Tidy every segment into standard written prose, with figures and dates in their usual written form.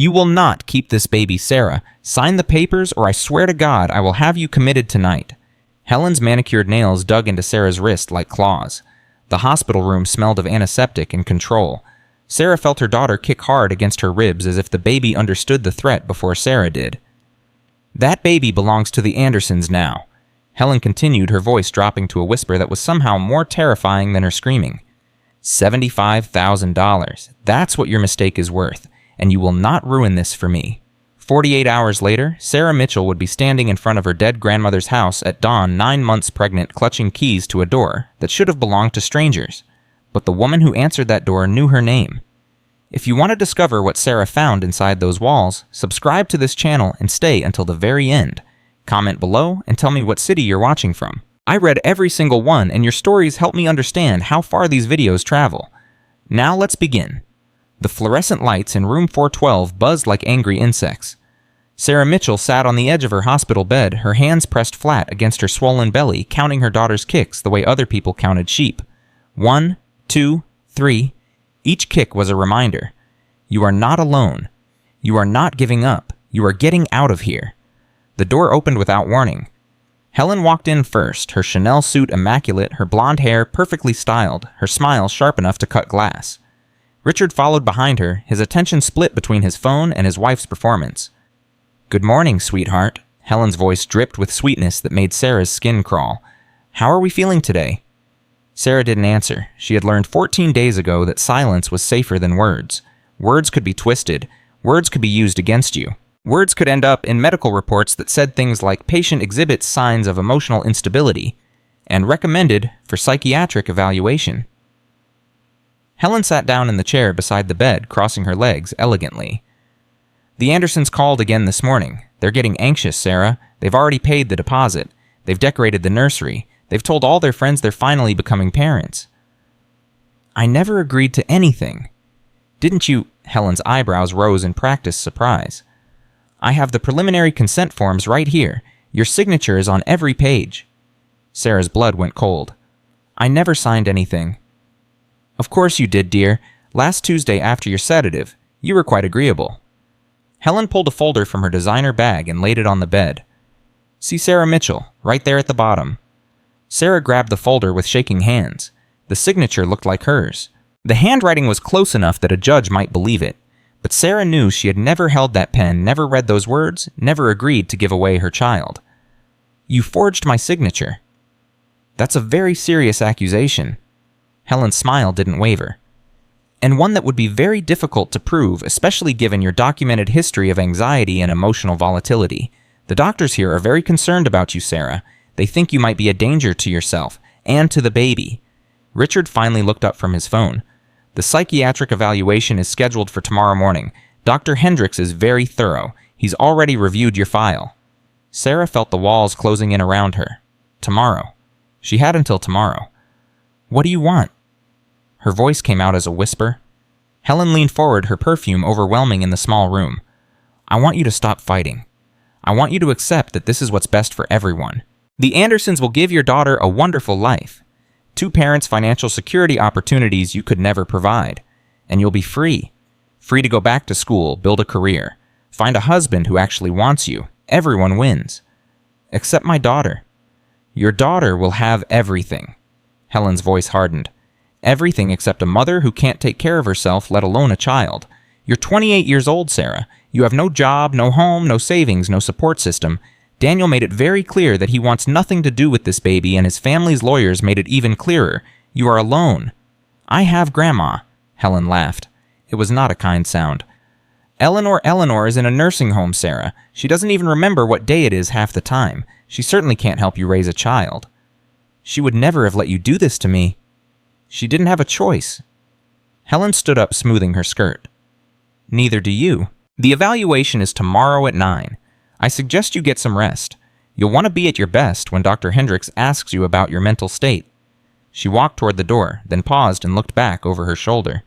You will not keep this baby, Sarah. Sign the papers or I swear to God I will have you committed tonight. Helen's manicured nails dug into Sarah's wrist like claws. The hospital room smelled of antiseptic and control. Sarah felt her daughter kick hard against her ribs as if the baby understood the threat before Sarah did. That baby belongs to the Andersons now. Helen continued, her voice dropping to a whisper that was somehow more terrifying than her screaming. $75,000. That's what your mistake is worth, and you will not ruin this for me. 48 hours later, Sarah Mitchell would be standing in front of her dead grandmother's house at dawn, 9 months pregnant, clutching keys to a door that should have belonged to strangers. But the woman who answered that door knew her name. If you want to discover what Sarah found inside those walls, subscribe to this channel and stay until the very end. Comment below and tell me what city you're watching from. I read every single one, and your stories help me understand how far these videos travel. Now let's begin. The fluorescent lights in room 412 buzzed like angry insects. Sarah Mitchell sat on the edge of her hospital bed, her hands pressed flat against her swollen belly, counting her daughter's kicks the way other people counted sheep. 1, 2, 3. Each kick was a reminder. You are not alone. You are not giving up. You are getting out of here. The door opened without warning. Helen walked in first, her Chanel suit immaculate, her blonde hair perfectly styled, her smile sharp enough to cut glass. Richard followed behind her, his attention split between his phone and his wife's performance. "Good morning, sweetheart." Helen's voice dripped with sweetness that made Sarah's skin crawl. "How are we feeling today?" Sarah didn't answer. She had learned 14 days ago that silence was safer than words. Words could be twisted. Words could be used against you. Words could end up in medical reports that said things like patient exhibits signs of emotional instability and recommended for psychiatric evaluation. Helen sat down in the chair beside the bed, crossing her legs elegantly. "The Andersons called again this morning. They're getting anxious, Sarah. They've already paid the deposit. They've decorated the nursery. They've told all their friends they're finally becoming parents." "I never agreed to anything." "Didn't you?" Helen's eyebrows rose in practiced surprise. "I have the preliminary consent forms right here. Your signature is on every page." Sarah's blood went cold. "I never signed anything." "Of course you did, dear. Last Tuesday after your sedative. You were quite agreeable." Helen pulled a folder from her designer bag and laid it on the bed. "See Sarah Mitchell, right there at the bottom." Sarah grabbed the folder with shaking hands. The signature looked like hers. The handwriting was close enough that a judge might believe it, but Sarah knew she had never held that pen, never read those words, never agreed to give away her child. "You forged my signature." "That's a very serious accusation." Helen's smile didn't waver. "And one that would be very difficult to prove, especially given your documented history of anxiety and emotional volatility. The doctors here are very concerned about you, Sarah. They think you might be a danger to yourself and to the baby." Richard finally looked up from his phone. "The psychiatric evaluation is scheduled for tomorrow morning. Dr. Hendricks is very thorough. He's already reviewed your file." Sarah felt the walls closing in around her. Tomorrow. She had until tomorrow. "What do you want?" Her voice came out as a whisper. Helen leaned forward, her perfume overwhelming in the small room. "I want you to stop fighting. I want you to accept that this is what's best for everyone. The Andersons will give your daughter a wonderful life. 2 parents' financial security opportunities you could never provide. And you'll be free. Free to go back to school, build a career, find a husband who actually wants you. Everyone wins. Except my daughter. Your daughter will have everything." Helen's voice hardened. "Everything except a mother who can't take care of herself, let alone a child. You're 28 years old, Sarah. You have no job, no home, no savings, no support system. Daniel made it very clear that he wants nothing to do with this baby, and his family's lawyers made it even clearer. You are alone." "I have Grandma." Helen laughed. It was not a kind sound. Eleanor is in a nursing home, Sarah. She doesn't even remember what day it is half the time. She certainly can't help you raise a child." "She would never have let you do this to me." "She didn't have a choice." Helen stood up, smoothing her skirt. "Neither do you. The evaluation is tomorrow at 9. I suggest you get some rest. You'll want to be at your best when Dr. Hendricks asks you about your mental state." She walked toward the door, then paused and looked back over her shoulder.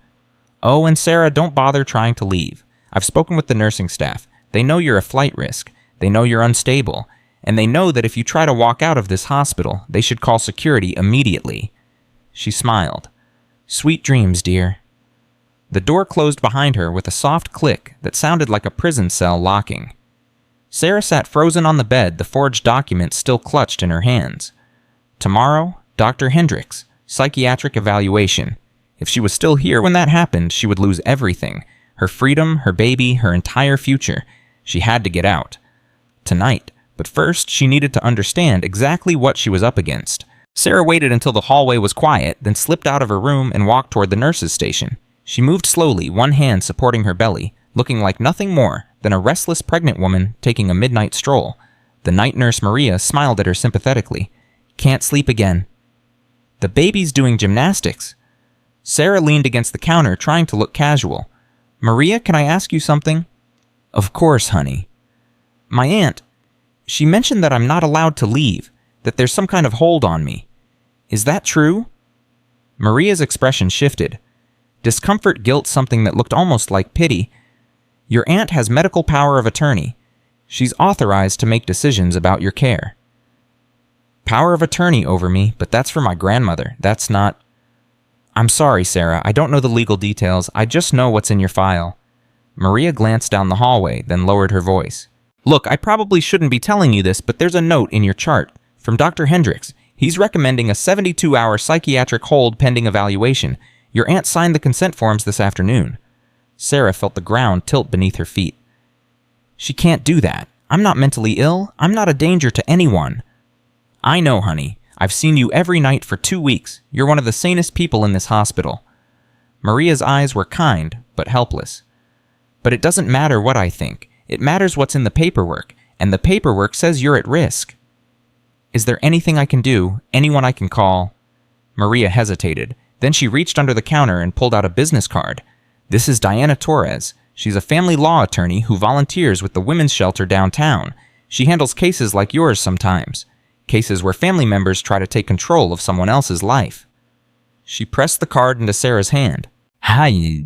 "Oh, and Sarah, don't bother trying to leave. I've spoken with the nursing staff. They know you're a flight risk. They know you're unstable. And they know that if you try to walk out of this hospital, they should call security immediately." She smiled. "Sweet dreams, dear." The door closed behind her with a soft click that sounded like a prison cell locking. Sarah sat frozen on the bed, the forged document still clutched in her hands. Tomorrow, Dr. Hendricks, psychiatric evaluation. If she was still here when that happened, she would lose everything. Her freedom, her baby, her entire future. She had to get out. Tonight. But first, she needed to understand exactly what she was up against. Sarah waited until the hallway was quiet, then slipped out of her room and walked toward the nurse's station. She moved slowly, one hand supporting her belly, looking like nothing more than a restless pregnant woman taking a midnight stroll. The night nurse Maria smiled at her sympathetically. "Can't sleep again." "The baby's doing gymnastics." Sarah leaned against the counter, trying to look casual. "Maria, can I ask you something?" "Of course, honey." "My aunt, she mentioned that I'm not allowed to leave, that there's some kind of hold on me. Is that true?" Maria's expression shifted. Discomfort, guilt, something that looked almost like pity. "Your aunt has medical power of attorney. She's authorized to make decisions about your care." "Power of attorney over me, but that's for my grandmother. That's not—" "I'm sorry, Sarah. I don't know the legal details. I just know what's in your file." Maria glanced down the hallway, then lowered her voice. "Look, I probably shouldn't be telling you this, but there's a note in your chart from Dr. Hendricks. He's recommending a 72-hour psychiatric hold pending evaluation. Your aunt signed the consent forms this afternoon." Sarah felt the ground tilt beneath her feet. "She can't do that. I'm not mentally ill. I'm not a danger to anyone." "I know, honey. I've seen you every night for 2 weeks. You're one of the sanest people in this hospital." Maria's eyes were kind, but helpless. "But it doesn't matter what I think. It matters what's in the paperwork, and the paperwork says you're at risk." "Is there anything I can do? Anyone I can call?" Maria hesitated. Then she reached under the counter and pulled out a business card. "This is Diana Torres. She's a family law attorney who volunteers with the women's shelter downtown. She handles cases like yours sometimes. Cases where family members try to take control of someone else's life." She pressed the card into Sarah's hand. "Hi.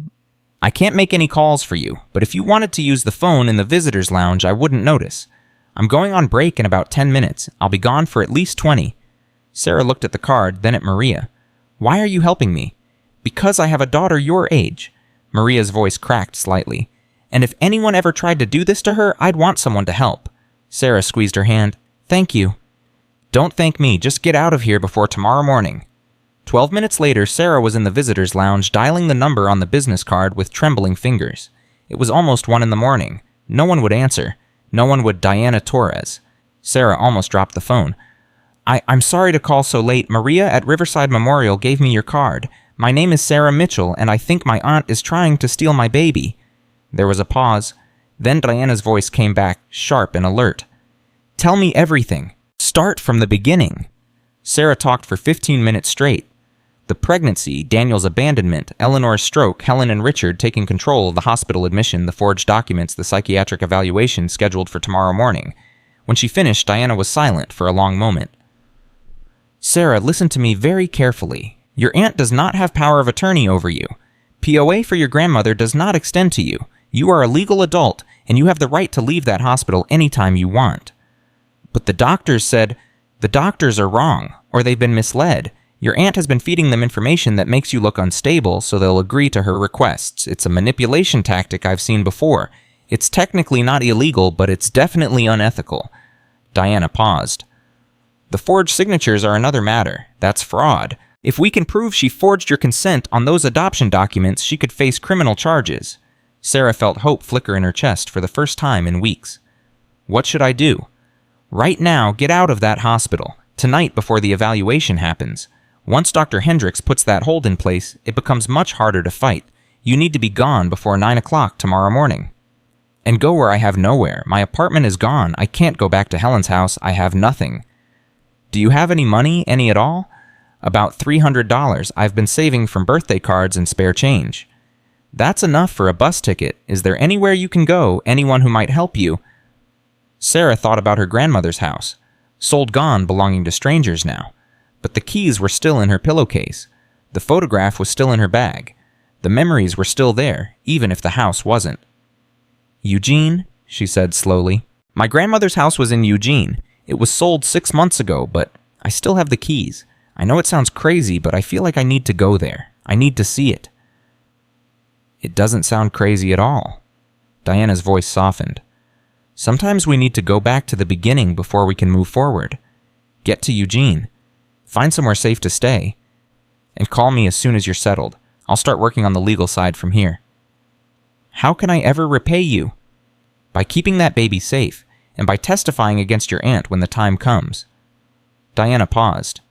I can't make any calls for you, but if you wanted to use the phone in the visitor's lounge, I wouldn't notice. I'm going on break in about 10 minutes. I'll be gone for at least 20. Sarah looked at the card, then at Maria. "Why are you helping me?" "Because I have a daughter your age." Maria's voice cracked slightly. "And if anyone ever tried to do this to her, I'd want someone to help." Sarah squeezed her hand. "Thank you." "Don't thank me. Just get out of here before tomorrow morning." 12 minutes later, Sarah was in the visitor's lounge dialing the number on the business card with trembling fingers. It was almost 1 a.m. No one would answer. No one would Diana Torres. Sarah almost dropped the phone. I'm sorry to call so late. Maria at Riverside Memorial gave me your card. My name is Sarah Mitchell, and I think my aunt is trying to steal my baby." There was a pause. Then Diana's voice came back, sharp and alert. "Tell me everything. Start from the beginning." Sarah talked for 15 minutes straight. The pregnancy, Daniel's abandonment, Eleanor's stroke, Helen and Richard taking control of the hospital admission, the forged documents, the psychiatric evaluation scheduled for tomorrow morning. When she finished, Diana was silent for a long moment. "Sarah, listen to me very carefully. Your aunt does not have power of attorney over you. POA for your grandmother does not extend to you. You are a legal adult, and you have the right to leave that hospital anytime you want." "But the doctors said—" "The doctors are wrong, or they've been misled. Your aunt has been feeding them information that makes you look unstable, so they'll agree to her requests. It's a manipulation tactic I've seen before. It's technically not illegal, but it's definitely unethical." Diana paused. "The forged signatures are another matter. That's fraud. If we can prove she forged your consent on those adoption documents, she could face criminal charges." Sarah felt hope flicker in her chest for the first time in weeks. "What should I do?" "Right now, get out of that hospital. Tonight before the evaluation happens. Once Dr. Hendricks puts that hold in place, it becomes much harder to fight. You need to be gone before 9 o'clock tomorrow morning." "And go where I have nowhere. My apartment is gone. I can't go back to Helen's house. I have nothing." "Do you have any money, any at all?" "About $300. I've been saving from birthday cards and spare change." "That's enough for a bus ticket. Is there anywhere you can go, anyone who might help you?" Sarah thought about her grandmother's house. Sold gone, belonging to strangers now. But the keys were still in her pillowcase. The photograph was still in her bag. The memories were still there, even if the house wasn't. "Eugene," she said slowly. "My grandmother's house was in Eugene. It was sold 6 months ago, but I still have the keys. I know it sounds crazy, but I feel like I need to go there. I need to see it." It doesn't sound crazy at all. Diana's voice softened. Sometimes we need to go back to the beginning before we can move forward. Get to Eugene. Find somewhere safe to stay. And call me as soon as you're settled. I'll start working on the legal side from here. How can I ever repay you? By keeping that baby safe, and by testifying against your aunt when the time comes. Diana paused.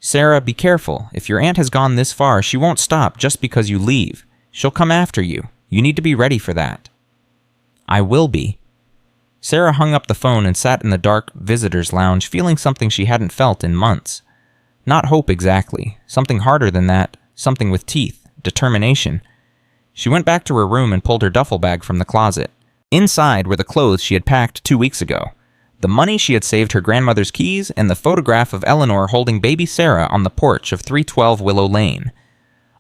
Sarah, be careful. If your aunt has gone this far, she won't stop just because you leave. She'll come after you. You need to be ready for that. I will be. Sarah hung up the phone and sat in the dark visitor's lounge, feeling something she hadn't felt in months. Not hope exactly. Something harder than that. Something with teeth. Determination. She went back to her room and pulled her duffel bag from the closet. Inside were the clothes she had packed 2 weeks ago, the money she had saved her grandmother's keys, and the photograph of Eleanor holding baby Sarah on the porch of 312 Willow Lane.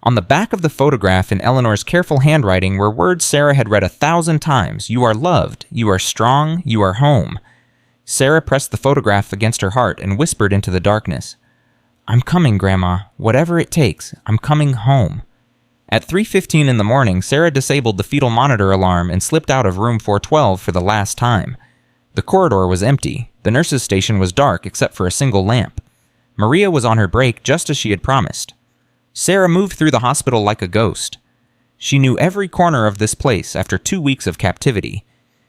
On the back of the photograph in Eleanor's careful handwriting were words Sarah had read 1,000 times. You are loved. You are strong. You are home. Sarah pressed the photograph against her heart and whispered into the darkness. I'm coming, Grandma. Whatever it takes, I'm coming home. At 3:15 in the morning, Sarah disabled the fetal monitor alarm and slipped out of room 412 for the last time. The corridor was empty. The nurse's station was dark except for a single lamp. Maria was on her break just as she had promised. Sarah moved through the hospital like a ghost. She knew every corner of this place after 2 weeks of captivity.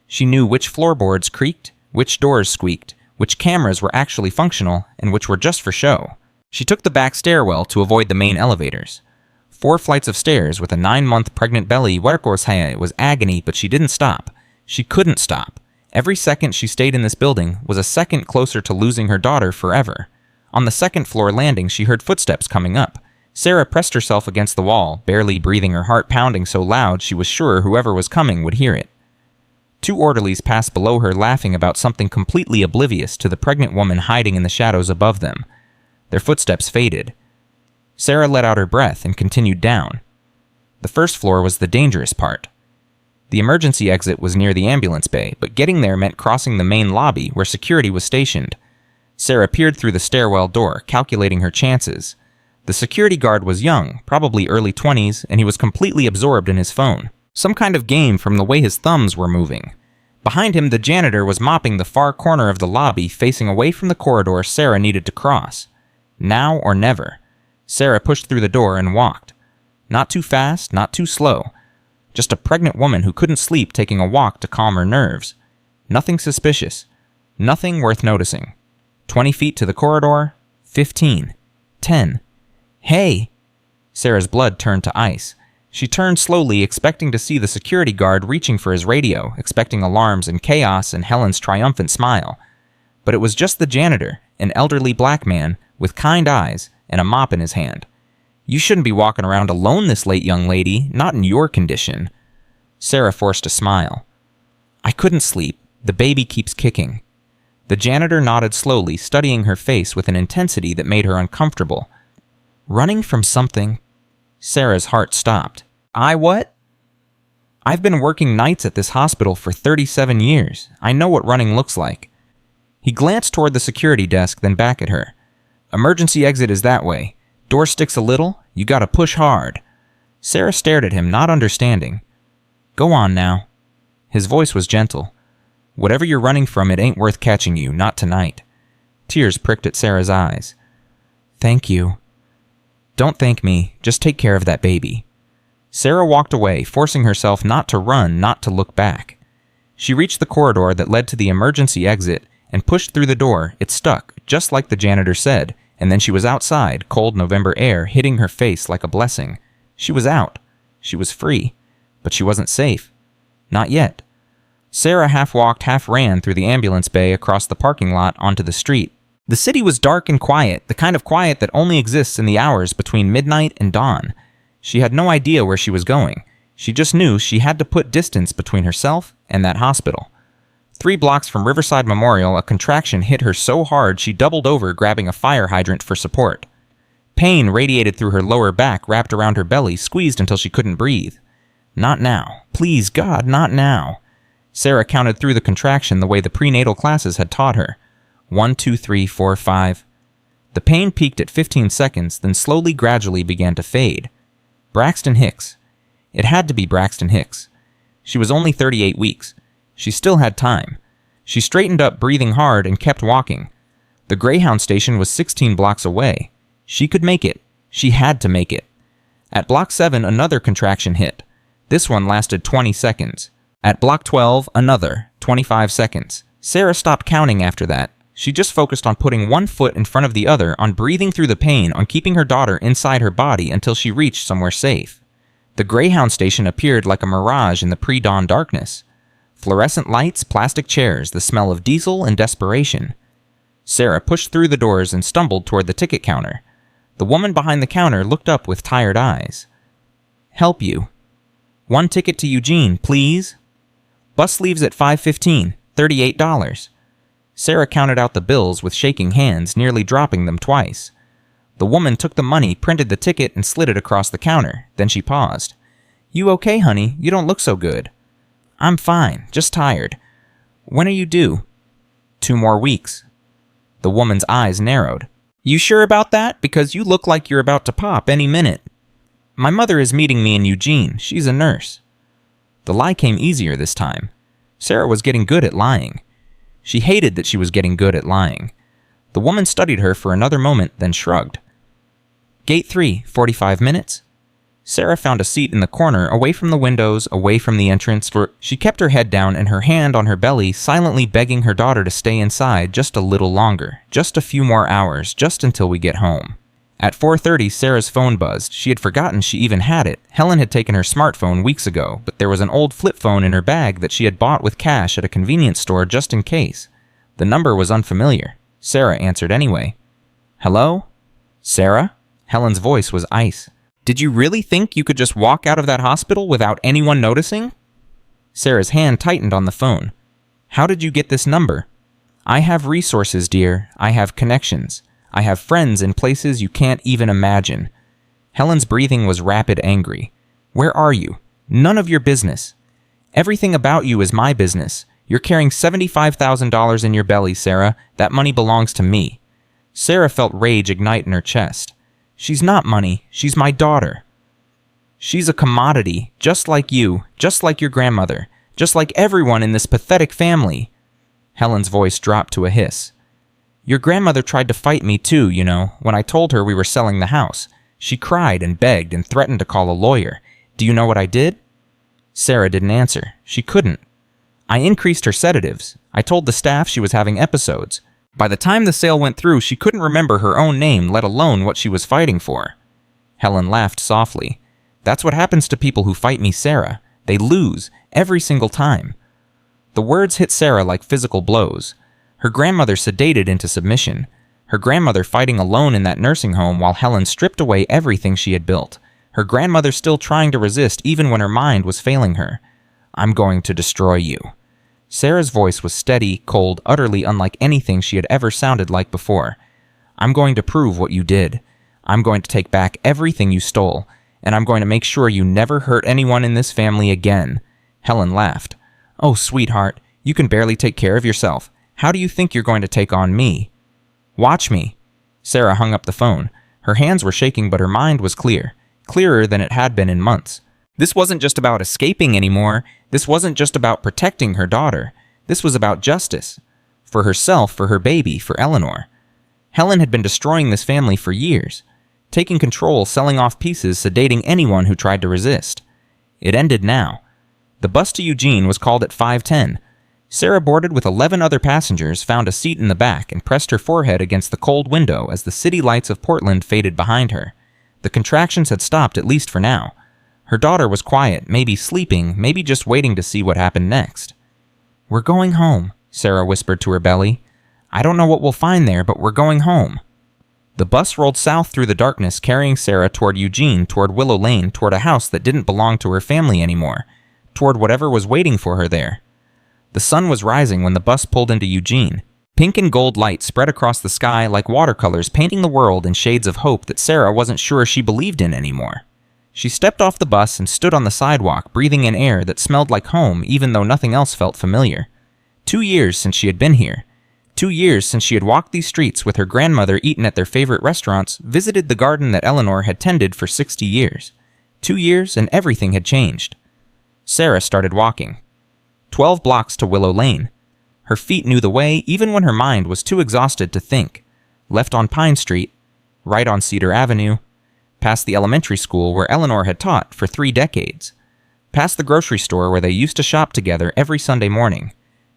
She knew which floorboards creaked, which doors squeaked, which cameras were actually functional, and which were just for show. She took the back stairwell to avoid the main elevators. 4 flights of stairs with a 9-month pregnant belly. It was agony, but she didn't stop. She couldn't stop. Every second she stayed in this building was a second closer to losing her daughter forever. On the second floor landing, she heard footsteps coming up. Sarah pressed herself against the wall, barely breathing, her heart pounding so loud she was sure whoever was coming would hear it. 2 orderlies passed below her, laughing about something completely oblivious to the pregnant woman hiding in the shadows above them. Their footsteps faded. Sarah let out her breath and continued down. The first floor was the dangerous part. The emergency exit was near the ambulance bay, but getting there meant crossing the main lobby where security was stationed. Sarah peered through the stairwell door, calculating her chances. The security guard was young, probably early 20s, and he was completely absorbed in his phone. Some kind of game from the way his thumbs were moving. Behind him, the janitor was mopping the far corner of the lobby, facing away from the corridor Sarah needed to cross. Now or never. Sarah pushed through the door and walked. Not too fast, not too slow. Just a pregnant woman who couldn't sleep taking a walk to calm her nerves. Nothing suspicious. Nothing worth noticing. 20 feet to the corridor. 15. 10. Hey! Sarah's blood turned to ice. She turned slowly, expecting to see the security guard reaching for his radio, expecting alarms and chaos and Helen's triumphant smile. But it was just the janitor, an elderly black man with kind eyes and a mop in his hand. You shouldn't be walking around alone this late, young lady, not in your condition. Sarah forced a smile. I couldn't sleep. The baby keeps kicking. The janitor nodded slowly, studying her face with an intensity that made her uncomfortable. Running from something. Sarah's heart stopped. What? I've been working nights at this hospital for 37 years. I know what running looks like. He glanced toward the security desk, then back at her. Emergency exit is that way. Door sticks a little, you gotta push hard. Sarah stared at him, not understanding. Go on now. His voice was gentle. Whatever you're running from, it ain't worth catching you, not tonight. Tears pricked at Sarah's eyes. Thank you. Don't thank me, just take care of that baby. Sarah walked away, forcing herself not to run, not to look back. She reached the corridor that led to the emergency exit and pushed through the door. It stuck, just like the janitor said, and then she was outside, cold November air hitting her face like a blessing. She was out. She was free. But she wasn't safe. Not yet. Sarah half walked, half ran through the ambulance bay across the parking lot onto the street. The city was dark and quiet, the kind of quiet that only exists in the hours between midnight and dawn. She had no idea where she was going. She just knew she had to put distance between herself and that hospital. 3 blocks from Riverside Memorial, a contraction hit her so hard she doubled over, grabbing a fire hydrant for support. Pain radiated through her lower back, wrapped around her belly, squeezed until she couldn't breathe. Not now. Please, God, not now. Sarah counted through the contraction the way the prenatal classes had taught her. 1, 2, 3, 4, 5. The pain peaked at 15 seconds, then slowly, gradually began to fade. Braxton Hicks. It had to be Braxton Hicks. She was only 38 weeks. She still had time. She straightened up, breathing hard, and kept walking. The Greyhound station was 16 blocks away. She could make it. She had to make it. At Block 7, another contraction hit. This one lasted 20 seconds. At Block 12, another, 25 seconds. Sarah stopped counting after that. She just focused on putting one foot in front of the other, on breathing through the pain, on keeping her daughter inside her body until she reached somewhere safe. The Greyhound station appeared like a mirage in the pre-dawn darkness. Fluorescent lights, plastic chairs, the smell of diesel and desperation. Sarah pushed through the doors and stumbled toward the ticket counter. The woman behind the counter looked up with tired eyes. "Help you. One ticket to Eugene, please. Bus leaves at 5:15, $38. Sarah counted out the bills with shaking hands, nearly dropping them twice. The woman took the money, printed the ticket, and slid it across the counter. Then she paused. "You okay, honey? You don't look so good." "I'm fine, just tired. When are you due?" 2 more weeks. The woman's eyes narrowed. "You sure about that? Because you look like you're about to pop any minute." "My mother is meeting me in Eugene. She's a nurse." The lie came easier this time. Sarah was getting good at lying. She hated that she was getting good at lying. The woman studied her for another moment, then shrugged. "Gate 3, 45 minutes. Sarah found a seat in the corner, away from the windows, away from the entrance, for she kept her head down and her hand on her belly, silently begging her daughter to stay inside just a little longer, just a few more hours, just until we get home. At 4:30, Sarah's phone buzzed. She had forgotten she even had it. Helen had taken her smartphone weeks ago, but there was an old flip phone in her bag that she had bought with cash at a convenience store just in case. The number was unfamiliar. Sarah answered anyway. "Hello? Sarah?" Helen's voice was ice. "Did you really think you could just walk out of that hospital without anyone noticing?" Sarah's hand tightened on the phone. "How did you get this number?" "I have resources, dear. I have connections. I have friends in places you can't even imagine." Helen's breathing was rapid, angry. "Where are you? None of your business. Everything about you is my business. You're carrying $75,000 in your belly, Sarah. That money belongs to me." Sarah felt rage ignite in her chest. "She's not money. She's my daughter. She's a commodity, just like you, just like your grandmother, just like everyone in this pathetic family." Helen's voice dropped to a hiss. "Your grandmother tried to fight me too, you know, when I told her we were selling the house. She cried and begged and threatened to call a lawyer. Do you know what I did?" Sarah didn't answer. She couldn't. "I increased her sedatives. I told the staff she was having episodes. By the time the sale went through, she couldn't remember her own name, let alone what she was fighting for." Helen laughed softly. "That's what happens to people who fight me, Sarah. They lose, every single time." The words hit Sarah like physical blows. Her grandmother sedated into submission. Her grandmother fighting alone in that nursing home while Helen stripped away everything she had built. Her grandmother still trying to resist even when her mind was failing her. "I'm going to destroy you." Sarah's voice was steady, cold, utterly unlike anything she had ever sounded like before. "I'm going to prove what you did. I'm going to take back everything you stole, and I'm going to make sure you never hurt anyone in this family again." Helen laughed. "Oh, sweetheart, you can barely take care of yourself. How do you think you're going to take on me?" "Watch me." Sarah hung up the phone. Her hands were shaking, but her mind was clear. Clearer than it had been in months. This wasn't just about escaping anymore. This wasn't just about protecting her daughter. This was about justice. For herself, for her baby, for Eleanor. Helen had been destroying this family for years. Taking control, selling off pieces, sedating anyone who tried to resist. It ended now. The bus to Eugene was called at 5:10. Sarah boarded with 11 other passengers, found a seat in the back, and pressed her forehead against the cold window as the city lights of Portland faded behind her. The contractions had stopped, at least for now. Her daughter was quiet, maybe sleeping, maybe just waiting to see what happened next. "We're going home," Sarah whispered to her belly. "I don't know what we'll find there, but we're going home." The bus rolled south through the darkness, carrying Sarah toward Eugene, toward Willow Lane, toward a house that didn't belong to her family anymore, toward whatever was waiting for her there. The sun was rising when the bus pulled into Eugene. Pink and gold light spread across the sky like watercolors, painting the world in shades of hope that Sarah wasn't sure she believed in anymore. She stepped off the bus and stood on the sidewalk, breathing in air that smelled like home even though nothing else felt familiar. 2 years since she had been here. 2 years since she had walked these streets with her grandmother, eaten at their favorite restaurants, visited the garden that Eleanor had tended for 60 years. 2 years and everything had changed. Sarah started walking. 12 blocks to Willow Lane. Her feet knew the way even when her mind was too exhausted to think. Left on Pine Street, right on Cedar Avenue, past the elementary school where Eleanor had taught for 3 decades, past the grocery store where they used to shop together every Sunday morning.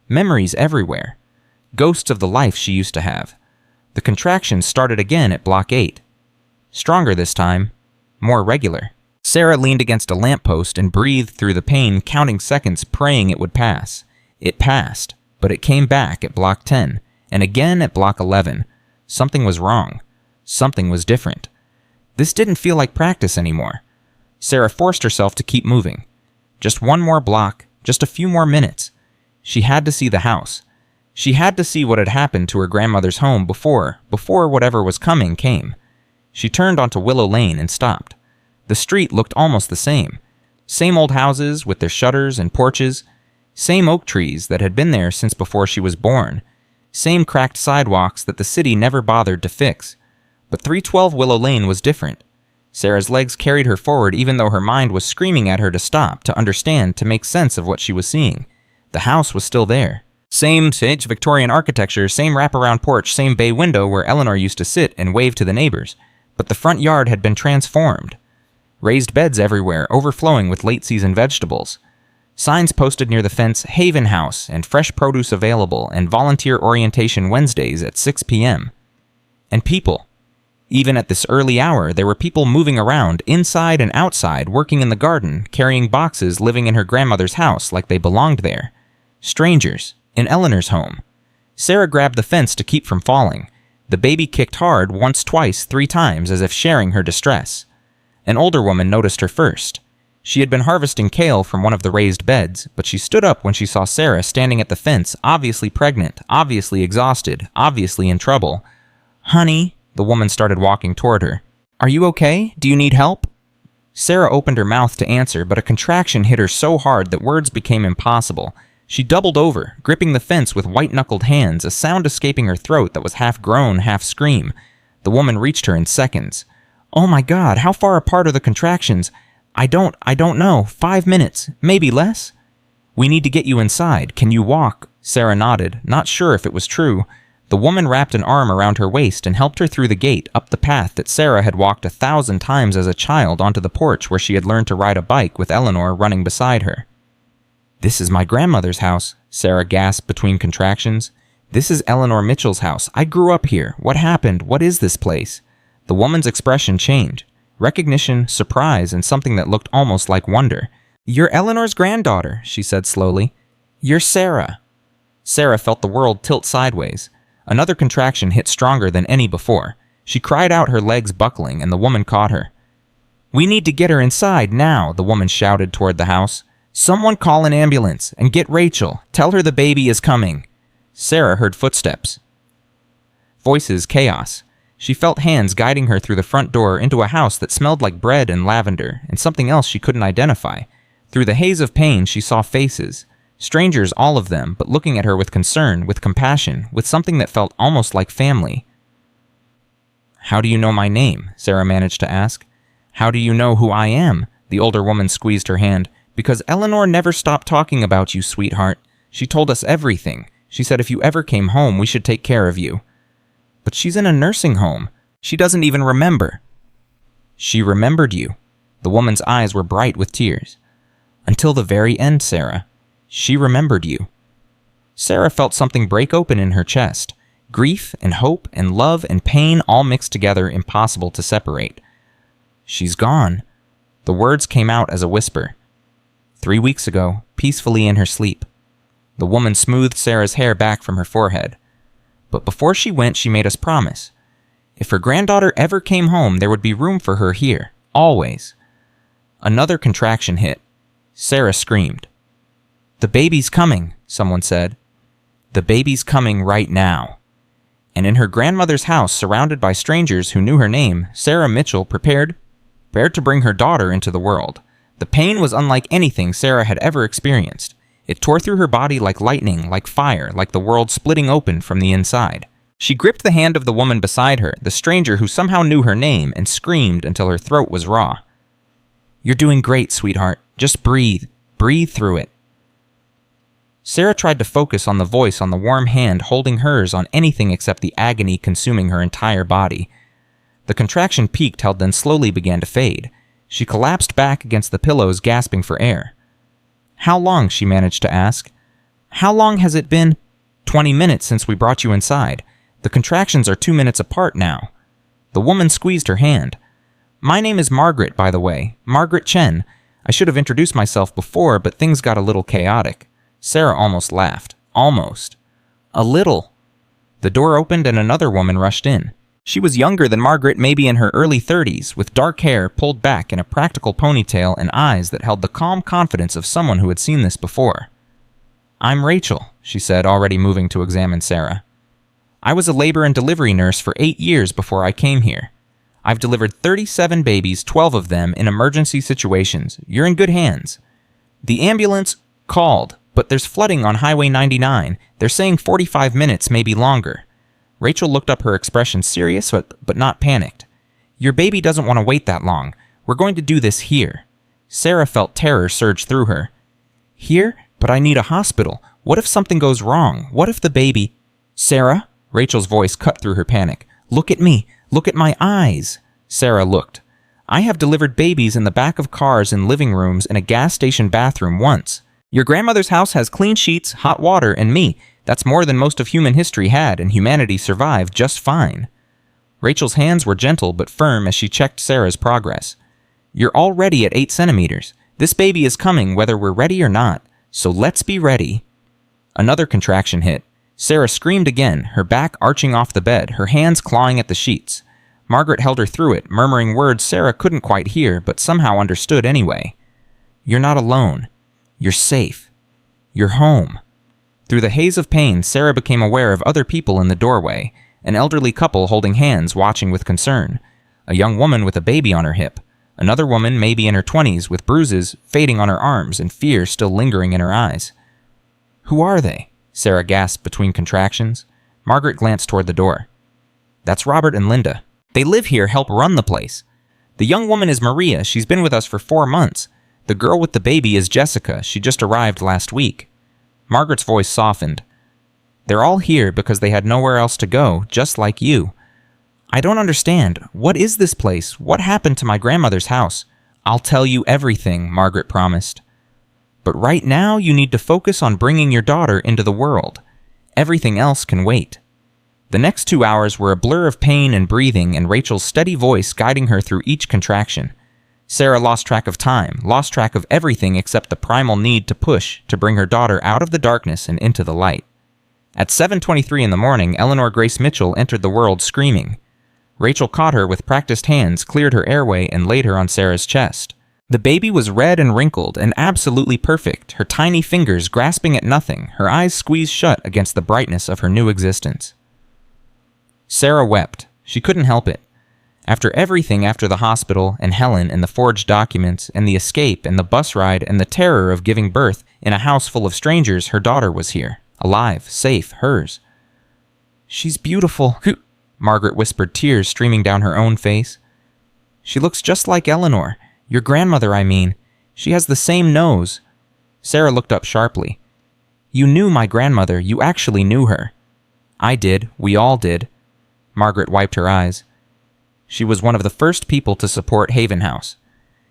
Memories everywhere. Ghosts of the life she used to have. The contractions started again at Block 8. Stronger this time. More regular. Sarah leaned against a lamppost and breathed through the pain, counting seconds, praying it would pass. It passed, but it came back at Block 10, and again at Block 11. Something was wrong. Something was different. This didn't feel like practice anymore. Sarah forced herself to keep moving. Just one more block, just a few more minutes. She had to see the house. She had to see what had happened to her grandmother's home before whatever was coming came. She turned onto Willow Lane and stopped. The street looked almost the same. Same old houses with their shutters and porches. Same oak trees that had been there since before she was born. Same cracked sidewalks that the city never bothered to fix. But 312 Willow Lane was different. Sarah's legs carried her forward even though her mind was screaming at her to stop, to understand, to make sense of what she was seeing. The house was still there. Same sage Victorian architecture, same wraparound porch, same bay window where Eleanor used to sit and wave to the neighbors. But the front yard had been transformed. Raised beds everywhere, overflowing with late-season vegetables. Signs posted near the fence, Haven House, and fresh produce available, and volunteer orientation Wednesdays at 6 p.m. And people. Even at this early hour, there were people moving around, inside and outside, working in the garden, carrying boxes, living in her grandmother's house like they belonged there. Strangers, in Eleanor's home. Sarah grabbed the fence to keep from falling. The baby kicked hard once, twice, 3 times, as if sharing her distress. An older woman noticed her first. She had been harvesting kale from one of the raised beds, but she stood up when she saw Sarah standing at the fence, obviously pregnant, obviously exhausted, obviously in trouble. "Honey," the woman started walking toward her. "Are you okay? Do you need help?" Sarah opened her mouth to answer, but a contraction hit her so hard that words became impossible. She doubled over, gripping the fence with white-knuckled hands, a sound escaping her throat that was half groan, half scream. The woman reached her in seconds. "Oh my God, how far apart are the contractions? I don't know. 5 minutes, maybe less?" "We need to get you inside. Can you walk?" Sarah nodded, not sure if it was true. The woman wrapped an arm around her waist and helped her through the gate, up the path that Sarah had walked 1,000 times as a child, onto the porch where she had learned to ride a bike with Eleanor running beside her. "This is my grandmother's house," Sarah gasped between contractions. "This is Eleanor Mitchell's house. I grew up here. What happened? What is this place?" The woman's expression changed. Recognition, surprise, and something that looked almost like wonder. "You're Eleanor's granddaughter," she said slowly. "You're Sarah." Sarah felt the world tilt sideways. Another contraction hit stronger than any before. She cried out, her legs buckling, and the woman caught her. "We need to get her inside now," the woman shouted toward the house. "Someone call an ambulance, and get Rachel. Tell her the baby is coming." Sarah heard footsteps. Voices, chaos. She felt hands guiding her through the front door into a house that smelled like bread and lavender, and something else she couldn't identify. Through the haze of pain, she saw faces. Strangers, all of them, but looking at her with concern, with compassion, with something that felt almost like family. "How do you know my name?" Sarah managed to ask. "How do you know who I am?" The older woman squeezed her hand. "Because Eleanor never stopped talking about you, sweetheart. She told us everything. She said if you ever came home, we should take care of you." "But she's in a nursing home. She doesn't even remember." "She remembered you." The woman's eyes were bright with tears. "Until the very end, Sarah. She remembered you." Sarah felt something break open in her chest. Grief and hope and love and pain all mixed together, impossible to separate. "She's gone." The words came out as a whisper. 3 weeks ago, peacefully in her sleep. The woman smoothed Sarah's hair back from her forehead. "But before she went, she made us promise. If her granddaughter ever came home, there would be room for her here, always." Another contraction hit. Sarah screamed. "The baby's coming," someone said. "The baby's coming right now." And in her grandmother's house, surrounded by strangers who knew her name, Sarah Mitchell prepared to bring her daughter into the world. The pain was unlike anything Sarah had ever experienced. It tore through her body like lightning, like fire, like the world splitting open from the inside. She gripped the hand of the woman beside her, the stranger who somehow knew her name, and screamed until her throat was raw. You're doing great, sweetheart. Just breathe. Breathe through it. Sarah tried to focus on the voice on the warm hand holding hers on anything except the agony consuming her entire body. The contraction peaked, then slowly began to fade. She collapsed back against the pillows, gasping for air. How long? She managed to ask. How long has it been? 20 minutes since we brought you inside. The contractions are 2 minutes apart now. The woman squeezed her hand. My name is Margaret, by the way. Margaret Chen. I should have introduced myself before, but things got a little chaotic. Sarah almost laughed. Almost. A little. The door opened and another woman rushed in. She was younger than Margaret, maybe in her early 30s, with dark hair pulled back in a practical ponytail and eyes that held the calm confidence of someone who had seen this before. I'm Rachel, she said, already moving to examine Sarah. I was a labor and delivery nurse for 8 years before I came here. I've delivered 37 babies, 12 of them in emergency situations. You're in good hands. The ambulance called, but there's flooding on Highway 99. They're saying 45 minutes, maybe longer. Rachel looked up, her expression serious but not panicked. Your baby doesn't want to wait that long. We're going to do this here. Sarah felt terror surge through her. Here? But I need a hospital. What if something goes wrong? What if the baby... Sarah? Rachel's voice cut through her panic. Look at me. Look at my eyes. Sarah looked. I have delivered babies in the back of cars, in living rooms, in a gas station bathroom once. Your grandmother's house has clean sheets, hot water, and me. That's more than most of human history had, and humanity survived just fine. Rachel's hands were gentle but firm as she checked Sarah's progress. You're already at 8 centimeters. This baby is coming whether we're ready or not, so let's be ready. Another contraction hit. Sarah screamed again, her back arching off the bed, her hands clawing at the sheets. Margaret held her through it, murmuring words Sarah couldn't quite hear, but somehow understood anyway. You're not alone. You're safe. You're home. Through the haze of pain, Sarah became aware of other people in the doorway, an elderly couple holding hands, watching with concern, a young woman with a baby on her hip, another woman maybe in her 20s with bruises fading on her arms and fear still lingering in her eyes. Who are they? Sarah gasped between contractions. Margaret glanced toward the door. That's Robert and Linda. They live here, help run the place. The young woman is Maria. She's been with us for 4 months. The girl with the baby is Jessica. She just arrived last week. Margaret's voice softened. They're all here because they had nowhere else to go, just like you. I don't understand. What is this place? What happened to my grandmother's house? I'll tell you everything, Margaret promised. But right now you need to focus on bringing your daughter into the world. Everything else can wait. The next 2 hours were a blur of pain and breathing and Rachel's steady voice guiding her through each contraction. Sarah lost track of time, lost track of everything except the primal need to push to bring her daughter out of the darkness and into the light. At 7:23 in the morning, Eleanor Grace Mitchell entered the world screaming. Rachel caught her with practiced hands, cleared her airway, and laid her on Sarah's chest. The baby was red and wrinkled and absolutely perfect, her tiny fingers grasping at nothing, her eyes squeezed shut against the brightness of her new existence. Sarah wept. She couldn't help it. After everything, after the hospital and Helen and the forged documents and the escape and the bus ride and the terror of giving birth in a house full of strangers, her daughter was here, alive, safe, hers. She's beautiful, Margaret whispered, tears streaming down her own face. She looks just like Eleanor. Your grandmother, I mean. She has the same nose. Sarah looked up sharply. You knew my grandmother. You actually knew her. I did. We all did. Margaret wiped her eyes. She was one of the first people to support Haven House.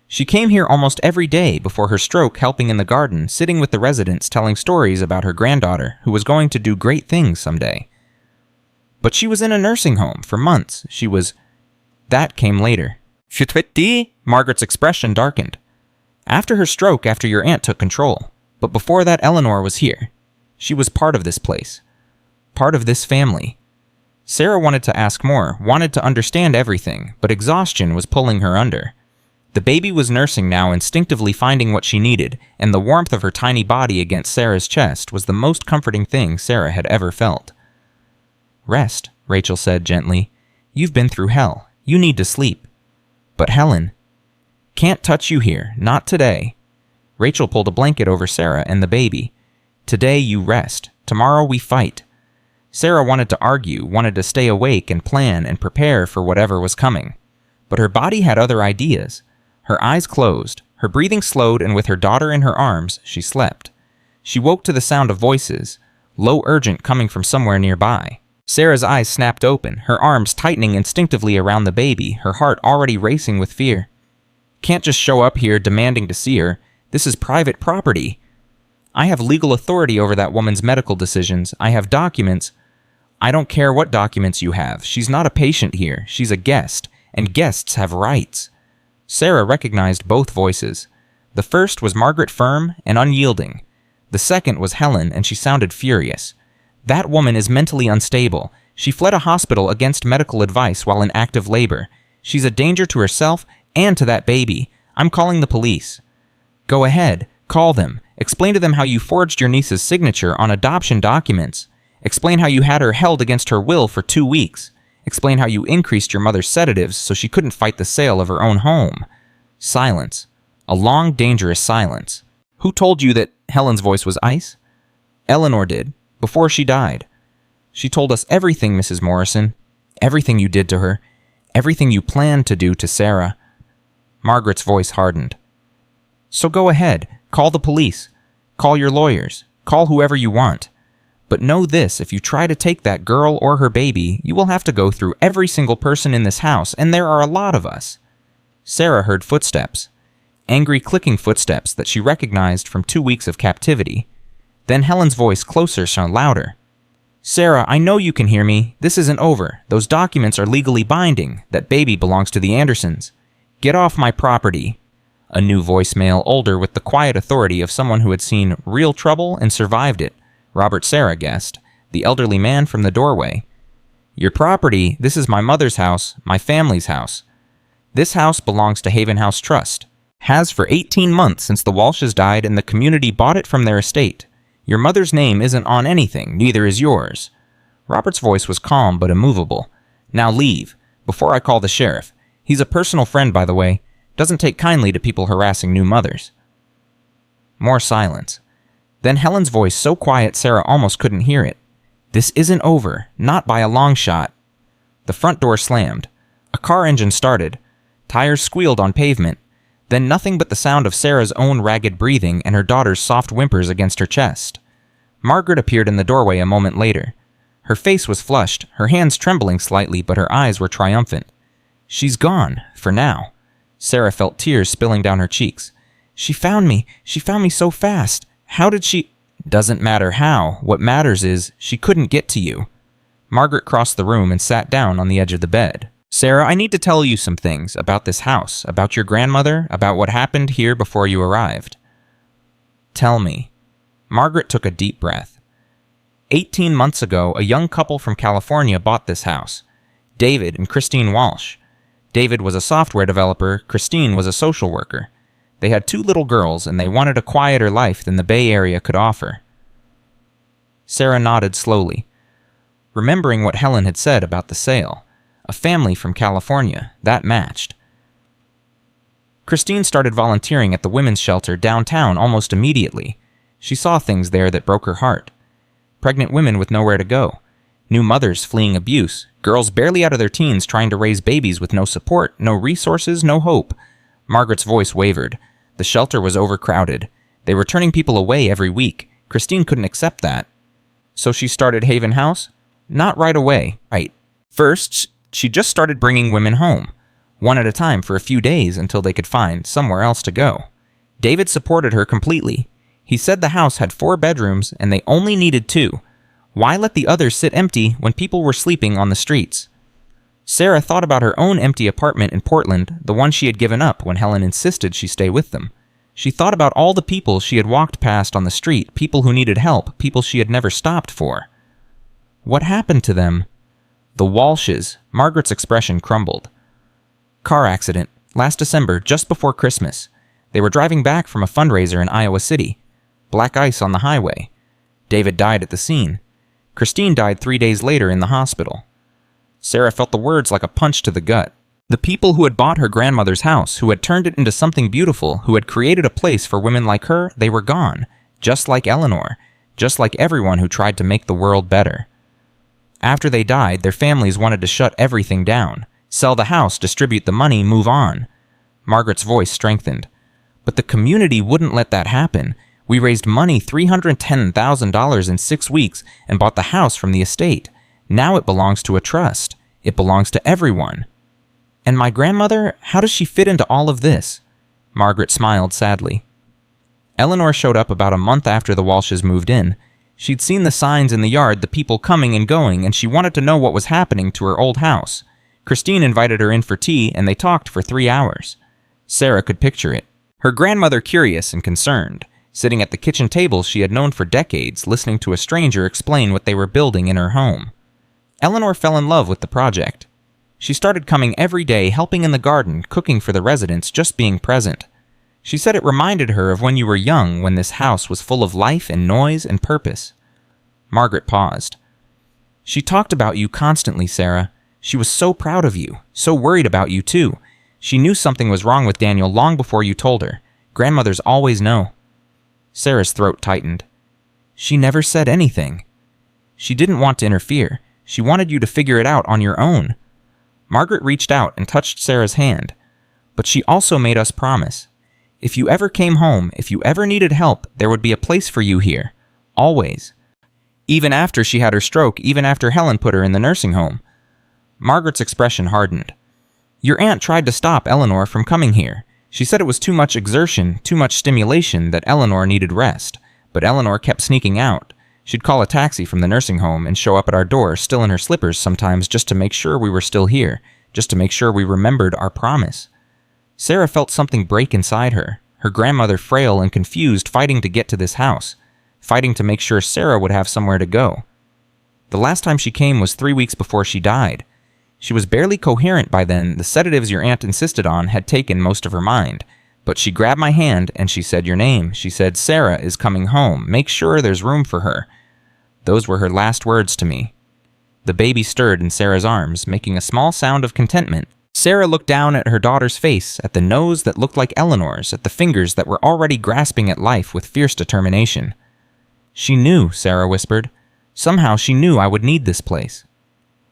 She came here almost every day before her stroke, helping in the garden, sitting with the residents, telling stories about her granddaughter, who was going to do great things someday. But she was in a nursing home for months. That came later. Margaret's expression darkened. After her stroke, after your aunt took control. But before that, Eleanor was here. She was part of this place. Part of this family. Sarah wanted to ask more, wanted to understand everything, but exhaustion was pulling her under. The baby was nursing now, instinctively finding what she needed, and the warmth of her tiny body against Sarah's chest was the most comforting thing Sarah had ever felt. Rest, Rachel said gently. You've been through hell. You need to sleep. But Helen, can't touch you here, not today. Rachel pulled a blanket over Sarah and the baby. Today you rest. Tomorrow we fight. Sarah wanted to argue, wanted to stay awake and plan and prepare for whatever was coming. But her body had other ideas. Her eyes closed, Her breathing slowed, and with her daughter in her arms, she slept. She woke to the sound of voices, low, urgent, coming from somewhere nearby. Sarah's eyes snapped open, her arms tightening instinctively around the baby, her heart already racing with fear. Can't just show up here demanding to see her. This is private property. I have legal authority over that woman's medical decisions. I have documents. I don't care what documents you have. She's not a patient here. She's a guest, and guests have rights. Sarah recognized both voices. The first was Margaret, firm and unyielding. The second was Helen, and she sounded furious. That woman is mentally unstable. She fled a hospital against medical advice while in active labor. She's a danger to herself and to that baby. I'm calling the police. Go ahead. Call them. Explain to them how you forged your niece's signature on adoption documents. Explain how you had her held against her will for 2 weeks. Explain how you increased your mother's sedatives so she couldn't fight the sale of her own home. Silence. A long, dangerous silence. Who told you that Helen's voice was ice? Eleanor did, before she died. She told us everything, Mrs. Morrison. Everything you did to her. Everything you planned to do to Sarah. Margaret's voice hardened. So go ahead. Call the police. Call your lawyers. Call whoever you want. But know this, if you try to take that girl or her baby, you will have to go through every single person in this house, and there are a lot of us. Sarah heard footsteps. Angry, clicking footsteps that she recognized from 2 weeks of captivity. Then Helen's voice, closer, sounded louder. Sarah, I know you can hear me. This isn't over. Those documents are legally binding. That baby belongs to the Andersons. Get off my property. A new voicemail, older, with the quiet authority of someone who had seen real trouble and survived it. Robert, Sarah guessed, the elderly man from the doorway. Your property, this is my mother's house, my family's house. This house belongs to Haven House Trust. Has for 18 months since the Walshes died and the community bought it from their estate. Your mother's name isn't on anything, neither is yours. Robert's voice was calm but immovable. Now leave, before I call the sheriff. He's a personal friend, by the way. Doesn't take kindly to people harassing new mothers. More silence. Then Helen's voice so quiet Sarah almost couldn't hear it. This isn't over, not by a long shot. The front door slammed. A car engine started. Tires squealed on pavement. Then nothing but the sound of Sarah's own ragged breathing and her daughter's soft whimpers against her chest. Margaret appeared in the doorway a moment later. Her face was flushed, her hands trembling slightly, but her eyes were triumphant. She's gone, for now. Sarah felt tears spilling down her cheeks. She found me so fast. How did she... Doesn't matter how. What matters is she couldn't get to you. Margaret crossed the room and sat down on the edge of the bed. Sarah, I need to tell you some things about this house, about your grandmother, about what happened here before you arrived. Tell me. Margaret took a deep breath. 18 months ago, a young couple from California bought this house. David and Christine Walsh. David was a software developer, Christine was a social worker. They had 2 little girls, and they wanted a quieter life than the Bay Area could offer. Sarah nodded slowly, remembering what Helen had said about the sale. A family from California, that matched. Christine started volunteering at the women's shelter downtown almost immediately. She saw things there that broke her heart. Pregnant women with nowhere to go. New mothers fleeing abuse. Girls barely out of their teens trying to raise babies with no support, no resources, no hope. Margaret's voice wavered. The shelter was overcrowded. They were turning people away every week. Christine couldn't accept that. So she started Haven House? Not right away. Right. First, she just started bringing women home, one at a time for a few days until they could find somewhere else to go. David supported her completely. He said the house had 4 bedrooms and they only needed 2. Why let the others sit empty when people were sleeping on the streets? Sarah thought about her own empty apartment in Portland, the one she had given up when Helen insisted she stay with them. She thought about all the people she had walked past on the street, people who needed help, people she had never stopped for. What happened to them? The Walshes. Margaret's expression crumbled. Car accident. Last December, just before Christmas. They were driving back from a fundraiser in Iowa City. Black ice on the highway. David died at the scene. Christine died 3 days later in the hospital. Sarah felt the words like a punch to the gut. The people who had bought her grandmother's house, who had turned it into something beautiful, who had created a place for women like her, they were gone. Just like Eleanor. Just like everyone who tried to make the world better. After they died, their families wanted to shut everything down. Sell the house, distribute the money, move on. Margaret's voice strengthened. But the community wouldn't let that happen. We raised money, $310,000 in 6 weeks, and bought the house from the estate. Now it belongs to a trust. It belongs to everyone. And my grandmother, how does she fit into all of this? Margaret smiled sadly. Eleanor showed up about a month after the Walshes moved in. She'd seen the signs in the yard, the people coming and going, and she wanted to know what was happening to her old house. Christine invited her in for tea, and they talked for 3 hours. Sarah could picture it. Her grandmother curious and concerned, sitting at the kitchen table she had known for decades, listening to a stranger explain what they were building in her home. Eleanor fell in love with the project. She started coming every day, helping in the garden, cooking for the residents, just being present. She said it reminded her of when you were young, when this house was full of life and noise and purpose. Margaret paused. She talked about you constantly, Sarah. She was so proud of you, so worried about you too. She knew something was wrong with Daniel long before you told her. Grandmothers always know. Sarah's throat tightened. She never said anything. She didn't want to interfere. She wanted you to figure it out on your own. Margaret reached out and touched Sarah's hand. But she also made us promise. If you ever came home, if you ever needed help, there would be a place for you here. Always. Even after she had her stroke, even after Helen put her in the nursing home. Margaret's expression hardened. Your aunt tried to stop Eleanor from coming here. She said it was too much exertion, too much stimulation, that Eleanor needed rest. But Eleanor kept sneaking out. She'd call a taxi from the nursing home and show up at our door, still in her slippers sometimes, just to make sure we were still here, just to make sure we remembered our promise. Sarah felt something break inside her, her grandmother frail and confused, fighting to get to this house, fighting to make sure Sarah would have somewhere to go. The last time she came was 3 weeks before she died. She was barely coherent by then. The sedatives your aunt insisted on had taken most of her mind. But she grabbed my hand and she said your name. She said, Sarah is coming home. Make sure there's room for her. Those were her last words to me. The baby stirred in Sarah's arms, making a small sound of contentment. Sarah looked down at her daughter's face, at the nose that looked like Eleanor's, at the fingers that were already grasping at life with fierce determination. She knew, Sarah whispered. Somehow she knew I would need this place.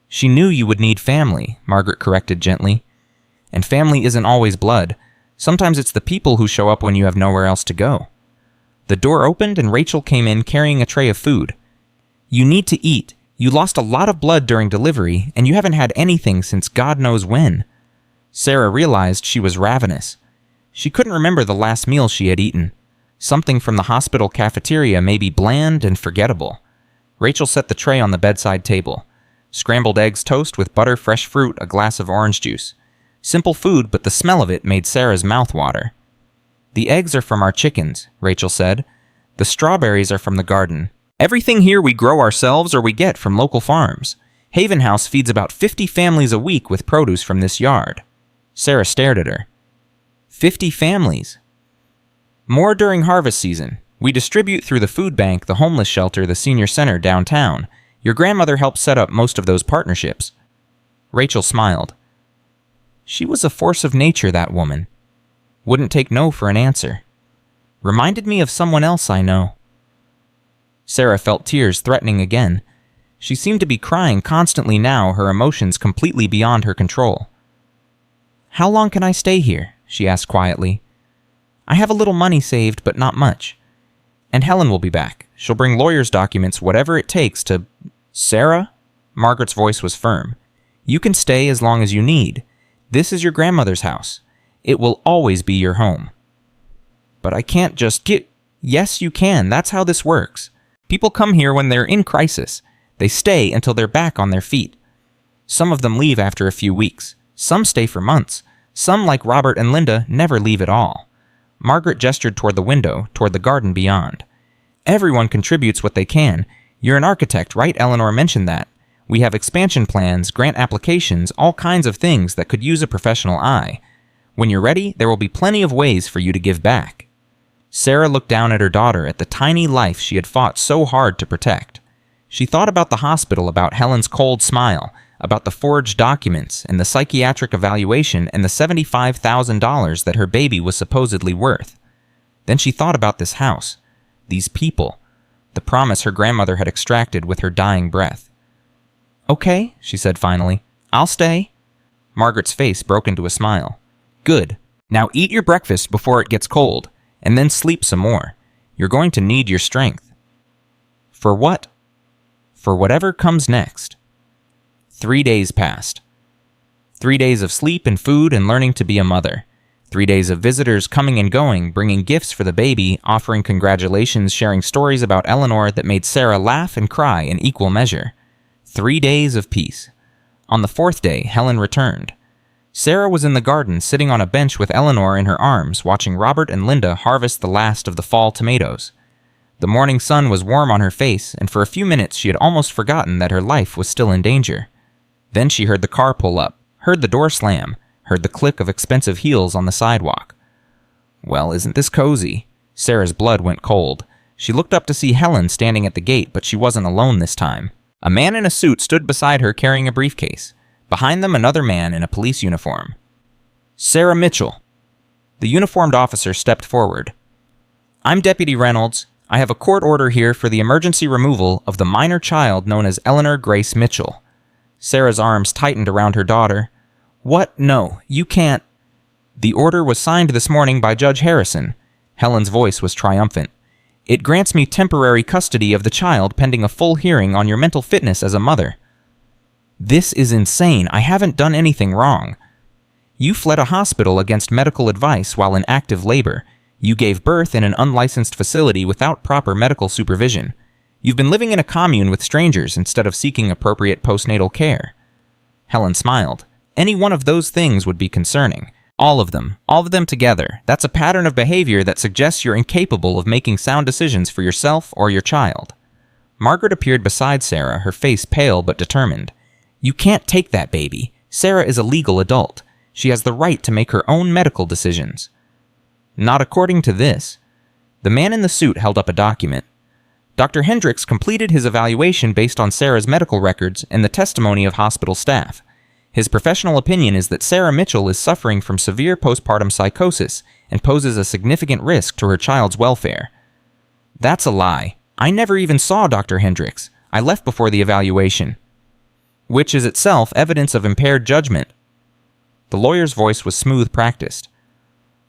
She knew you would need family, Margaret corrected gently. And family isn't always blood. Sometimes it's the people who show up when you have nowhere else to go. The door opened and Rachel came in carrying a tray of food. You need to eat. You lost a lot of blood during delivery, and you haven't had anything since God knows when. Sarah realized she was ravenous. She couldn't remember the last meal she had eaten. Something from the hospital cafeteria, maybe bland and forgettable. Rachel set the tray on the bedside table. Scrambled eggs toast with butter, fresh fruit, a glass of orange juice. Simple food, but the smell of it made Sarah's mouth water. The eggs are from our chickens, Rachel said. The strawberries are from the garden. Everything here we grow ourselves or we get from local farms. Haven House feeds about 50 families a week with produce from this yard. Sarah stared at her. 50 families. More during harvest season. We distribute through the food bank, the homeless shelter, the senior center downtown. Your grandmother helped set up most of those partnerships. Rachel smiled. She was a force of nature, that woman. Wouldn't take no for an answer. Reminded me of someone else I know. Sarah felt tears threatening again. She seemed to be crying constantly now, her emotions completely beyond her control. How long can I stay here? She asked quietly. I have a little money saved, but not much. And Helen will be back. She'll bring lawyer's documents, whatever it takes to... Sarah? Margaret's voice was firm. You can stay as long as you need. This is your grandmother's house. It will always be your home. But I can't just get... Yes, you can. That's how this works. People come here when they're in crisis. They stay until they're back on their feet. Some of them leave after a few weeks. Some stay for months. Some, like Robert and Linda, never leave at all. Margaret gestured toward the window, toward the garden beyond. Everyone contributes what they can. You're an architect, right? Eleanor mentioned that. We have expansion plans, grant applications, all kinds of things that could use a professional eye. When you're ready, there will be plenty of ways for you to give back. Sarah looked down at her daughter, at the tiny life she had fought so hard to protect. She thought about the hospital, about Helen's cold smile, about the forged documents and the psychiatric evaluation and the $75,000 that her baby was supposedly worth. Then she thought about this house, these people, the promise her grandmother had extracted with her dying breath. Okay, she said finally. I'll stay. Margaret's face broke into a smile. Good. Now eat your breakfast before it gets cold, and then sleep some more. You're going to need your strength. For what? For whatever comes next. 3 days passed. 3 days of sleep and food and learning to be a mother. 3 days of visitors coming and going, bringing gifts for the baby, offering congratulations, sharing stories about Eleanor that made Sarah laugh and cry in equal measure. 3 days of peace. On the 4th day, Helen returned. Sarah was in the garden, sitting on a bench with Eleanor in her arms, watching Robert and Linda harvest the last of the fall tomatoes. The morning sun was warm on her face, and for a few minutes she had almost forgotten that her life was still in danger. Then she heard the car pull up, heard the door slam, heard the click of expensive heels on the sidewalk. Well, isn't this cozy? Sarah's blood went cold. She looked up to see Helen standing at the gate, but she wasn't alone this time. A man in a suit stood beside her carrying a briefcase. Behind them, another man in a police uniform. Sarah Mitchell. The uniformed officer stepped forward. I'm Deputy Reynolds. I have a court order here for the emergency removal of the minor child known as Eleanor Grace Mitchell. Sarah's arms tightened around her daughter. What? No, you can't. The order was signed this morning by Judge Harrison. Helen's voice was triumphant. It grants me temporary custody of the child pending a full hearing on your mental fitness as a mother. This is insane. I haven't done anything wrong. You fled a hospital against medical advice while in active labor. You gave birth in an unlicensed facility without proper medical supervision. You've been living in a commune with strangers instead of seeking appropriate postnatal care. Helen smiled. Any one of those things would be concerning. All of them together. That's a pattern of behavior that suggests you're incapable of making sound decisions for yourself or your child. Margaret appeared beside Sarah, her face pale but determined. You can't take that baby. Sarah is a legal adult. She has the right to make her own medical decisions. Not according to this. The man in the suit held up a document. Dr. Hendricks completed his evaluation based on Sarah's medical records and the testimony of hospital staff. His professional opinion is that Sarah Mitchell is suffering from severe postpartum psychosis and poses a significant risk to her child's welfare. That's a lie. I never even saw Dr. Hendricks. I left before the evaluation. Which is itself evidence of impaired judgment. The lawyer's voice was smooth, practiced.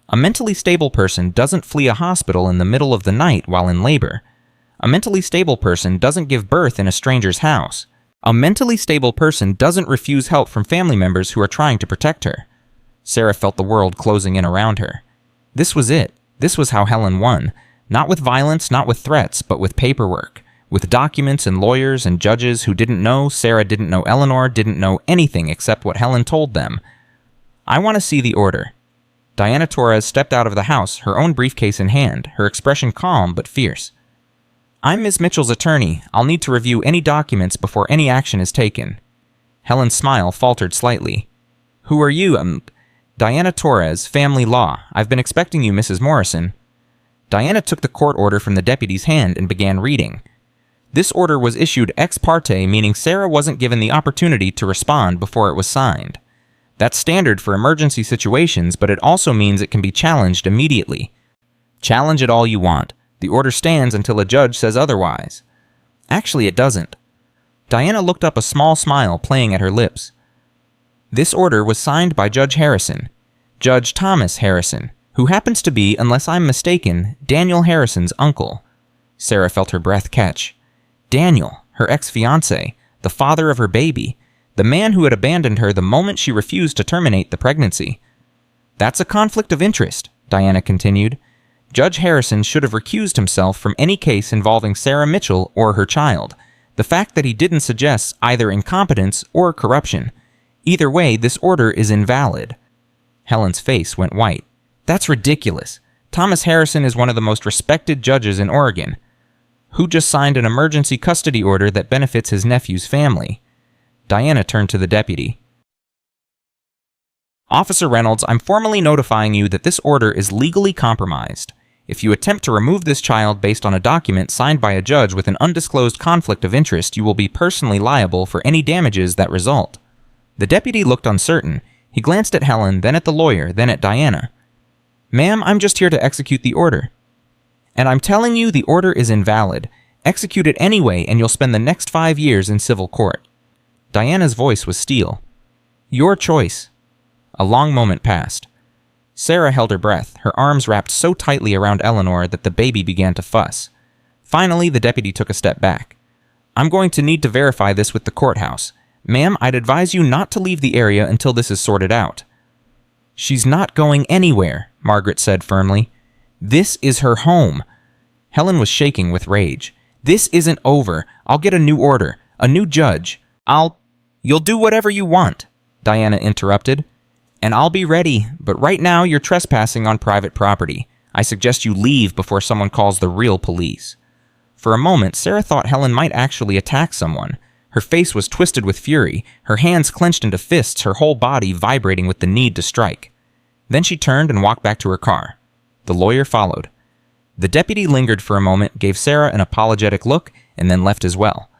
A mentally stable person doesn't flee a hospital in the middle of the night while in labor. A mentally stable person doesn't give birth in a stranger's house. A mentally stable person doesn't refuse help from family members who are trying to protect her. Sarah felt the world closing in around her. This was it. This was how Helen won. Not with violence, not with threats, but with paperwork. With documents and lawyers and judges who didn't know Sarah, didn't know Eleanor, didn't know anything except what Helen told them. I want to see the order. Diana Torres stepped out of the house, her own briefcase in hand, her expression calm but fierce. I'm Ms. Mitchell's attorney. I'll need to review any documents before any action is taken. Helen's smile faltered slightly. Who are you? Diana Torres, Family Law. I've been expecting you, Mrs. Morrison. Diana took the court order from the deputy's hand and began reading. This order was issued ex parte, meaning Sarah wasn't given the opportunity to respond before it was signed. That's standard for emergency situations, but it also means it can be challenged immediately. Challenge it all you want. The order stands until a judge says otherwise. Actually, it doesn't. Diana looked up, a small smile playing at her lips. This order was signed by Judge Harrison, Judge Thomas Harrison, who happens to be, unless I'm mistaken, Daniel Harrison's uncle. Sarah felt her breath catch. Daniel, her ex-fiancé, the father of her baby, the man who had abandoned her the moment she refused to terminate the pregnancy. That's a conflict of interest, Diana continued. Judge Harrison should have recused himself from any case involving Sarah Mitchell or her child. The fact that he didn't suggests either incompetence or corruption. Either way, this order is invalid. Helen's face went white. That's ridiculous. Thomas Harrison is one of the most respected judges in Oregon. Who just signed an emergency custody order that benefits his nephew's family? Diana turned to the deputy. Officer Reynolds, I'm formally notifying you that this order is legally compromised. If you attempt to remove this child based on a document signed by a judge with an undisclosed conflict of interest, you will be personally liable for any damages that result. The deputy looked uncertain. He glanced at Helen, then at the lawyer, then at Diana. Ma'am, I'm just here to execute the order. And I'm telling you the order is invalid. Execute it anyway and you'll spend the next 5 years in civil court. Diana's voice was steel. Your choice. A long moment passed. Sarah held her breath, her arms wrapped so tightly around Eleanor that the baby began to fuss. Finally, the deputy took a step back. "I'm going to need to verify this with the courthouse. Ma'am, I'd advise you not to leave the area until this is sorted out." "She's not going anywhere," Margaret said firmly. "This is her home." Helen was shaking with rage. "This isn't over. I'll get a new order, a new judge. You'll do whatever you want," Diana interrupted. "And I'll be ready, but right now you're trespassing on private property. I suggest you leave before someone calls the real police." For a moment, Sarah thought Helen might actually attack someone. Her face was twisted with fury, her hands clenched into fists, her whole body vibrating with the need to strike. Then she turned and walked back to her car. The lawyer followed. The deputy lingered for a moment, gave Sarah an apologetic look, and then left as well.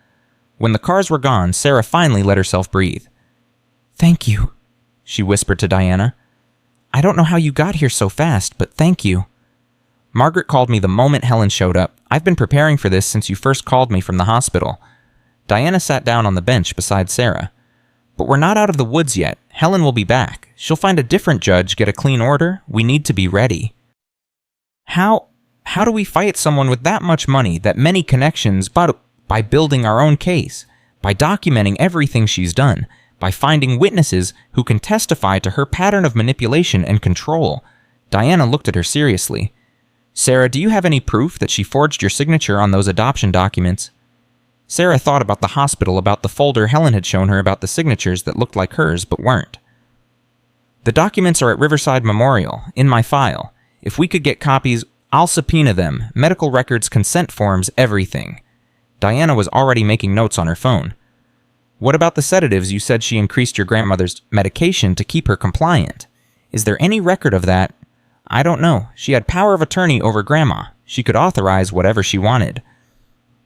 When the cars were gone, Sarah finally let herself breathe. "Thank you," she whispered to Diana. "I don't know how you got here so fast, but thank you." "Margaret called me the moment Helen showed up. I've been preparing for this since you first called me from the hospital." Diana sat down on the bench beside Sarah. "But we're not out of the woods yet. Helen will be back. She'll find a different judge, get a clean order. We need to be ready." How do we fight someone with that much money, that many connections, but by building our own case, by documenting everything she's done, by finding witnesses who can testify to her pattern of manipulation and control? Diana looked at her seriously. "Sarah, do you have any proof that she forged your signature on those adoption documents?" Sarah thought about the hospital, about the folder Helen had shown her about the signatures that looked like hers but weren't. "The documents are at Riverside Memorial, in my file. If we could get copies, I'll subpoena them. Medical records, consent forms, everything." Diana was already making notes on her phone. "What about the sedatives you said she increased your grandmother's medication to keep her compliant? Is there any record of that?" "I don't know. She had power of attorney over Grandma. She could authorize whatever she wanted."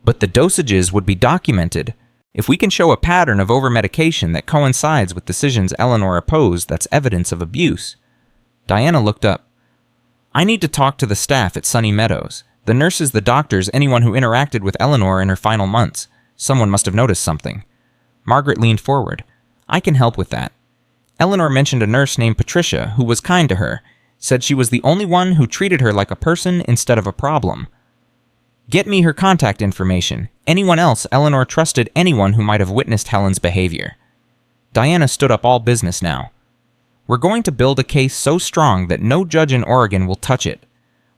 "But the dosages would be documented. If we can show a pattern of over-medication that coincides with decisions Eleanor opposed, that's evidence of abuse." Diana looked up. "I need to talk to the staff at Sunny Meadows. The nurses, the doctors, anyone who interacted with Eleanor in her final months. Someone must have noticed something." Margaret leaned forward. "I can help with that. Eleanor mentioned a nurse named Patricia who was kind to her, said she was the only one who treated her like a person instead of a problem. Get me her contact information. Anyone else Eleanor trusted, anyone who might have witnessed Helen's behavior." Diana stood up all business now. "We're going to build a case so strong that no judge in Oregon will touch it.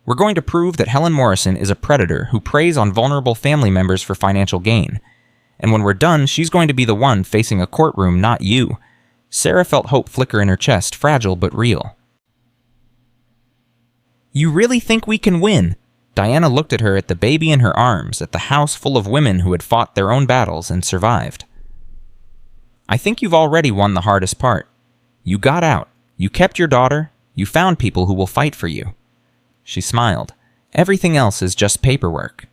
We're going to prove that Helen Morrison is a predator who preys on vulnerable family members for financial gain. And when we're done, she's going to be the one facing a courtroom, not you." Sarah felt hope flicker in her chest, fragile but real. "You really think we can win?" Diana looked at her, at the baby in her arms, at the house full of women who had fought their own battles and survived. "I think you've already won the hardest part. You got out. You kept your daughter. You found people who will fight for you." She smiled. "Everything else is just paperwork."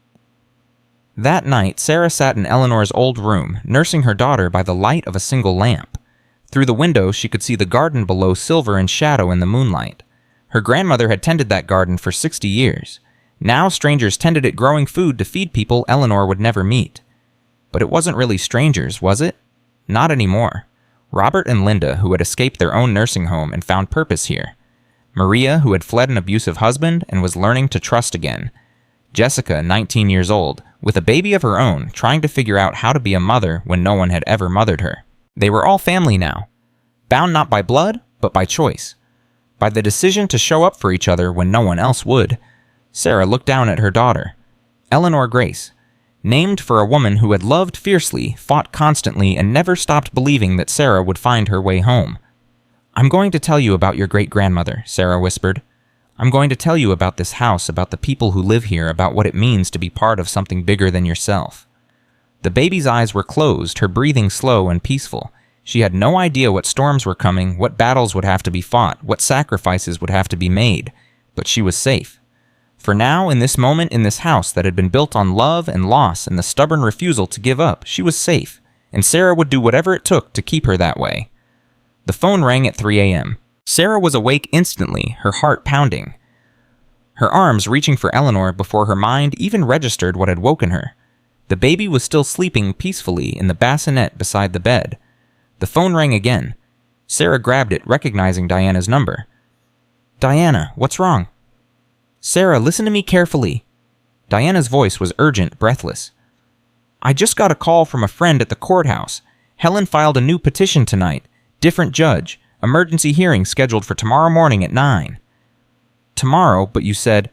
That night, Sarah sat in Eleanor's old room, nursing her daughter by the light of a single lamp. Through the window, she could see the garden below, silver in shadow in the moonlight. Her grandmother had tended that garden for 60 years. Now strangers tended it, growing food to feed people Eleanor would never meet. But it wasn't really strangers, was it? Not anymore. Robert and Linda, who had escaped their own nursing home and found purpose here. Maria, who had fled an abusive husband and was learning to trust again. Jessica, 19 years old, with a baby of her own, trying to figure out how to be a mother when no one had ever mothered her. They were all family now, bound not by blood, but by choice. By the decision to show up for each other when no one else would. Sarah looked down at her daughter, Eleanor Grace, named for a woman who had loved fiercely, fought constantly, and never stopped believing that Sarah would find her way home. "I'm going to tell you about your great-grandmother," Sarah whispered. "I'm going to tell you about this house, about the people who live here, about what it means to be part of something bigger than yourself." The baby's eyes were closed, her breathing slow and peaceful. She had no idea what storms were coming, what battles would have to be fought, what sacrifices would have to be made, but she was safe. For now, in this moment, in this house that had been built on love and loss and the stubborn refusal to give up, she was safe, and Sarah would do whatever it took to keep her that way. The phone rang at 3 a.m. Sarah was awake instantly, her heart pounding, her arms reaching for Eleanor before her mind even registered what had woken her. The baby was still sleeping peacefully in the bassinet beside the bed. The phone rang again. Sarah grabbed it, recognizing Diana's number. Diana, what's wrong? Sarah, listen to me carefully. Diana's voice was urgent, breathless. I just got a call from a friend at the courthouse. Helen filed a new petition tonight. Different judge. Emergency hearing scheduled for tomorrow morning at 9. Tomorrow, but you said...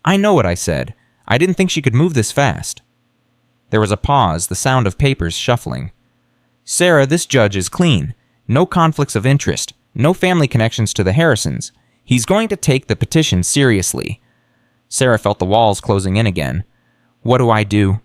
I know what I said. I didn't think she could move this fast. There was a pause, the sound of papers shuffling. Sarah, this judge is clean. No conflicts of interest. No family connections to the Harrisons. He's going to take the petition seriously. Sarah felt the walls closing in again. What do I do?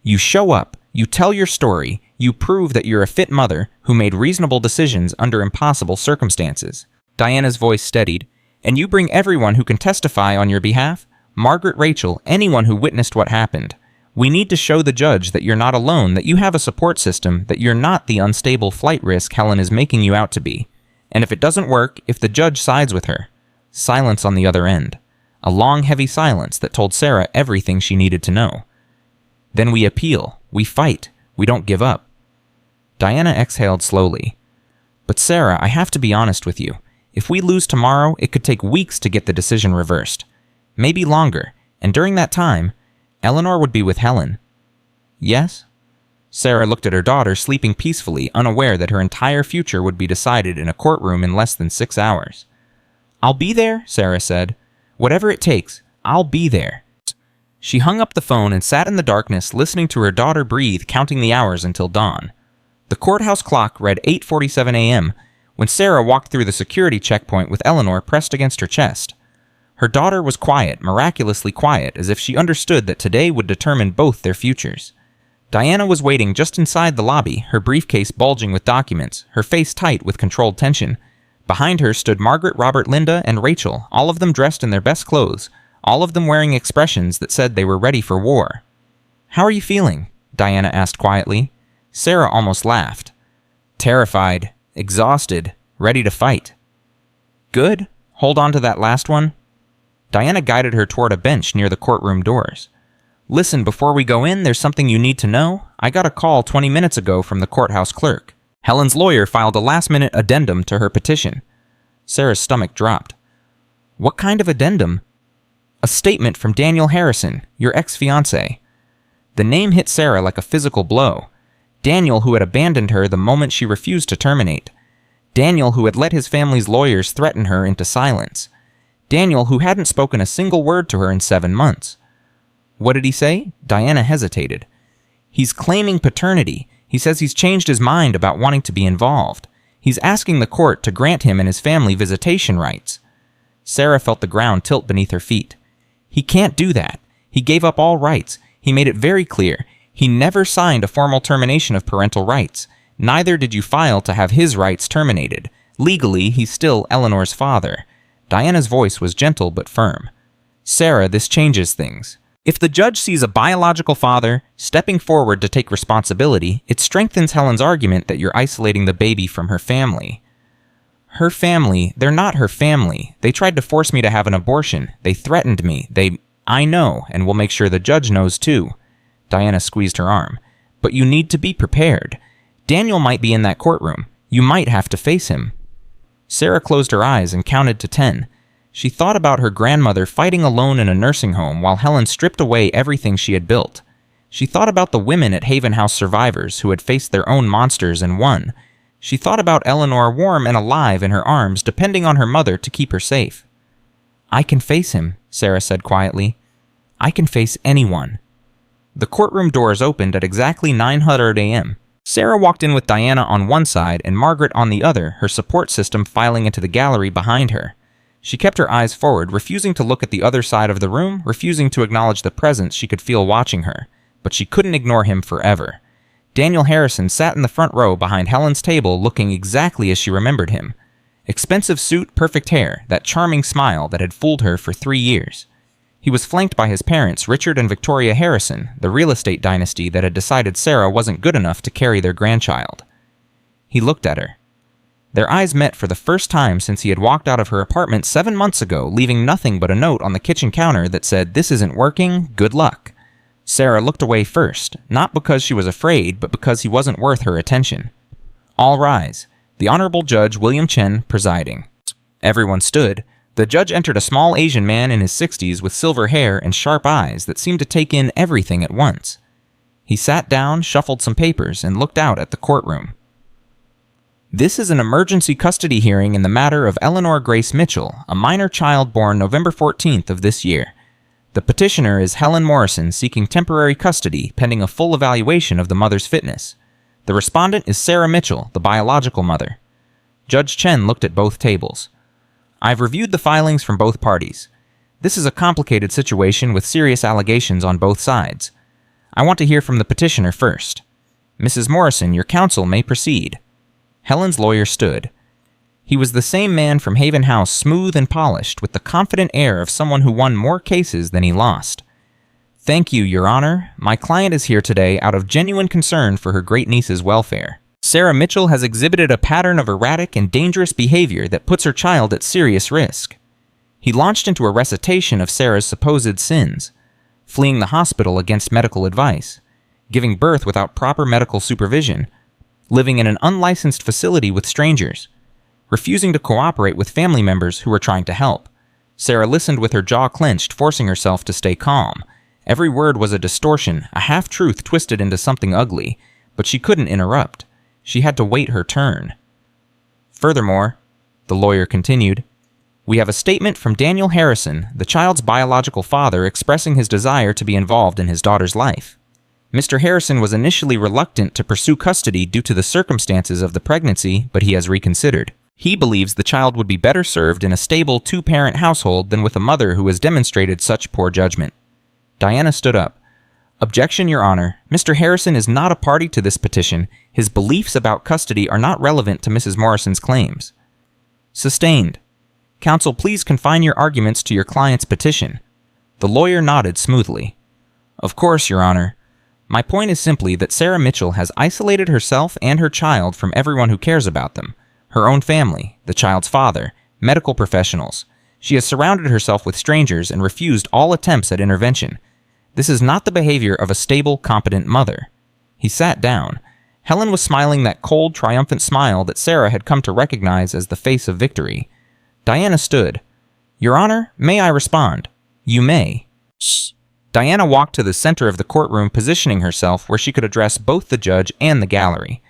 You show up. You tell your story. You prove that you're a fit mother who made reasonable decisions under impossible circumstances. Diana's voice steadied. And you bring everyone who can testify on your behalf. Margaret, Rachel, anyone who witnessed what happened. We need to show the judge that you're not alone, that you have a support system, that you're not the unstable flight risk Helen is making you out to be. And if it doesn't work, if the judge sides with her. Silence on the other end. A long, heavy silence that told Sarah everything she needed to know. Then we appeal. We fight. We don't give up. Diana exhaled slowly. But Sarah, I have to be honest with you. If we lose tomorrow, it could take weeks to get the decision reversed. Maybe longer. And during that time, Eleanor would be with Helen. Yes? Sarah looked at her daughter, sleeping peacefully, unaware that her entire future would be decided in a courtroom in less than 6 hours. I'll be there, Sarah said. Whatever it takes, I'll be there. She hung up the phone and sat in the darkness, listening to her daughter breathe, counting the hours until dawn. The courthouse clock read 8:47 a.m. when Sarah walked through the security checkpoint with Eleanor pressed against her chest. Her daughter was quiet, miraculously quiet, as if she understood that today would determine both their futures. Diana was waiting just inside the lobby, her briefcase bulging with documents, her face tight with controlled tension. Behind her stood Margaret, Robert, Linda, and Rachel, all of them dressed in their best clothes, all of them wearing expressions that said they were ready for war. How are you feeling? Diana asked quietly. Sarah almost laughed. Terrified, exhausted, ready to fight. Good. Hold on to that last one. Diana guided her toward a bench near the courtroom doors. Listen, before we go in, there's something you need to know. I got a call 20 minutes ago from the courthouse clerk. Helen's lawyer filed a last-minute addendum to her petition. Sarah's stomach dropped. What kind of addendum? A statement from Daniel Harrison, your ex-fiancé. The name hit Sarah like a physical blow. Daniel, who had abandoned her the moment she refused to terminate. Daniel, who had let his family's lawyers threaten her into silence. Daniel, who hadn't spoken a single word to her in 7 months. What did he say? Diana hesitated. He's claiming paternity. He says he's changed his mind about wanting to be involved. He's asking the court to grant him and his family visitation rights. Sarah felt the ground tilt beneath her feet. He can't do that. He gave up all rights. He made it very clear. He never signed a formal termination of parental rights. Neither did you file to have his rights terminated. Legally, he's still Eleanor's father. Diana's voice was gentle but firm. Sarah, this changes things. If the judge sees a biological father stepping forward to take responsibility, it strengthens Helen's argument that you're isolating the baby from her family. Her family, they're not her family. They tried to force me to have an abortion. They threatened me. I know, and we'll make sure the judge knows too. Diana squeezed her arm. But you need to be prepared. Daniel might be in that courtroom. You might have to face him. Sarah closed her eyes and counted to 10. She thought about her grandmother fighting alone in a nursing home while Helen stripped away everything she had built. She thought about the women at Haven House survivors who had faced their own monsters and won. She thought about Eleanor warm and alive in her arms, depending on her mother to keep her safe. I can face him, Sarah said quietly. I can face anyone. The courtroom doors opened at exactly 9:00 a.m. Sarah walked in with Diana on one side and Margaret on the other, her support system filing into the gallery behind her. She kept her eyes forward, refusing to look at the other side of the room, refusing to acknowledge the presence she could feel watching her. But she couldn't ignore him forever. Daniel Harrison sat in the front row behind Helen's table, looking exactly as she remembered him. Expensive suit, perfect hair, that charming smile that had fooled her for 3 years. He was flanked by his parents, Richard and Victoria Harrison, the real estate dynasty that had decided Sarah wasn't good enough to carry their grandchild. He looked at her. Their eyes met for the first time since he had walked out of her apartment 7 months ago, leaving nothing but a note on the kitchen counter that said, "This isn't working, good luck." Sarah looked away first, not because she was afraid, but because he wasn't worth her attention. All rise. The Honorable Judge William Chen presiding. Everyone stood. The judge entered a small Asian man in his 60s with silver hair and sharp eyes that seemed to take in everything at once. He sat down, shuffled some papers, and looked out at the courtroom. This is an emergency custody hearing in the matter of Eleanor Grace Mitchell, a minor child born November 14th of this year. The petitioner is Helen Morrison, seeking temporary custody pending a full evaluation of the mother's fitness. The respondent is Sarah Mitchell, the biological mother. Judge Chen looked at both tables. I've reviewed the filings from both parties. This is a complicated situation with serious allegations on both sides. I want to hear from the petitioner first. Mrs. Morrison, your counsel may proceed. Helen's lawyer stood. He was the same man from Haven House, smooth and polished, with the confident air of someone who won more cases than he lost. Thank you, Your Honor. My client is here today out of genuine concern for her great-niece's welfare. Sarah Mitchell has exhibited a pattern of erratic and dangerous behavior that puts her child at serious risk. He launched into a recitation of Sarah's supposed sins: fleeing the hospital against medical advice, giving birth without proper medical supervision, living in an unlicensed facility with strangers, refusing to cooperate with family members who were trying to help. Sarah listened with her jaw clenched, forcing herself to stay calm. Every word was a distortion, a half-truth twisted into something ugly, but she couldn't interrupt. She had to wait her turn. Furthermore, the lawyer continued, we have a statement from Daniel Harrison, the child's biological father, expressing his desire to be involved in his daughter's life. Mr. Harrison was initially reluctant to pursue custody due to the circumstances of the pregnancy, but he has reconsidered. He believes the child would be better served in a stable two-parent household than with a mother who has demonstrated such poor judgment. Diana stood up. Objection, Your Honor. Mr. Harrison is not a party to this petition. His beliefs about custody are not relevant to Mrs. Morrison's claims. Sustained. Counsel, please confine your arguments to your client's petition. The lawyer nodded smoothly. Of course, Your Honor. My point is simply that Sarah Mitchell has isolated herself and her child from everyone who cares about them: her own family, the child's father, medical professionals. She has surrounded herself with strangers and refused all attempts at intervention. This is not the behavior of a stable, competent mother. He sat down. Helen was smiling that cold, triumphant smile that Sarah had come to recognize as the face of victory. Diana stood. Your Honor, may I respond? You may. Shh. Diana walked to the center of the courtroom, positioning herself where she could address both the judge and the gallery.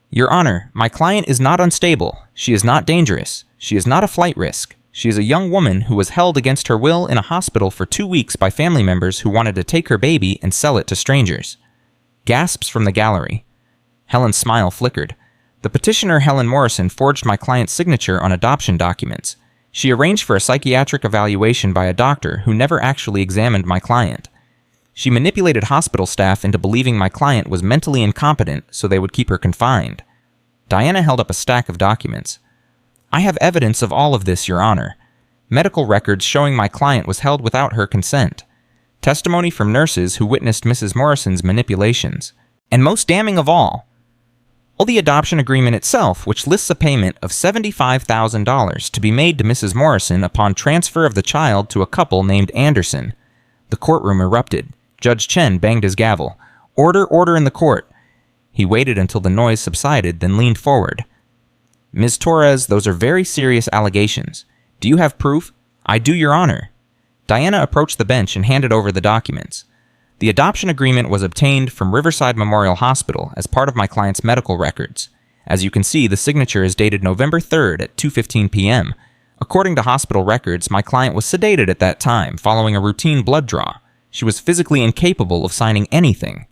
Your Honor, my client is not unstable. She is not dangerous. She is not a flight risk. She is a young woman who was held against her will in a hospital for 2 weeks by family members who wanted to take her baby and sell it to strangers. Gasps from the gallery. Helen's smile flickered. The petitioner, Helen Morrison, forged my client's signature on adoption documents. She arranged for a psychiatric evaluation by a doctor who never actually examined my client. She manipulated hospital staff into believing my client was mentally incompetent so they would keep her confined. Diana held up a stack of documents. I have evidence of all of this, Your Honor. Medical records showing my client was held without her consent. Testimony from nurses who witnessed Mrs. Morrison's manipulations. And most damning of all the adoption agreement itself, which lists a payment of $75,000 to be made to Mrs. Morrison upon transfer of the child to a couple named Anderson. The courtroom erupted. Judge Chen banged his gavel. Order, order in the court. He waited until the noise subsided, then leaned forward. Ms. Torres, those are very serious allegations. Do you have proof? I do, Your Honor. Diana approached the bench and handed over the documents. The adoption agreement was obtained from Riverside Memorial Hospital as part of my client's medical records. As you can see, the signature is dated November 3rd at 2:15 p.m. According to hospital records, my client was sedated at that time following a routine blood draw. She was physically incapable of signing anything.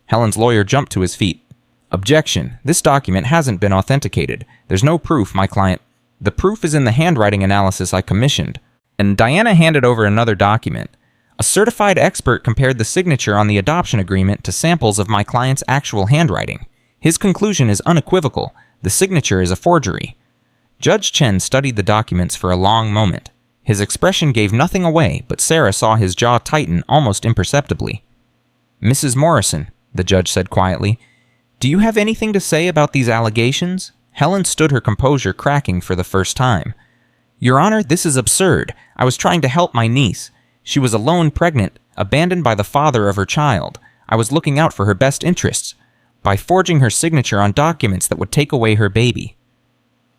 Helen's lawyer jumped to his feet. Objection. This document hasn't been authenticated. There's no proof my client... The proof is in the handwriting analysis I commissioned. And Diana handed over another document. A certified expert compared the signature on the adoption agreement to samples of my client's actual handwriting. His conclusion is unequivocal. The signature is a forgery. Judge Chen studied the documents for a long moment. His expression gave nothing away, but Sarah saw his jaw tighten almost imperceptibly. Mrs. Morrison, the judge said quietly, do you have anything to say about these allegations? Helen stood her composure cracking for the first time. Your Honor, this is absurd. I was trying to help my niece. She was alone pregnant, abandoned by the father of her child. I was looking out for her best interests by forging her signature on documents that would take away her baby.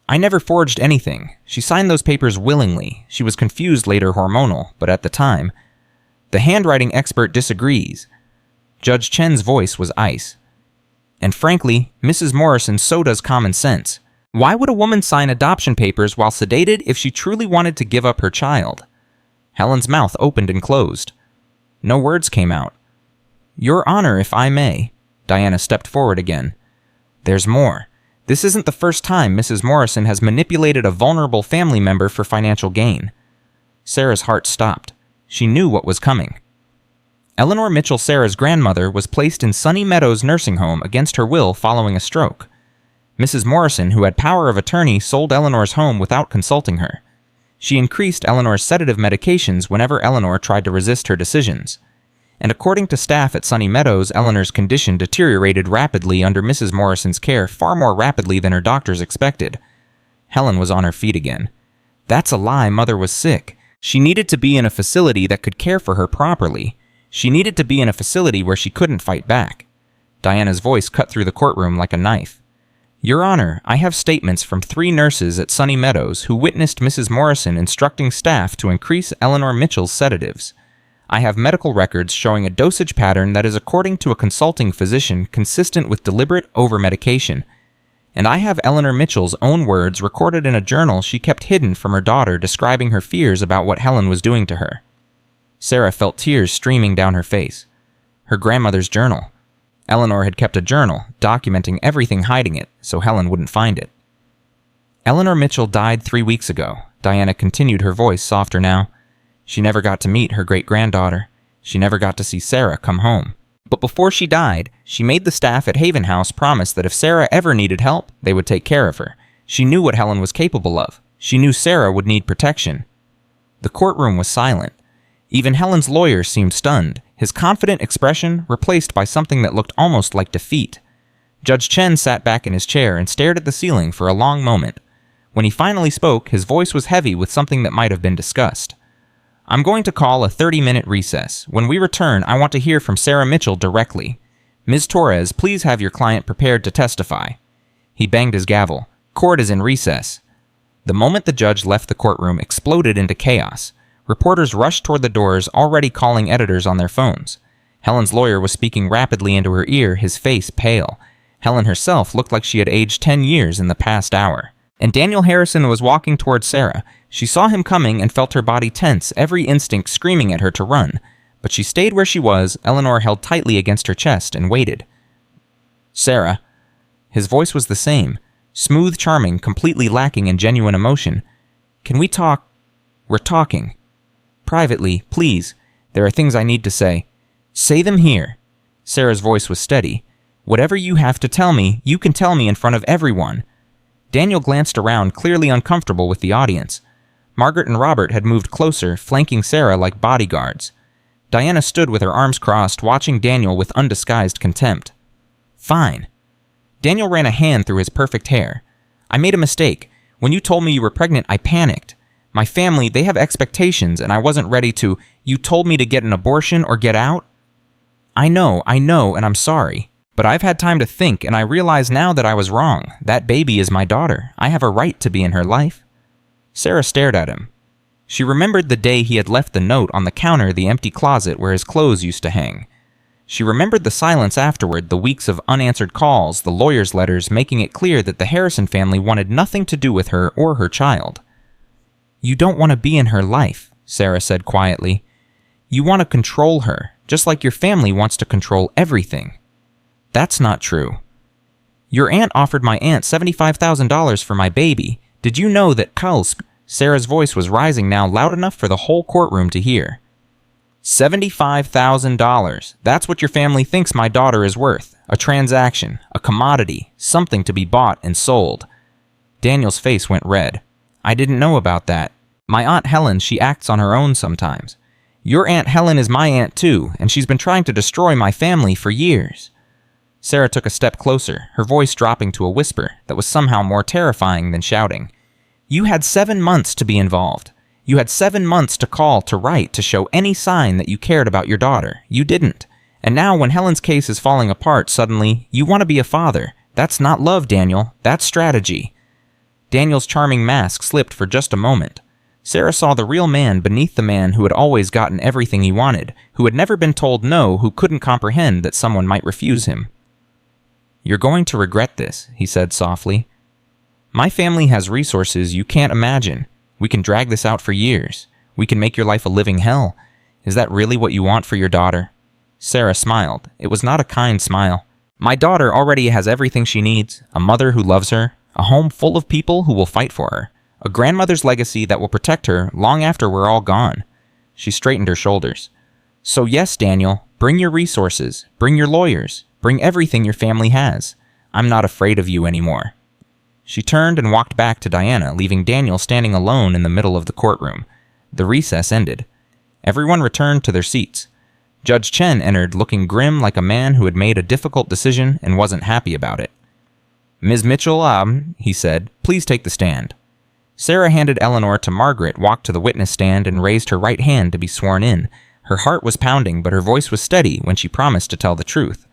I never forged anything. She signed those papers willingly. She was confused later hormonal, but at the time. The handwriting expert disagrees. Judge Chen's voice was ice. And frankly, Mrs. Morrison, so does common sense. Why would a woman sign adoption papers while sedated if she truly wanted to give up her child? Helen's mouth opened and closed. No words came out. Your Honor, if I may. Diana stepped forward again. There's more. This isn't the first time Mrs. Morrison has manipulated a vulnerable family member for financial gain. Sarah's heart stopped. She knew what was coming. Eleanor Mitchell, Sarah's grandmother, was placed in Sunny Meadows nursing home against her will following a stroke. Mrs. Morrison, who had power of attorney, sold Eleanor's home without consulting her. She increased Eleanor's sedative medications whenever Eleanor tried to resist her decisions. And according to staff at Sunny Meadows, Eleanor's condition deteriorated rapidly under Mrs. Morrison's care, far more rapidly than her doctors expected. Helen was on her feet again. That's a lie. Mother was sick. She needed to be in a facility that could care for her properly. She needed to be in a facility where she couldn't fight back. Diana's voice cut through the courtroom like a knife. Your Honor, I have statements from 3 nurses at Sunny Meadows who witnessed Mrs. Morrison instructing staff to increase Eleanor Mitchell's sedatives. I have medical records showing a dosage pattern that is, according to a consulting physician, consistent with deliberate over-medication. And I have Eleanor Mitchell's own words recorded in a journal she kept hidden from her daughter describing her fears about what Helen was doing to her. Sarah felt tears streaming down her face. Her grandmother's journal. Eleanor had kept a journal, documenting everything, hiding it, so Helen wouldn't find it. Eleanor Mitchell died 3 weeks ago. Diana continued, her voice softer now. She never got to meet her great-granddaughter. She never got to see Sarah come home. But before she died, she made the staff at Haven House promise that if Sarah ever needed help, they would take care of her. She knew what Helen was capable of. She knew Sarah would need protection. The courtroom was silent. Even Helen's lawyer seemed stunned, his confident expression replaced by something that looked almost like defeat. Judge Chen sat back in his chair and stared at the ceiling for a long moment. When he finally spoke, his voice was heavy with something that might have been discussed. I'm going to call a 30-minute recess. When we return, I want to hear from Sarah Mitchell directly. Ms. Torres, please have your client prepared to testify. He banged his gavel. Court is in recess. The moment the judge left, the courtroom exploded into chaos. Reporters rushed toward the doors, already calling editors on their phones. Helen's lawyer was speaking rapidly into her ear, his face pale. Helen herself looked like she had aged 10 years in the past hour. And Daniel Harrison was walking toward Sarah. She saw him coming and felt her body tense, every instinct screaming at her to run. But she stayed where she was, Eleanor held tightly against her chest, and waited. Sarah. His voice was the same, smooth, charming, completely lacking in genuine emotion. Can we talk? We're talking. Privately, please. There are things I need to say. Say them here. Sarah's voice was steady. Whatever you have to tell me, you can tell me in front of everyone. Daniel glanced around, clearly uncomfortable with the audience. Margaret and Robert had moved closer, flanking Sarah like bodyguards. Diana stood with her arms crossed, watching Daniel with undisguised contempt. Fine. Daniel ran a hand through his perfect hair. I made a mistake. When you told me you were pregnant, I panicked. My family, they have expectations, and I wasn't ready to. You told me to get an abortion or get out? I know, and I'm sorry. But I've had time to think, and I realize now that I was wrong. That baby is my daughter. I have a right to be in her life. Sarah stared at him. She remembered the day he had left the note on the counter, the empty closet where his clothes used to hang. She remembered the silence afterward, the weeks of unanswered calls, the lawyer's letters making it clear that the Harrison family wanted nothing to do with her or her child. You don't want to be in her life, Sarah said quietly. You want to control her, just like your family wants to control everything. That's not true. Your aunt offered my aunt $75,000 for my baby. Did you know that Kalsp? Sarah's voice was rising now, loud enough for the whole courtroom to hear. $75,000. That's what your family thinks my daughter is worth. A transaction, a commodity, something to be bought and sold. Daniel's face went red. I didn't know about that. My Aunt Helen, she acts on her own sometimes. Your Aunt Helen is my aunt too, and she's been trying to destroy my family for years. Sarah took a step closer, her voice dropping to a whisper that was somehow more terrifying than shouting. You had 7 months to be involved. You had 7 months to call, to write, to show any sign that you cared about your daughter. You didn't. And now when Helen's case is falling apart, suddenly, you want to be a father. That's not love, Daniel. That's strategy. Daniel's charming mask slipped for just a moment. Sarah saw the real man beneath the man who had always gotten everything he wanted, who had never been told no, who couldn't comprehend that someone might refuse him. "You're going to regret this," he said softly. "My family has resources you can't imagine. We can drag this out for years. We can make your life a living hell. Is that really what you want for your daughter?" Sarah smiled. It was not a kind smile. "My daughter already has everything she needs, a mother who loves her, a home full of people who will fight for her, a grandmother's legacy that will protect her long after we're all gone." She straightened her shoulders. "So yes, Daniel, bring your resources, bring your lawyers, bring everything your family has. I'm not afraid of you anymore." She turned and walked back to Diana, leaving Daniel standing alone in the middle of the courtroom. The recess ended. Everyone returned to their seats. Judge Chen entered looking grim, like a man who had made a difficult decision and wasn't happy about it. "Ms. Mitchell, he said, please take the stand." Sarah handed Eleanor to Margaret, walked to the witness stand, and raised her right hand to be sworn in. Her heart was pounding, but her voice was steady when she promised to tell the truth.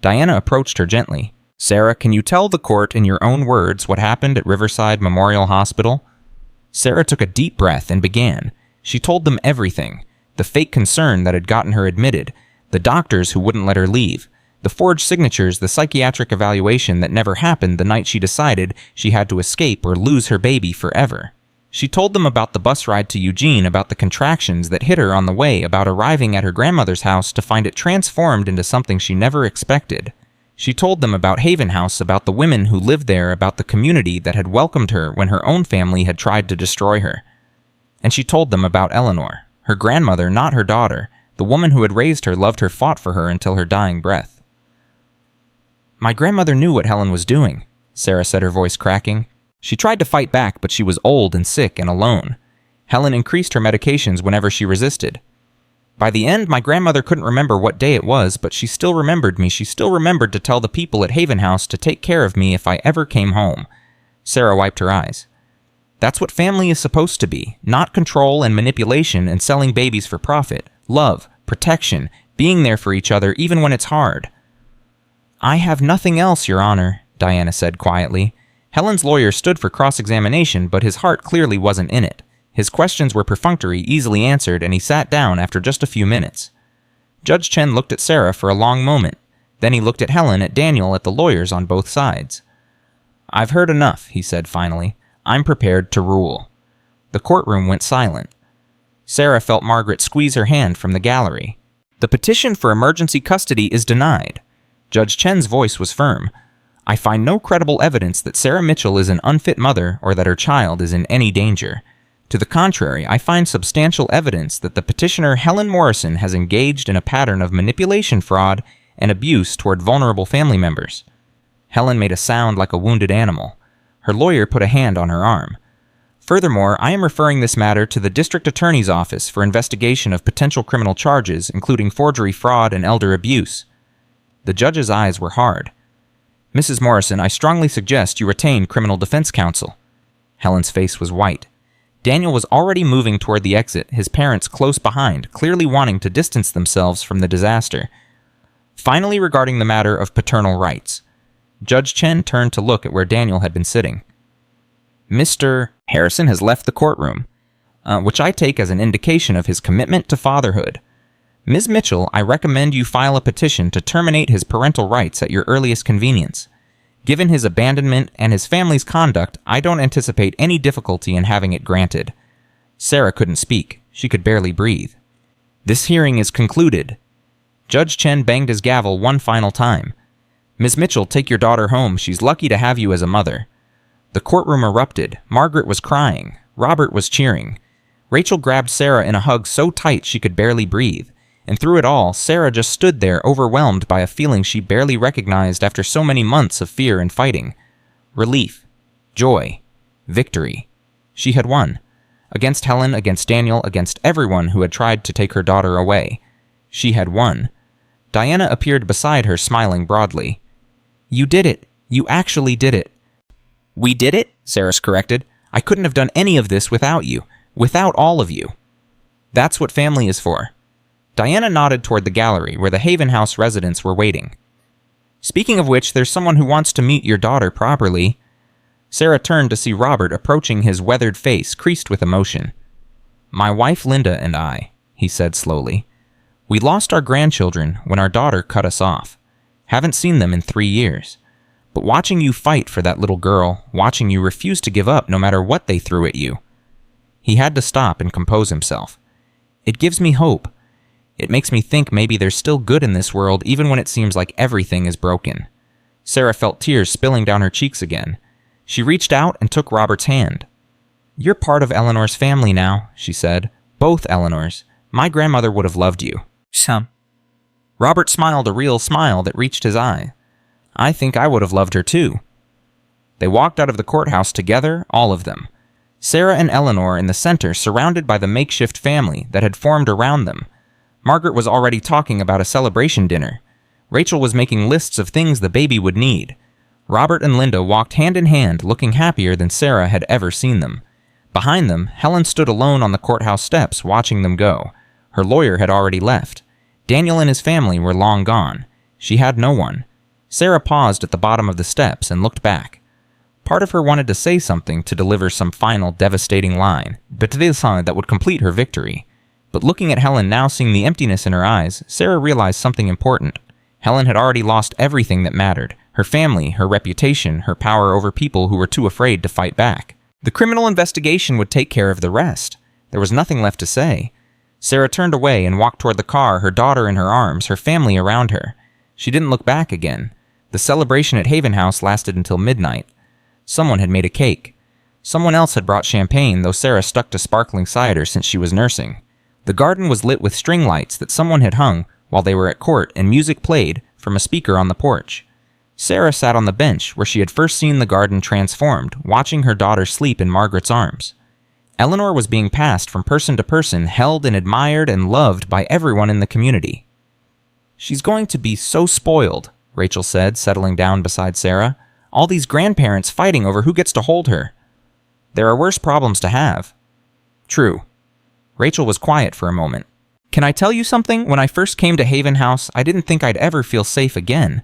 Diana approached her gently. "Sarah, can you tell the court in your own words what happened at Riverside Memorial Hospital?" Sarah took a deep breath and began. She told them everything. The fake concern that had gotten her admitted, the doctors who wouldn't let her leave, the forged signatures, the psychiatric evaluation that never happened the night she decided she had to escape or lose her baby forever. She told them about the bus ride to Eugene, about the contractions that hit her on the way, about arriving at her grandmother's house to find it transformed into something she never expected. She told them about Haven House, about the women who lived there, about the community that had welcomed her when her own family had tried to destroy her. And she told them about Eleanor, her grandmother, not her daughter. The woman who had raised her loved her, fought for her until her dying breath. "My grandmother knew what Helen was doing," Sarah said, her voice cracking. "She tried to fight back, but she was old and sick and alone. Helen increased her medications whenever she resisted. By the end, my grandmother couldn't remember what day it was, but she still remembered me. She still remembered to tell the people at Haven House to take care of me if I ever came home." Sarah wiped her eyes. "That's what family is supposed to be, not control and manipulation and selling babies for profit. Love, protection, being there for each other even when it's hard." "I have nothing else, Your Honor," Diana said quietly. Helen's lawyer stood for cross-examination, but his heart clearly wasn't in it. His questions were perfunctory, easily answered, and he sat down after just a few minutes. Judge Chen looked at Sarah for a long moment. Then he looked at Helen, at Daniel, at the lawyers on both sides. "I've heard enough," he said finally. "I'm prepared to rule." The courtroom went silent. Sarah felt Margaret squeeze her hand from the gallery. "The petition for emergency custody is denied." Judge Chen's voice was firm. "I find no credible evidence that Sarah Mitchell is an unfit mother or that her child is in any danger. To the contrary, I find substantial evidence that the petitioner Helen Morrison has engaged in a pattern of manipulation, fraud, and abuse toward vulnerable family members." Helen made a sound like a wounded animal. Her lawyer put a hand on her arm. "Furthermore, I am referring this matter to the District Attorney's Office for investigation of potential criminal charges, including forgery, fraud, and elder abuse." The judge's eyes were hard. "Mrs. Morrison, I strongly suggest you retain criminal defense counsel." Helen's face was white. Daniel was already moving toward the exit, his parents close behind, clearly wanting to distance themselves from the disaster. Finally, regarding the matter of paternal rights, Judge Chen turned to look at where Daniel had been sitting. "Mr. Harrison has left the courtroom, which I take as an indication of his commitment to fatherhood. Ms. Mitchell, I recommend you file a petition to terminate his parental rights at your earliest convenience. Given his abandonment and his family's conduct, I don't anticipate any difficulty in having it granted." Sarah couldn't speak. She could barely breathe. "This hearing is concluded." Judge Chen banged his gavel one final time. "Ms. Mitchell, take your daughter home. She's lucky to have you as a mother." The courtroom erupted. Margaret was crying. Robert was cheering. Rachel grabbed Sarah in a hug so tight she could barely breathe. And through it all, Sarah just stood there, overwhelmed by a feeling she barely recognized after so many months of fear and fighting. Relief. Joy. Victory. She had won. Against Helen, against Daniel, against everyone who had tried to take her daughter away. She had won. Diana appeared beside her, smiling broadly. "You did it. You actually did it." "We did it?" Sarah corrected. "I couldn't have done any of this without you. Without all of you." "That's what family is for." Diana nodded toward the gallery where the Haven House residents were waiting. "Speaking of which, there's someone who wants to meet your daughter properly." Sarah turned to see Robert approaching, his weathered face creased with emotion. "My wife Linda and I," he said slowly. "We lost our grandchildren when our daughter cut us off. Haven't seen them in 3 years. But watching you fight for that little girl, watching you refuse to give up no matter what they threw at you." He had to stop and compose himself. "It gives me hope. It makes me think maybe there's still good in this world even when it seems like everything is broken." Sarah felt tears spilling down her cheeks again. She reached out and took Robert's hand. "You're part of Eleanor's family now," she said. "Both Eleanors. My grandmother would have loved you." Some. Robert smiled a real smile that reached his eye. "I think I would have loved her too." They walked out of the courthouse together, all of them. Sarah and Eleanor in the center, surrounded by the makeshift family that had formed around them. Margaret was already talking about a celebration dinner. Rachel was making lists of things the baby would need. Robert and Linda walked hand in hand, looking happier than Sarah had ever seen them. Behind them, Helen stood alone on the courthouse steps, watching them go. Her lawyer had already left. Daniel and his family were long gone. She had no one. Sarah paused at the bottom of the steps and looked back. Part of her wanted to say something, to deliver some final devastating line, betrayal that would complete her victory. But looking at Helen now, seeing the emptiness in her eyes, Sarah realized something important. Helen had already lost everything that mattered: her family, her reputation, her power over people who were too afraid to fight back. The criminal investigation would take care of the rest. There was nothing left to say. Sarah turned away and walked toward the car, her daughter in her arms, her family around her. She didn't look back again. The celebration at Haven House lasted until midnight. Someone had made a cake. Someone else had brought champagne, though Sarah stuck to sparkling cider since she was nursing. The garden was lit with string lights that someone had hung while they were at court, and music played from a speaker on the porch. Sarah sat on the bench where she had first seen the garden transformed, watching her daughter sleep in Margaret's arms. Eleanor was being passed from person to person, held and admired and loved by everyone in the community. "She's going to be so spoiled," Rachel said, settling down beside Sarah. "All these grandparents fighting over who gets to hold her. There are worse problems to have." "True." Rachel was quiet for a moment. "Can I tell you something? When I first came to Haven House, I didn't think I'd ever feel safe again.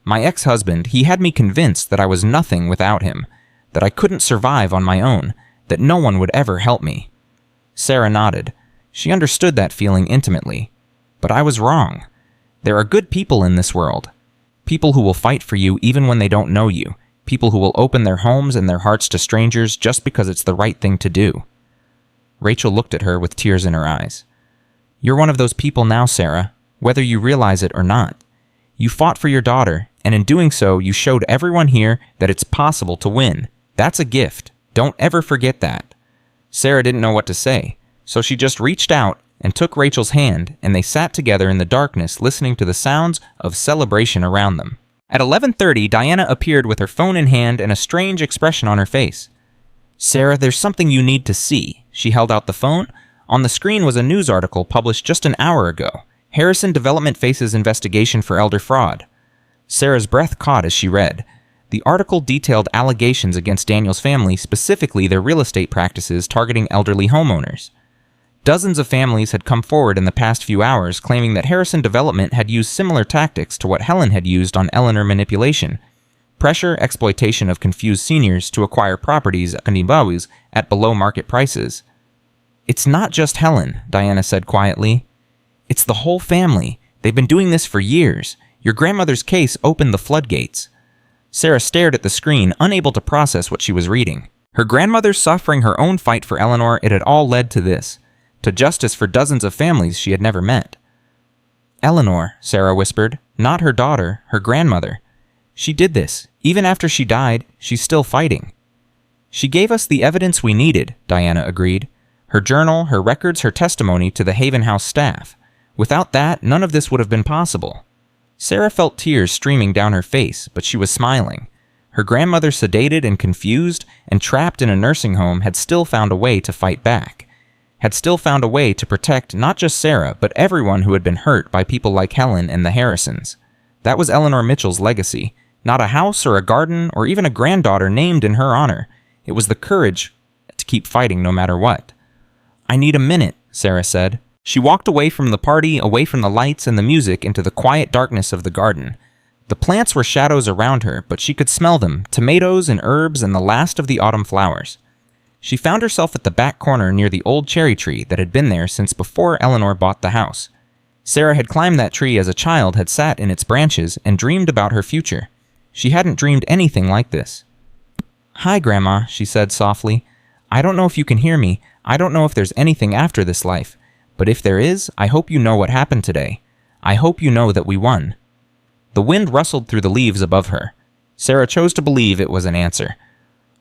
My ex-husband, he had me convinced that I was nothing without him, that I couldn't survive on my own, that no one would ever help me." Sarah nodded. She understood that feeling intimately. "But I was wrong. There are good people in this world. People who will fight for you even when they don't know you. People who will open their homes and their hearts to strangers just because it's the right thing to do." Rachel looked at her with tears in her eyes. "You're one of those people now, Sarah, whether you realize it or not. You fought for your daughter, and in doing so, you showed everyone here that it's possible to win. That's a gift. Don't ever forget that." Sarah didn't know what to say, so she just reached out and took Rachel's hand, and they sat together in the darkness, listening to the sounds of celebration around them. At 11:30, Diana appeared with her phone in hand and a strange expression on her face. "Sarah, there's something you need to see." She held out the phone. On the screen was a news article published just an hour ago. "Harrison Development faces investigation for elder fraud." Sarah's breath caught as she read. The article detailed allegations against Daniel's family, specifically their real estate practices targeting elderly homeowners. Dozens of families had come forward in the past few hours claiming that Harrison Development had used similar tactics to what Helen had used on Eleanor manipulation: pressure, exploitation of confused seniors to acquire properties at below-market prices. "It's not just Helen," Diana said quietly. "It's the whole family. They've been doing this for years. Your grandmother's case opened the floodgates." Sarah stared at the screen, unable to process what she was reading. Her grandmother suffering her own fight for Eleanor, it had all led to this, to justice for dozens of families she had never met. "Eleanor," Sarah whispered, "not her daughter, her grandmother. She did this. Even after she died, she's still fighting." "She gave us the evidence we needed," Diana agreed. "Her journal, her records, her testimony to the Haven House staff. Without that, none of this would have been possible." Sarah felt tears streaming down her face, but she was smiling. Her grandmother, sedated and confused and trapped in a nursing home, had still found a way to fight back. Had still found a way to protect not just Sarah, but everyone who had been hurt by people like Helen and the Harrisons. That was Eleanor Mitchell's legacy. Not a house or a garden or even a granddaughter named in her honor. It was the courage to keep fighting no matter what. "I need a minute," Sarah said. She walked away from the party, away from the lights and the music, into the quiet darkness of the garden. The plants were shadows around her, but she could smell them, tomatoes and herbs and the last of the autumn flowers. She found herself at the back corner near the old cherry tree that had been there since before Eleanor bought the house. Sarah had climbed that tree as a child, had sat in its branches, and dreamed about her future. She hadn't dreamed anything like this. "Hi, Grandma," she said softly. "I don't know if you can hear me. I don't know if there's anything after this life. But if there is, I hope you know what happened today. I hope you know that we won." The wind rustled through the leaves above her. Sarah chose to believe it was an answer.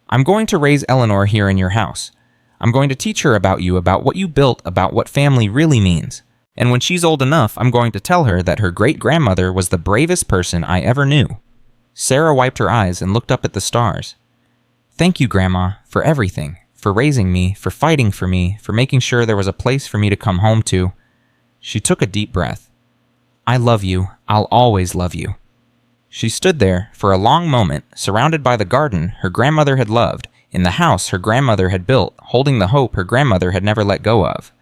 "I'm going to raise Eleanor here in your house. I'm going to teach her about you, about what you built, about what family really means. And when she's old enough, I'm going to tell her that her great-grandmother was the bravest person I ever knew." Sarah wiped her eyes and looked up at the stars. "Thank you, Grandma, for everything, for raising me, for fighting for me, for making sure there was a place for me to come home to." She took a deep breath. "I love you. I'll always love you." She stood there for a long moment, surrounded by the garden her grandmother had loved, in the house her grandmother had built, holding the hope her grandmother had never let go of.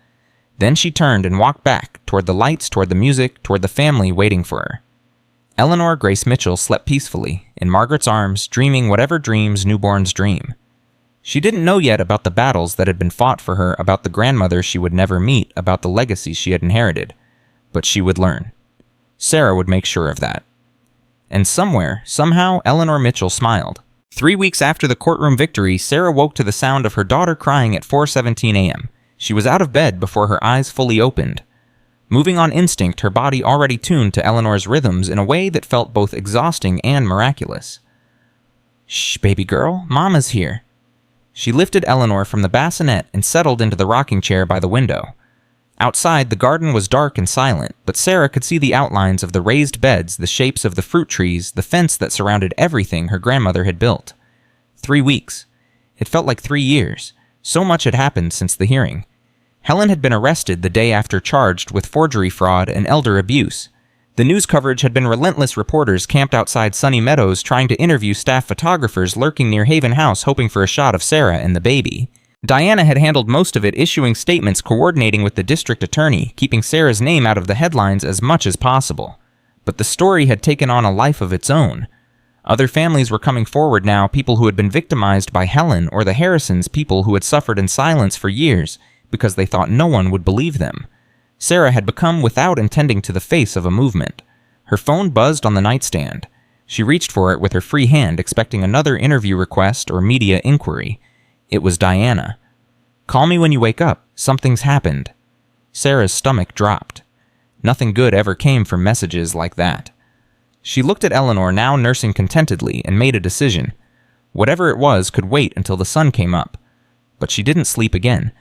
Then she turned and walked back, toward the lights, toward the music, toward the family waiting for her. Eleanor Grace Mitchell slept peacefully, in Margaret's arms, dreaming whatever dreams newborns dream. She didn't know yet about the battles that had been fought for her, about the grandmother she would never meet, about the legacy she had inherited. But she would learn. Sarah would make sure of that. And somewhere, somehow, Eleanor Mitchell smiled. 3 weeks after the courtroom victory, Sarah woke to the sound of her daughter crying at 4:17 a.m. She was out of bed before her eyes fully opened. Moving on instinct, her body already tuned to Eleanor's rhythms in a way that felt both exhausting and miraculous. "Shh, baby girl, Mama's here." She lifted Eleanor from the bassinet and settled into the rocking chair by the window. Outside, the garden was dark and silent, but Sarah could see the outlines of the raised beds, the shapes of the fruit trees, the fence that surrounded everything her grandmother had built. 3 weeks. It felt like 3 years. So much had happened since the hearing. Helen had been arrested the day after, charged with forgery fraud and elder abuse. The news coverage had been relentless, reporters camped outside Sunny Meadows trying to interview staff photographers lurking near Haven House hoping for a shot of Sarah and the baby. Diana had handled most of it, issuing statements, coordinating with the district attorney, keeping Sarah's name out of the headlines as much as possible. But the story had taken on a life of its own. Other families were coming forward now, people who had been victimized by Helen or the Harrisons, people who had suffered in silence for years because they thought no one would believe them. Sarah had become, without intending, to the face of a movement. Her phone buzzed on the nightstand. She reached for it with her free hand, expecting another interview request or media inquiry. It was Diana. "Call me when you wake up. Something's happened." Sarah's stomach dropped. Nothing good ever came from messages like that. She looked at Eleanor, now nursing contentedly, and made a decision. Whatever it was could wait until the sun came up. But she didn't sleep again.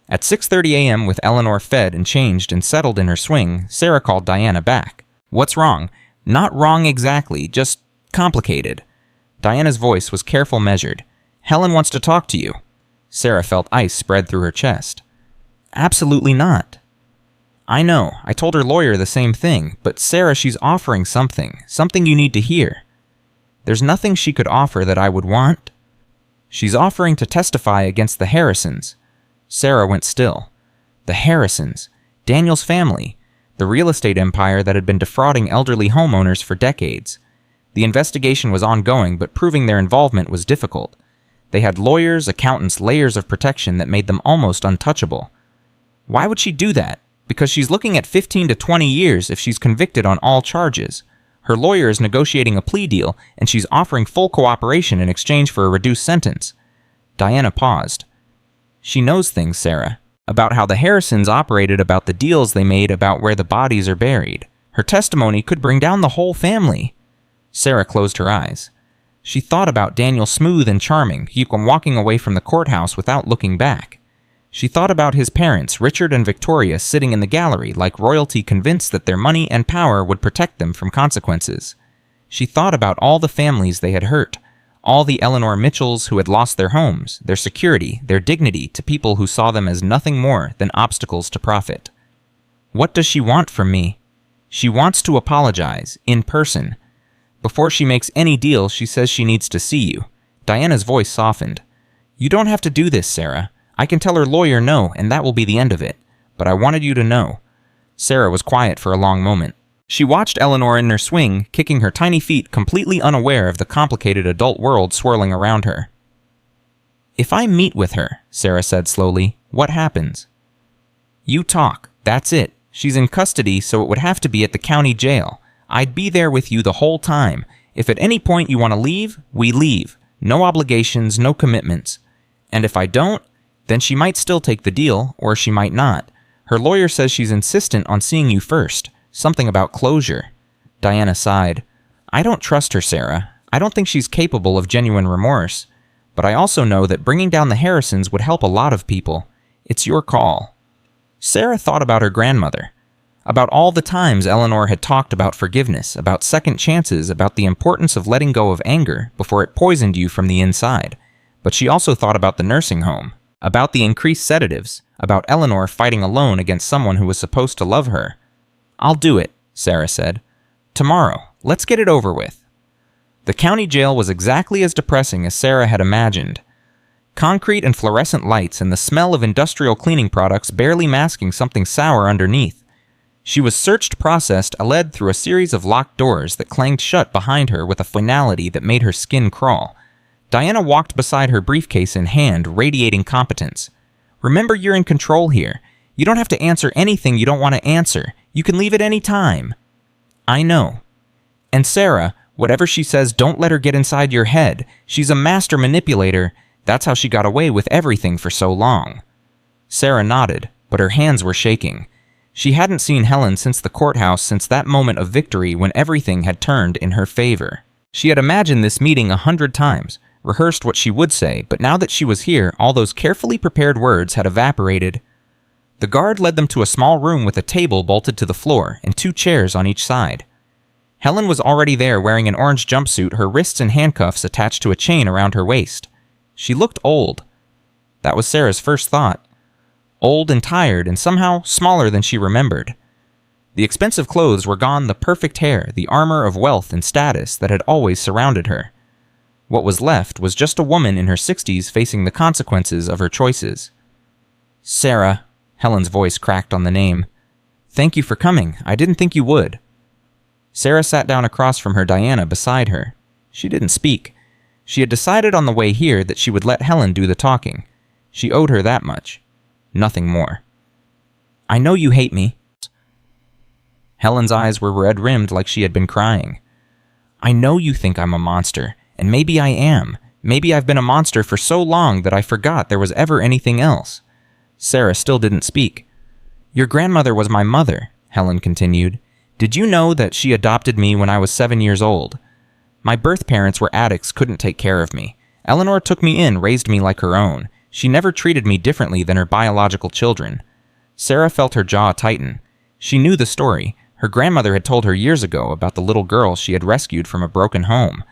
At 6:30 a.m., with Eleanor fed and changed and settled in her swing, Sarah called Diana back. "What's wrong?" "Not wrong exactly, just complicated." Diana's voice was careful, measured. "Helen wants to talk to you." Sarah felt ice spread through her chest. "Absolutely not." "I know. I told her lawyer the same thing. But Sarah, she's offering something. Something you need to hear." "There's nothing she could offer that I would want." "She's offering to testify against the Harrisons." Sarah went still. The Harrisons. Daniel's family. The real estate empire that had been defrauding elderly homeowners for decades. The investigation was ongoing, but proving their involvement was difficult. They had lawyers, accountants, layers of protection that made them almost untouchable. Why would she do that? Because she's looking at 15 to 20 years if she's convicted on all charges. Her lawyer is negotiating a plea deal, and she's offering full cooperation in exchange for a reduced sentence. Diana paused. "She knows things, Sarah, about how the Harrisons operated, about the deals they made, about where the bodies are buried. Her testimony could bring down the whole family." Sarah closed her eyes. She thought about Daniel, smooth and charming, walking away from the courthouse without looking back. She thought about his parents, Richard and Victoria, sitting in the gallery like royalty, convinced that their money and power would protect them from consequences. She thought about all the families they had hurt, all the Eleanor Mitchells who had lost their homes, their security, their dignity to people who saw them as nothing more than obstacles to profit. What does she want from me? She wants to apologize, in person. Before she makes any deal, she says she needs to see you. Diana's voice softened. "You don't have to do this, Sarah. I can tell her lawyer no, and that will be the end of it. But I wanted you to know." Sarah was quiet for a long moment. She watched Eleanor in her swing, kicking her tiny feet, completely unaware of the complicated adult world swirling around her. "If I meet with her," Sarah said slowly, "what happens?" "You talk. That's it. She's in custody, so it would have to be at the county jail. I'd be there with you the whole time. If at any point you want to leave, we leave. No obligations, no commitments. And if I don't, then she might still take the deal, or she might not. Her lawyer says she's insistent on seeing you first. Something about closure." Diana sighed. "I don't trust her, Sarah. I don't think she's capable of genuine remorse. But I also know that bringing down the Harrisons would help a lot of people. It's your call." Sarah thought about her grandmother. About all the times Eleanor had talked about forgiveness, about second chances, about the importance of letting go of anger before it poisoned you from the inside. But she also thought about the nursing home, about the increased sedatives, about Eleanor fighting alone against someone who was supposed to love her. "I'll do it," Sarah said. "Tomorrow. Let's get it over with." The county jail was exactly as depressing as Sarah had imagined. Concrete and fluorescent lights and the smell of industrial cleaning products barely masking something sour underneath. She was searched, processed, led through a series of locked doors that clanged shut behind her with a finality that made her skin crawl. Diana walked beside her briefcase in hand, radiating competence. "Remember, you're in control here. You don't have to answer anything you don't want to answer. You can leave at any time." "I know." "And Sarah, whatever she says, don't let her get inside your head. She's a master manipulator. That's how she got away with everything for so long." Sarah nodded, but her hands were shaking. She hadn't seen Helen since the courthouse, since that moment of victory when everything had turned in her favor. She had imagined this meeting 100 times, rehearsed what she would say, but now that she was here, all those carefully prepared words had evaporated. The guard led them to a small room with a table bolted to the floor and 2 chairs on each side. Helen was already there wearing an orange jumpsuit, her wrists in handcuffs attached to a chain around her waist. She looked old. That was Sarah's first thought. Old and tired, and somehow smaller than she remembered. The expensive clothes were gone, the perfect hair, the armor of wealth and status that had always surrounded her. What was left was just a woman in her 60s facing the consequences of her choices. "Sarah," Helen's voice cracked on the name. "Thank you for coming. I didn't think you would." Sarah sat down across from her, Diana beside her. She didn't speak. She had decided on the way here that she would let Helen do the talking. She owed her that much. Nothing more. "I know you hate me." Helen's eyes were red-rimmed like she had been crying. "I know you think I'm a monster, and maybe I am. Maybe I've been a monster for so long that I forgot there was ever anything else." Sarah still didn't speak. "Your grandmother was my mother," Helen continued. "Did you know that she adopted me when I was 7 years old? My birth parents were addicts, couldn't take care of me. Eleanor took me in, raised me like her own. She never treated me differently than her biological children." Sarah felt her jaw tighten. She knew the story. Her grandmother had told her years ago about the little girl she had rescued from a broken home.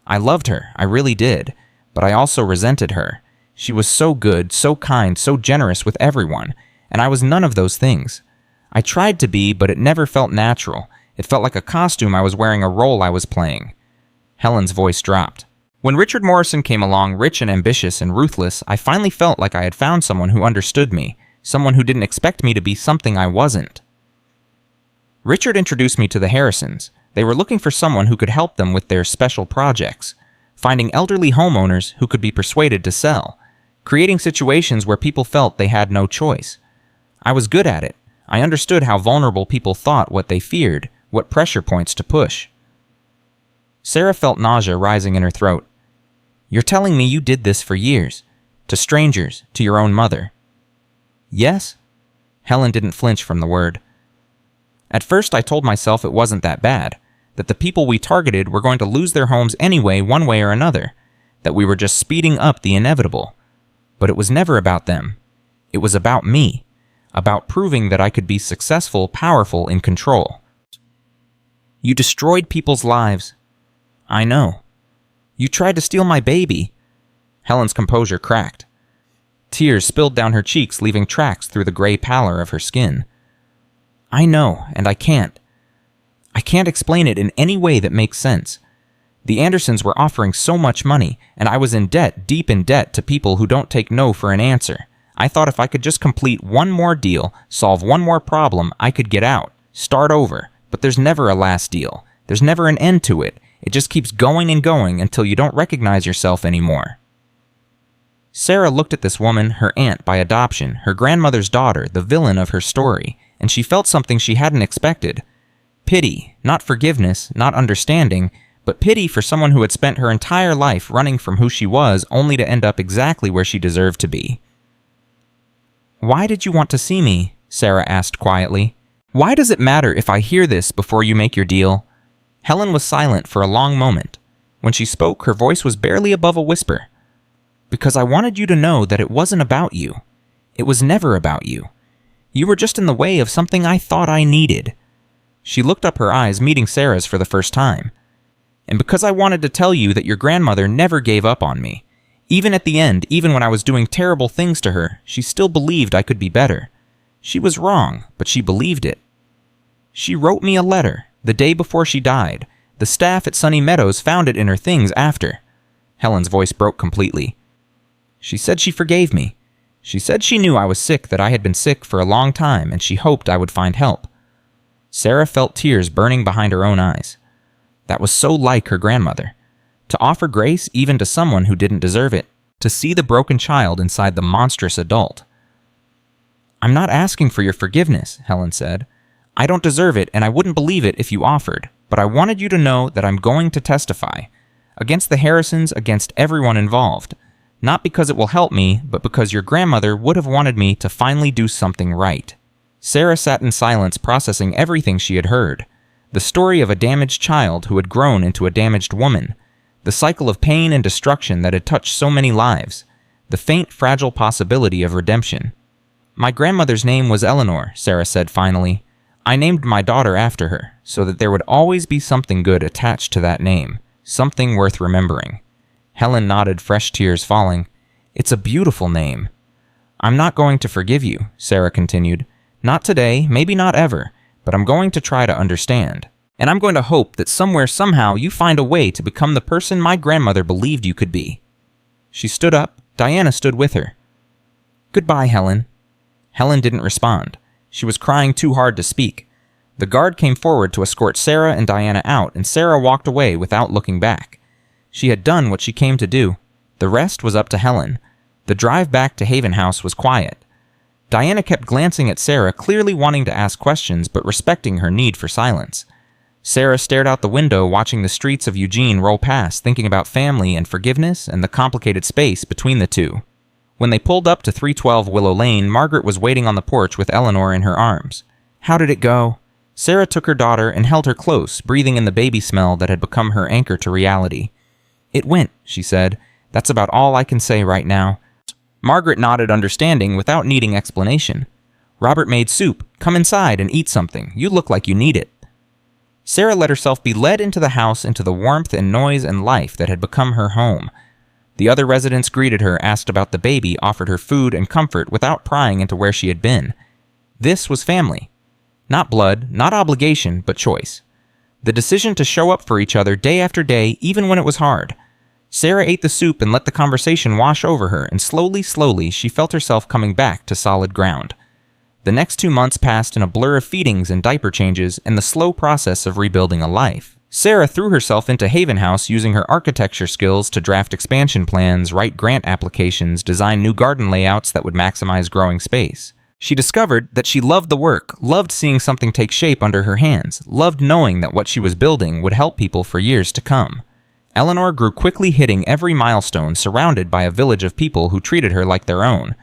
"I loved her, I really did, but I also resented her. She was so good, so kind, so generous with everyone, and I was none of those things. I tried to be, but it never felt natural. It felt like a costume I was wearing, a role I was playing." Helen's voice dropped. "When Richard Morrison came along, rich and ambitious and ruthless, I finally felt like I had found someone who understood me, someone who didn't expect me to be something I wasn't. Richard introduced me to the Harrisons. They were looking for someone who could help them with their special projects, finding elderly homeowners who could be persuaded to sell, creating situations where people felt they had no choice. I was good at it. I understood how vulnerable people thought, what they feared, what pressure points to push." Sarah felt nausea rising in her throat. "You're telling me you did this for years? To strangers, to your own mother?" "Yes." Helen didn't flinch from the word. "At first I told myself it wasn't that bad, that the people we targeted were going to lose their homes anyway, one way or another, that we were just speeding up the inevitable. But it was never about them. It was about me, about proving that I could be successful, powerful, in control." "You destroyed people's lives." "I know." "You tried to steal my baby." Helen's composure cracked. Tears spilled down her cheeks, leaving tracks through the gray pallor of her skin. "I know, and I can't. I can't explain it in any way that makes sense. The Andersons were offering so much money, and I was in debt, deep in debt, to people who don't take no for an answer. I thought if I could just complete one more deal, solve one more problem, I could get out, start over, But there's never a last deal. There's never an end to it. It just keeps going and going until you don't recognize yourself anymore. Sarah looked at this woman, her aunt by adoption, her grandmother's daughter, the villain of her story, and she felt something she hadn't expected. Pity, not forgiveness, not understanding, but pity for someone who had spent her entire life running from who she was only to end up exactly where she deserved to be. "Why did you want to see me?" Sarah asked quietly. "Why does it matter if I hear this before you make your deal?" Helen was silent for a long moment. When she spoke, her voice was barely above a whisper. "Because I wanted you to know that it wasn't about you. It was never about you. You were just in the way of something I thought I needed." She looked up, her eyes meeting Sarah's for the first time. "And because I wanted to tell you that your grandmother never gave up on me. Even at the end, even when I was doing terrible things to her, she still believed I could be better. She was wrong, but she believed it. She wrote me a letter the day before she died. The staff at Sunny Meadows found it in her things after." Helen's voice broke completely. "She said she forgave me. She said she knew I was sick, that I had been sick for a long time, and she hoped I would find help." Sarah felt tears burning behind her own eyes. That was so like her grandmother. To offer grace even to someone who didn't deserve it. To see the broken child inside the monstrous adult. "I'm not asking for your forgiveness," Helen said. "I don't deserve it, and I wouldn't believe it if you offered, but I wanted you to know that I'm going to testify. Against the Harrisons, against everyone involved. Not because it will help me, but because your grandmother would have wanted me to finally do something right." Sarah sat in silence, processing everything she had heard. The story of a damaged child who had grown into a damaged woman. The cycle of pain and destruction that had touched so many lives. The faint, fragile possibility of redemption. "My grandmother's name was Eleanor," Sarah said finally. "I named my daughter after her, so that there would always be something good attached to that name. Something worth remembering." Helen nodded, fresh tears falling. "It's a beautiful name." "I'm not going to forgive you," Sarah continued. "Not today, maybe not ever, but I'm going to try to understand. And I'm going to hope that somewhere, somehow, you find a way to become the person my grandmother believed you could be." She stood up. Diana stood with her. "Goodbye, Helen." Helen didn't respond. She was crying too hard to speak. The guard came forward to escort Sarah and Diana out, and Sarah walked away without looking back. She had done what she came to do. The rest was up to Helen. The drive back to Haven House was quiet. Diana kept glancing at Sarah, clearly wanting to ask questions, but respecting her need for silence. Sarah stared out the window, watching the streets of Eugene roll past, thinking about family and forgiveness and the complicated space between the two. When they pulled up to 312 Willow Lane, Margaret was waiting on the porch with Eleanor in her arms. "How did it go?" Sarah took her daughter and held her close, breathing in the baby smell that had become her anchor to reality. "It went," she said. "That's about all I can say right now." Margaret nodded, understanding without needing explanation. "Robert made soup. Come inside and eat something. You look like you need it." Sarah let herself be led into the house, into the warmth and noise and life that had become her home. The other residents greeted her, asked about the baby, offered her food and comfort without prying into where she had been. This was family. Not blood, not obligation, but choice. The decision to show up for each other day after day, even when it was hard. Sarah ate the soup and let the conversation wash over her, and slowly, she felt herself coming back to solid ground. The next 2 months passed in a blur of feedings and diaper changes and the slow process of rebuilding a life. Sarah threw herself into Haven House, using her architecture skills to draft expansion plans, write grant applications, design new garden layouts that would maximize growing space. She discovered that she loved the work, loved seeing something take shape under her hands, loved knowing that what she was building would help people for years to come. Eleanor grew quickly, hitting every milestone, surrounded by a village of people who treated her like their own.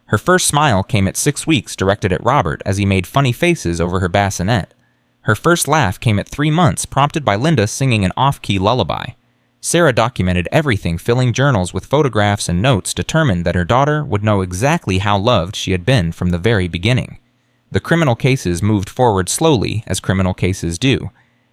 Her first smile came at 6 weeks, directed at Robert as he made funny faces over her bassinet. Her first laugh came at 3 months, prompted by Linda singing an off-key lullaby. Sarah documented everything, filling journals with photographs and notes, determined that her daughter would know exactly how loved she had been from the very beginning. The criminal cases moved forward slowly, as criminal cases do.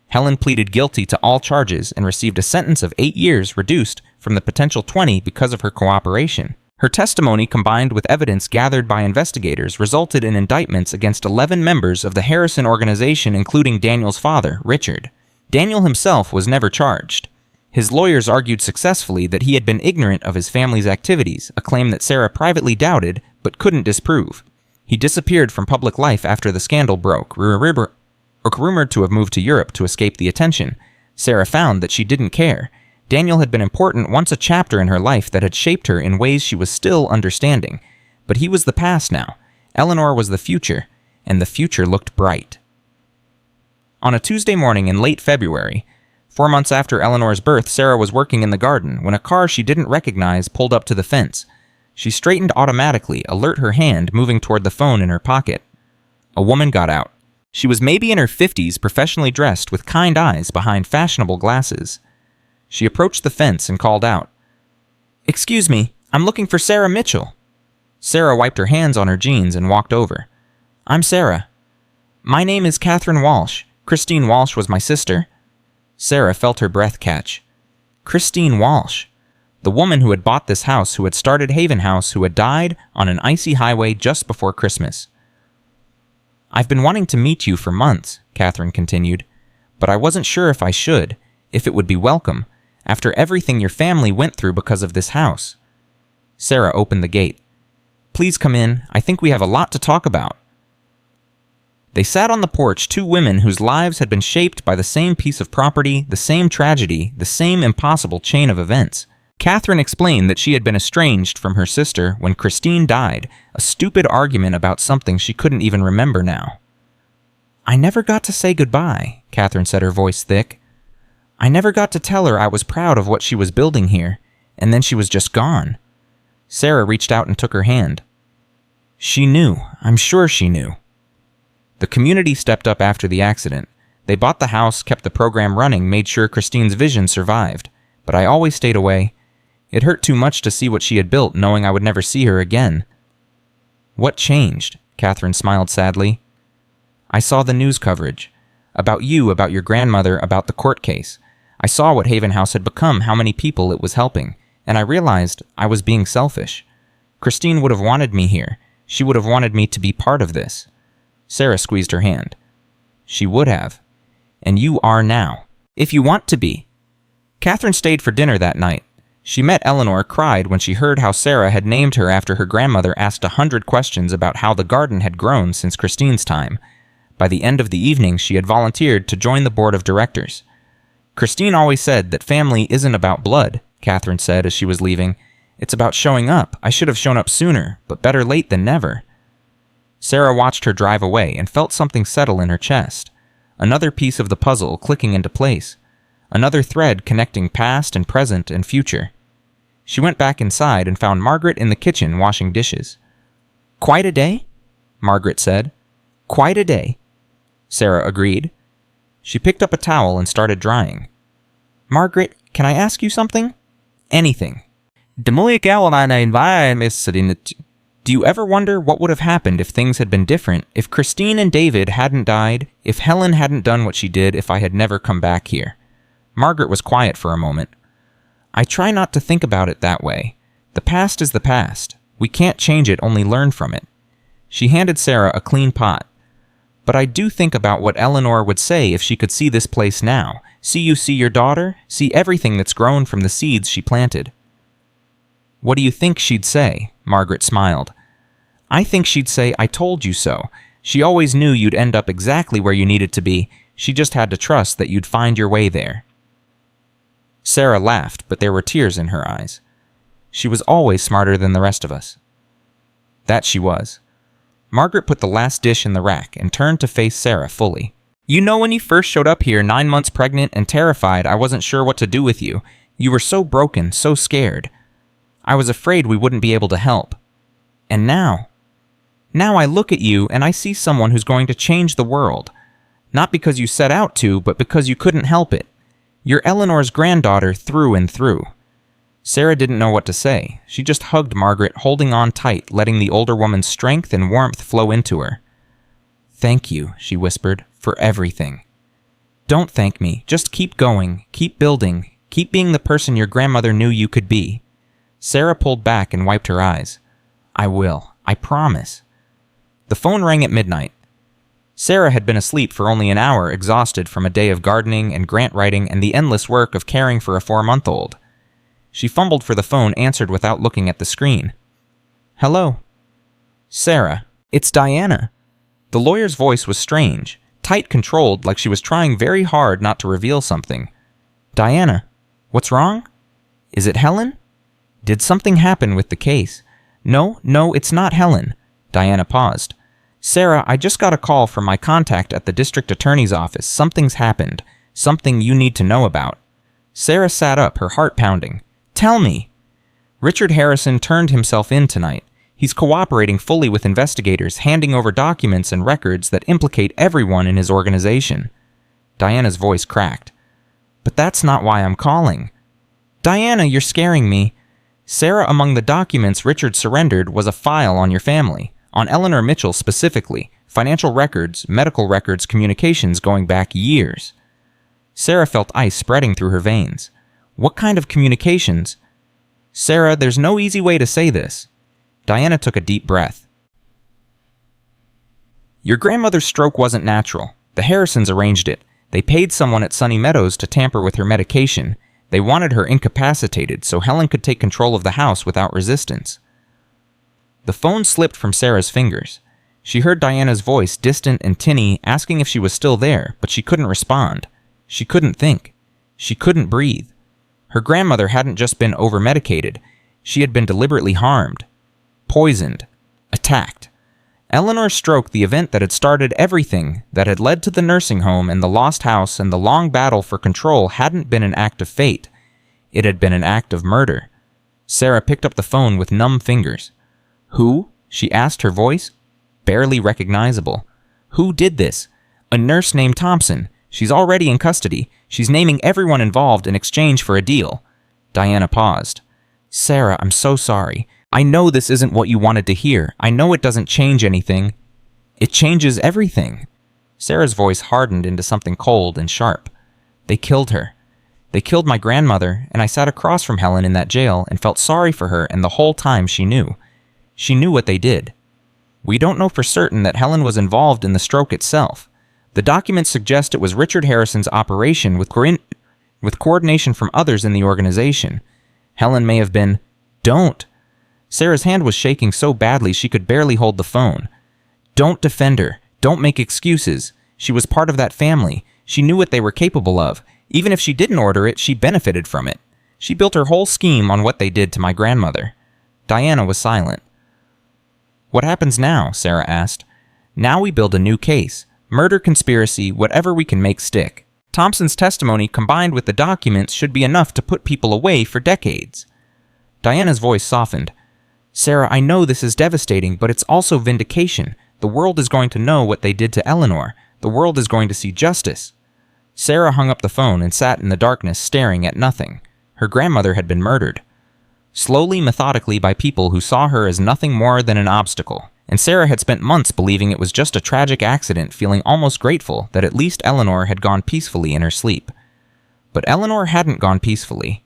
Helen pleaded guilty to all charges and received a sentence of 8 years, reduced from the potential 20 because of her cooperation. Her testimony, combined with evidence gathered by investigators, resulted in indictments against 11 members of the Harrison organization, including Daniel's father, Richard. Daniel himself was never charged. His lawyers argued successfully that he had been ignorant of his family's activities, a claim that Sarah privately doubted but couldn't disprove. He disappeared from public life after the scandal broke. rumored to have moved to Europe to escape the attention. Sarah found that she didn't care. Daniel had been important, once a chapter in her life that had shaped her in ways she was still understanding. But he was the past now. Eleanor was the future, and the future looked bright. On a Tuesday morning in late February, 4 months after Eleanor's birth, Sarah was working in the garden when a car she didn't recognize pulled up to the fence. She straightened automatically, alert her hand moving toward the phone in her pocket. A woman got out. She was maybe in her 50s, professionally dressed with kind eyes behind fashionable glasses. She approached the fence and called out, "Excuse me, I'm looking for Sarah Mitchell." Sarah wiped her hands on her jeans and walked over. "I'm Sarah. My name is Catherine Walsh. Christine Walsh was my sister." Sarah felt her breath catch. Christine Walsh. The woman who had bought this house, who had started Haven House, who had died on an icy highway just before Christmas. "I've been wanting to meet you for months," Catherine continued, "but I wasn't sure if I should, if it would be welcome, after everything your family went through because of this house." Sarah opened the gate. "Please come in. I think we have a lot to talk about." They sat on the porch, two women whose lives had been shaped by the same piece of property, the same tragedy, the same impossible chain of events. Catherine explained that she had been estranged from her sister when Christine died, a stupid argument about something she couldn't even remember now. "I never got to say goodbye," Catherine said, her voice thick. "I never got to tell her I was proud of what she was building here, and then she was just gone." Sarah reached out and took her hand. "She knew. I'm sure she knew." The community stepped up after the accident. They bought the house, kept the program running, made sure Christine's vision survived. But I always stayed away. It hurt too much to see what she had built, knowing I would never see her again. "What changed?" Catherine smiled sadly. "I saw the news coverage. About you, about your grandmother, about the court case. I saw what Haven House had become, how many people it was helping, and I realized I was being selfish. Christine would have wanted me here. She would have wanted me to be part of this." Sarah squeezed her hand. "She would have. And you are now. If you want to be." Catherine stayed for dinner that night. She met Eleanor, cried when she heard how Sarah had named her after her grandmother, asked 100 questions about how the garden had grown since Christine's time. By the end of the evening, she had volunteered to join the board of directors. "Christine always said that family isn't about blood," Catherine said as she was leaving. "It's about showing up. I should have shown up sooner, but better late than never." Sarah watched her drive away and felt something settle in her chest. Another piece of the puzzle clicking into place. Another thread connecting past and present and future. She went back inside and found Margaret in the kitchen washing dishes. "Quite a day?" Margaret said. "Quite a day," Sarah agreed. She picked up a towel and started drying. "Margaret, can I ask you something?" "Anything." "Do you ever wonder what would have happened if things had been different, if Christine and David hadn't died, if Helen hadn't done what she did, if I had never come back here?" Margaret was quiet for a moment. "I try not to think about it that way. The past is the past. We can't change it, only learn from it." She handed Sarah a clean pot. "But I do think about what Eleanor would say if she could see this place now. See you see your daughter, see everything that's grown from the seeds she planted." "What do you think she'd say?" Margaret smiled. "I think she'd say, 'I told you so.' She always knew you'd end up exactly where you needed to be. She just had to trust that you'd find your way there." Sarah laughed, but there were tears in her eyes. She was always smarter than the rest of us. That she was. Margaret put the last dish in the rack and turned to face Sarah fully. "You know, when you first showed up here 9 months pregnant and terrified, I wasn't sure what to do with you. You were so broken, so scared. I was afraid we wouldn't be able to help. And now I look at you and I see someone who's going to change the world. Not because you set out to, but because you couldn't help it. You're Eleanor's granddaughter through and through." Sarah didn't know what to say. She just hugged Margaret, holding on tight, letting the older woman's strength and warmth flow into her. "Thank you," she whispered, "for everything. Don't thank me. Just keep going, keep building, keep being the person your grandmother knew you could be." Sarah pulled back and wiped her eyes. "I will. I promise." The phone rang at midnight. Sarah had been asleep for only an hour, exhausted from a day of gardening and grant writing and the endless work of caring for a 4-month-old. She fumbled for the phone, answered without looking at the screen. "Hello?" "Sarah, it's Diana." The lawyer's voice was strange, tight controlled, like she was trying very hard not to reveal something. "Diana, what's wrong? Is it Helen? Did something happen with the case?" No, it's not Helen." Diana paused. "Sarah, I just got a call from my contact at the district attorney's office. Something's happened. Something you need to know about." Sarah sat up, her heart pounding. "Tell me." "Richard Harrison turned himself in tonight. He's cooperating fully with investigators, handing over documents and records that implicate everyone in his organization." Diana's voice cracked. "But that's not why I'm calling." "Diana, you're scaring me." "Sarah, among the documents Richard surrendered was a file on your family, on Eleanor Mitchell specifically, financial records, medical records, communications going back years." Sarah felt ice spreading through her veins. "What kind of communications?" "Sarah, there's no easy way to say this." Diana took a deep breath. "Your grandmother's stroke wasn't natural. The Harrisons arranged it. They paid someone at Sunny Meadows to tamper with her medication. They wanted her incapacitated so Helen could take control of the house without resistance." The phone slipped from Sarah's fingers. She heard Diana's voice, distant and tinny, asking if she was still there, but she couldn't respond. She couldn't think. She couldn't breathe. Her grandmother hadn't just been over-medicated. She had been deliberately harmed, poisoned, attacked. Eleanor's stroke, the event that had started everything, that had led to the nursing home and the lost house and the long battle for control, hadn't been an act of fate. It had been an act of murder. Sarah picked up the phone with numb fingers. "Who?" she asked, her voice barely recognizable. "Who did this?" "A nurse named Thompson. She's already in custody. She's naming everyone involved in exchange for a deal." Diana paused. "Sarah, I'm so sorry. I know this isn't what you wanted to hear. I know it doesn't change anything. It changes everything." Sarah's voice hardened into something cold and sharp. "They killed her. They killed my grandmother, and I sat across from Helen in that jail and felt sorry for her, and the whole time she knew. She knew what they did. We don't know for certain that Helen was involved in the stroke itself. The documents suggest it was Richard Harrison's operation with coordination from others in the organization. Helen may have been... Don't!" Sarah's hand was shaking so badly she could barely hold the phone. "Don't defend her. Don't make excuses. She was part of that family. She knew what they were capable of. Even if she didn't order it, she benefited from it. She built her whole scheme on what they did to my grandmother." Diana was silent. "What happens now?" Sarah asked. "Now we build a new case. Murder, conspiracy, whatever we can make stick. Thompson's testimony combined with the documents should be enough to put people away for decades." Diana's voice softened. "Sarah, I know this is devastating, but it's also vindication. The world is going to know what they did to Eleanor. The world is going to see justice." Sarah hung up the phone and sat in the darkness staring at nothing. Her grandmother had been murdered. Slowly, methodically, by people who saw her as nothing more than an obstacle. And Sarah had spent months believing it was just a tragic accident, feeling almost grateful that at least Eleanor had gone peacefully in her sleep. But Eleanor hadn't gone peacefully.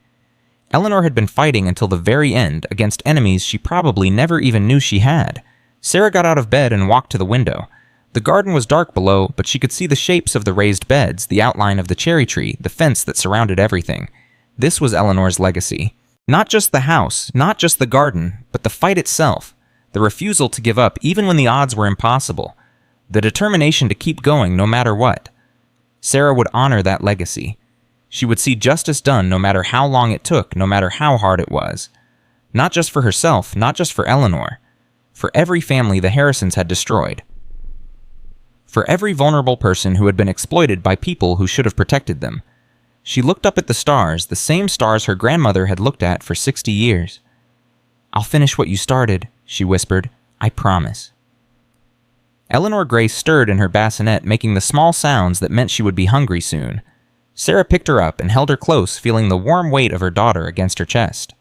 Eleanor had been fighting until the very end against enemies she probably never even knew she had. Sarah got out of bed and walked to the window. The garden was dark below, but she could see the shapes of the raised beds, the outline of the cherry tree, the fence that surrounded everything. This was Eleanor's legacy. Not just the house, not just the garden, but the fight itself. The refusal to give up even when the odds were impossible. The determination to keep going no matter what. Sarah would honor that legacy. She would see justice done no matter how long it took, no matter how hard it was. Not just for herself, not just for Eleanor. For every family the Harrisons had destroyed. For every vulnerable person who had been exploited by people who should have protected them. She looked up at the stars, the same stars her grandmother had looked at for 60 years. "I'll finish what you started," she whispered. "I promise." Eleanor Grace stirred in her bassinet, making the small sounds that meant she would be hungry soon. Sarah picked her up and held her close, feeling the warm weight of her daughter against her chest.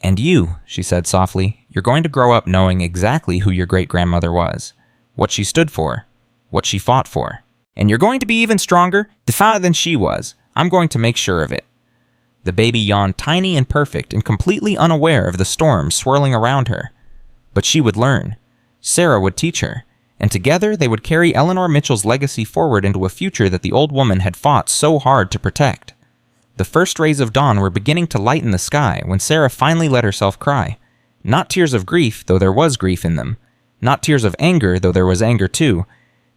"And you," she said softly, "you're going to grow up knowing exactly who your great-grandmother was, what she stood for, what she fought for. And you're going to be even stronger, defiant than she was. I'm going to make sure of it." The baby yawned, tiny and perfect and completely unaware of the storm swirling around her. But she would learn. Sarah would teach her. And together they would carry Eleanor Mitchell's legacy forward into a future that the old woman had fought so hard to protect. The first rays of dawn were beginning to lighten the sky when Sarah finally let herself cry. Not tears of grief, though there was grief in them. Not tears of anger, though there was anger too.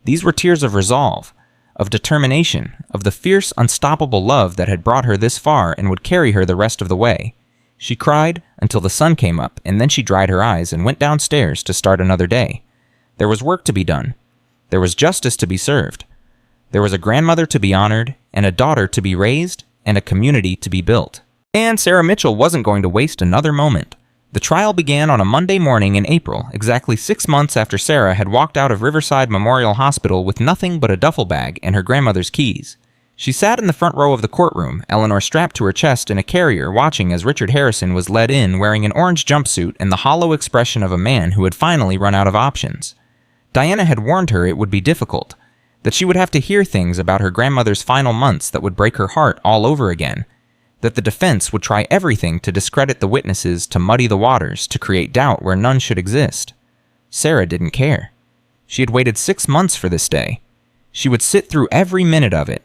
These were tears of resolve, of determination, of the fierce, unstoppable love that had brought her this far and would carry her the rest of the way. She cried until the sun came up, and then she dried her eyes and went downstairs to start another day. There was work to be done. There was justice to be served. There was a grandmother to be honored, and a daughter to be raised, and a community to be built. And Sarah Mitchell wasn't going to waste another moment. The trial began on a Monday morning in April, exactly 6 months after Sarah had walked out of Riverside Memorial Hospital with nothing but a duffel bag and her grandmother's keys. She sat in the front row of the courtroom, Eleanor strapped to her chest in a carrier, watching as Richard Harrison was led in wearing an orange jumpsuit and the hollow expression of a man who had finally run out of options. Diana had warned her it would be difficult, that she would have to hear things about her grandmother's final months that would break her heart all over again, that the defense would try everything to discredit the witnesses, to muddy the waters, to create doubt where none should exist. Sarah didn't care. She had waited 6 months for this day. She would sit through every minute of it.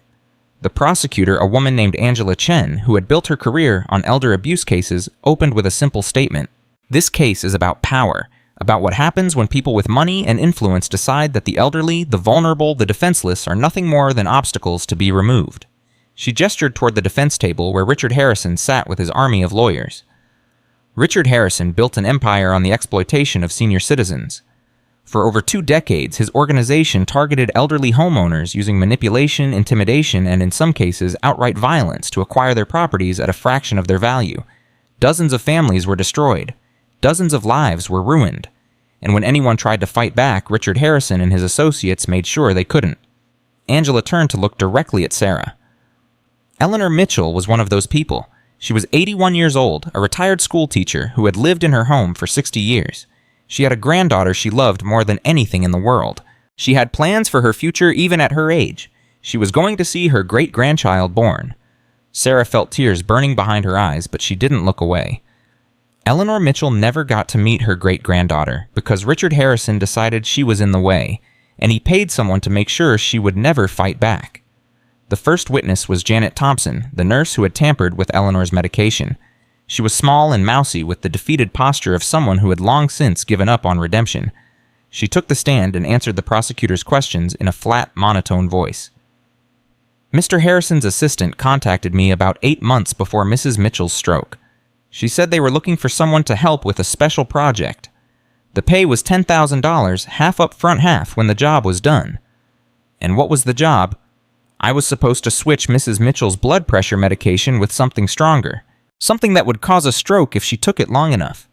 The prosecutor, a woman named Angela Chen, who had built her career on elder abuse cases, opened with a simple statement. This case is about power, about what happens when people with money and influence decide that the elderly, the vulnerable, the defenseless are nothing more than obstacles to be removed. She gestured toward the defense table where Richard Harrison sat with his army of lawyers. Richard Harrison built an empire on the exploitation of senior citizens. For over 2 decades, his organization targeted elderly homeowners using manipulation, intimidation, and in some cases, outright violence to acquire their properties at a fraction of their value. Dozens of families were destroyed. Dozens of lives were ruined. And when anyone tried to fight back, Richard Harrison and his associates made sure they couldn't. Angela turned to look directly at Sarah. Eleanor Mitchell was one of those people. She was 81 years old, a retired school teacher who had lived in her home for 60 years. She had a granddaughter she loved more than anything in the world. She had plans for her future even at her age. She was going to see her great-grandchild born. Sarah felt tears burning behind her eyes, but she didn't look away. Eleanor Mitchell never got to meet her great-granddaughter because Richard Harrison decided she was in the way, and he paid someone to make sure she would never fight back. The first witness was Janet Thompson, the nurse who had tampered with Eleanor's medication. She was small and mousy with the defeated posture of someone who had long since given up on redemption. She took the stand and answered the prosecutor's questions in a flat, monotone voice. Mr. Harrison's assistant contacted me about 8 months before Mrs. Mitchell's stroke. She said they were looking for someone to help with a special project. The pay was $10,000, half up front, half when the job was done. And what was the job? I was supposed to switch Mrs. Mitchell's blood pressure medication with something stronger, something that would cause a stroke if she took it long enough.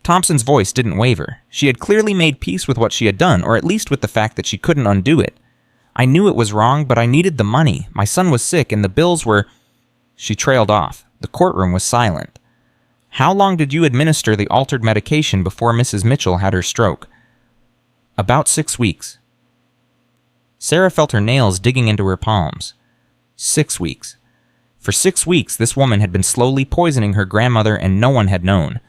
Thompson's voice didn't waver. She had clearly made peace with what she had done, or at least with the fact that she couldn't undo it. I knew it was wrong, but I needed the money. My son was sick, and the bills were... She trailed off. The courtroom was silent. How long did you administer the altered medication before Mrs. Mitchell had her stroke? About 6 weeks. Sarah felt her nails digging into her palms. 6 weeks. For 6 weeks, this woman had been slowly poisoning her grandmother, and no one had known.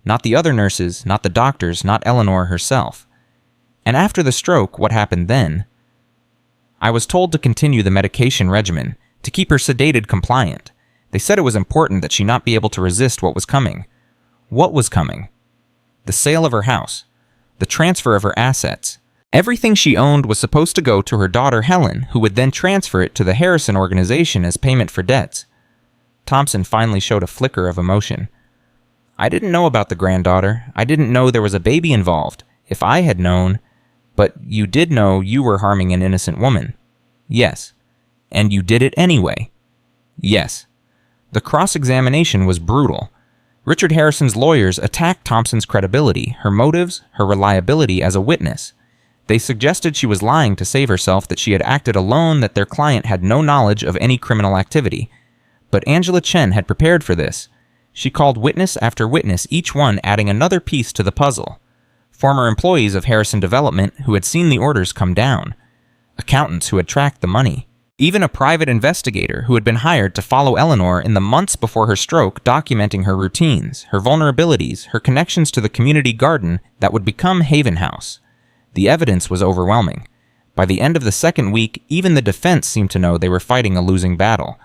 Not the other nurses, not the doctors, not Eleanor herself. And after the stroke, what happened then? I was told to continue the medication regimen, to keep her sedated compliant. They said it was important that she not be able to resist what was coming. What was coming? The sale of her house. The transfer of her assets. Everything she owned was supposed to go to her daughter Helen, who would then transfer it to the Harrison organization as payment for debts. Thompson finally showed a flicker of emotion. I didn't know about the granddaughter. I didn't know there was a baby involved. If I had known... But you did know you were harming an innocent woman. Yes. And you did it anyway. Yes. The cross-examination was brutal. Richard Harrison's lawyers attacked Thompson's credibility, her motives, her reliability as a witness. They suggested she was lying to save herself, that she had acted alone, that their client had no knowledge of any criminal activity. But Angela Chen had prepared for this. She called witness after witness, each one adding another piece to the puzzle. Former employees of Harrison Development who had seen the orders come down. Accountants who had tracked the money. Even a private investigator who had been hired to follow Eleanor in the months before her stroke, documenting her routines, her vulnerabilities, her connections to the community garden that would become Haven House. The evidence was overwhelming. By the end of the second week, even the defense seemed to know they were fighting a losing battle.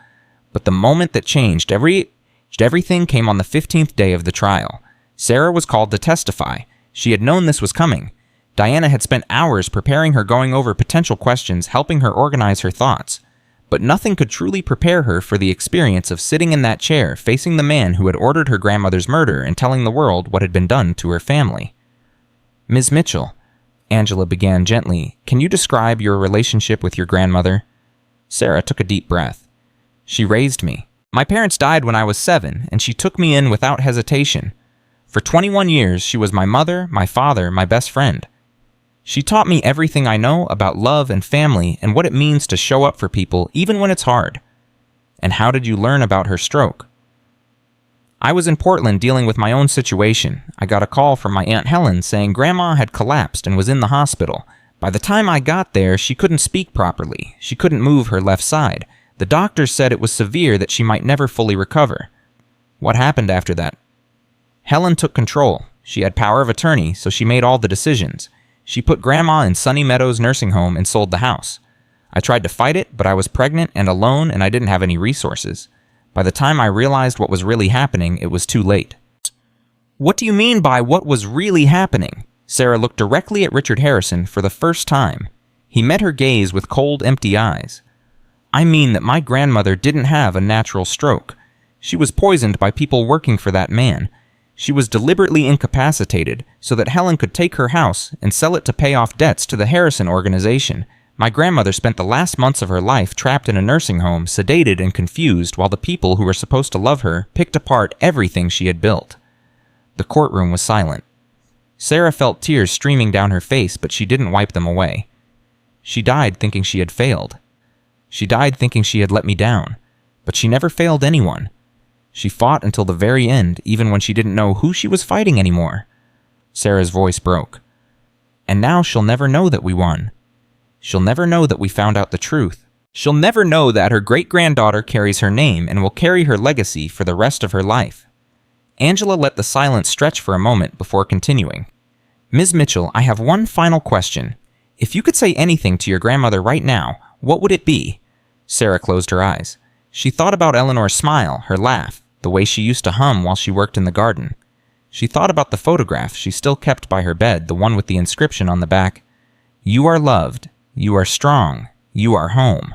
But the moment that changed everything came on the 15th day of the trial. Sarah was called to testify. She had known this was coming. Diana had spent hours preparing her, going over potential questions, helping her organize her thoughts. But nothing could truly prepare her for the experience of sitting in that chair, facing the man who had ordered her grandmother's murder and telling the world what had been done to her family. "Ms. Mitchell," Angela began gently, "can you describe your relationship with your grandmother?" Sarah took a deep breath. "She raised me. My parents died when I was 7, and she took me in without hesitation. For 21 years, she was my mother, my father, my best friend. She taught me everything I know about love and family and what it means to show up for people even when it's hard." "And how did you learn about her stroke?" "I was in Portland dealing with my own situation. I got a call from my Aunt Helen saying Grandma had collapsed and was in the hospital. By the time I got there, she couldn't speak properly. She couldn't move her left side. The doctors said it was severe, that she might never fully recover." "What happened after that?" "Helen took control. She had power of attorney, so she made all the decisions. She put Grandma in Sunny Meadows nursing home and sold the house. I tried to fight it, but I was pregnant and alone, and I didn't have any resources. By the time I realized what was really happening, it was too late." "What do you mean by what was really happening?" Sarah looked directly at Richard Harrison for the first time. He met her gaze with cold, empty eyes. "I mean that my grandmother didn't have a natural stroke. She was poisoned by people working for that man. She was deliberately incapacitated so that Helen could take her house and sell it to pay off debts to the Harrison organization. My grandmother spent the last months of her life trapped in a nursing home, sedated and confused, while the people who were supposed to love her picked apart everything she had built." The courtroom was silent. Sarah felt tears streaming down her face, but she didn't wipe them away. "She died thinking she had failed. She died thinking she had let me down, but she never failed anyone. She fought until the very end, even when she didn't know who she was fighting anymore." Sarah's voice broke. "And now she'll never know that we won. She'll never know that we found out the truth. She'll never know that her great-granddaughter carries her name and will carry her legacy for the rest of her life." Angela let the silence stretch for a moment before continuing. "Ms. Mitchell, I have one final question. If you could say anything to your grandmother right now, what would it be?" Sarah closed her eyes. She thought about Eleanor's smile, her laugh, the way she used to hum while she worked in the garden. She thought about the photograph she still kept by her bed, the one with the inscription on the back, "You are loved, you are strong, you are home."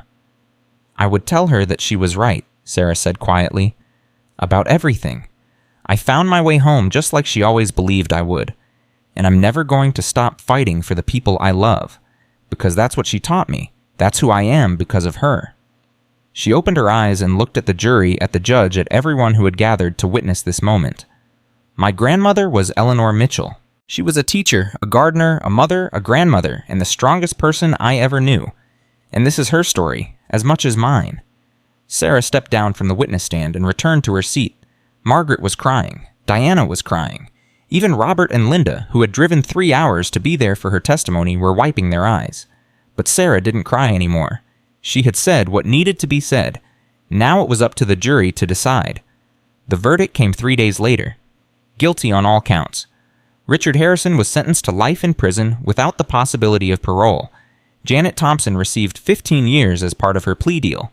"I would tell her that she was right," Sarah said quietly. "About everything. I found my way home just like she always believed I would. And I'm never going to stop fighting for the people I love, because that's what she taught me. That's who I am because of her." She opened her eyes and looked at the jury, at the judge, at everyone who had gathered to witness this moment. "My grandmother was Eleanor Mitchell. She was a teacher, a gardener, a mother, a grandmother, and the strongest person I ever knew. And this is her story, as much as mine." Sarah stepped down from the witness stand and returned to her seat. Margaret was crying. Diana was crying. Even Robert and Linda, who had driven 3 hours to be there for her testimony, were wiping their eyes. But Sarah didn't cry anymore. She had said what needed to be said. Now it was up to the jury to decide. The verdict came 3 days later. Guilty on all counts. Richard Harrison was sentenced to life in prison without the possibility of parole. Janet Thompson received 15 years as part of her plea deal.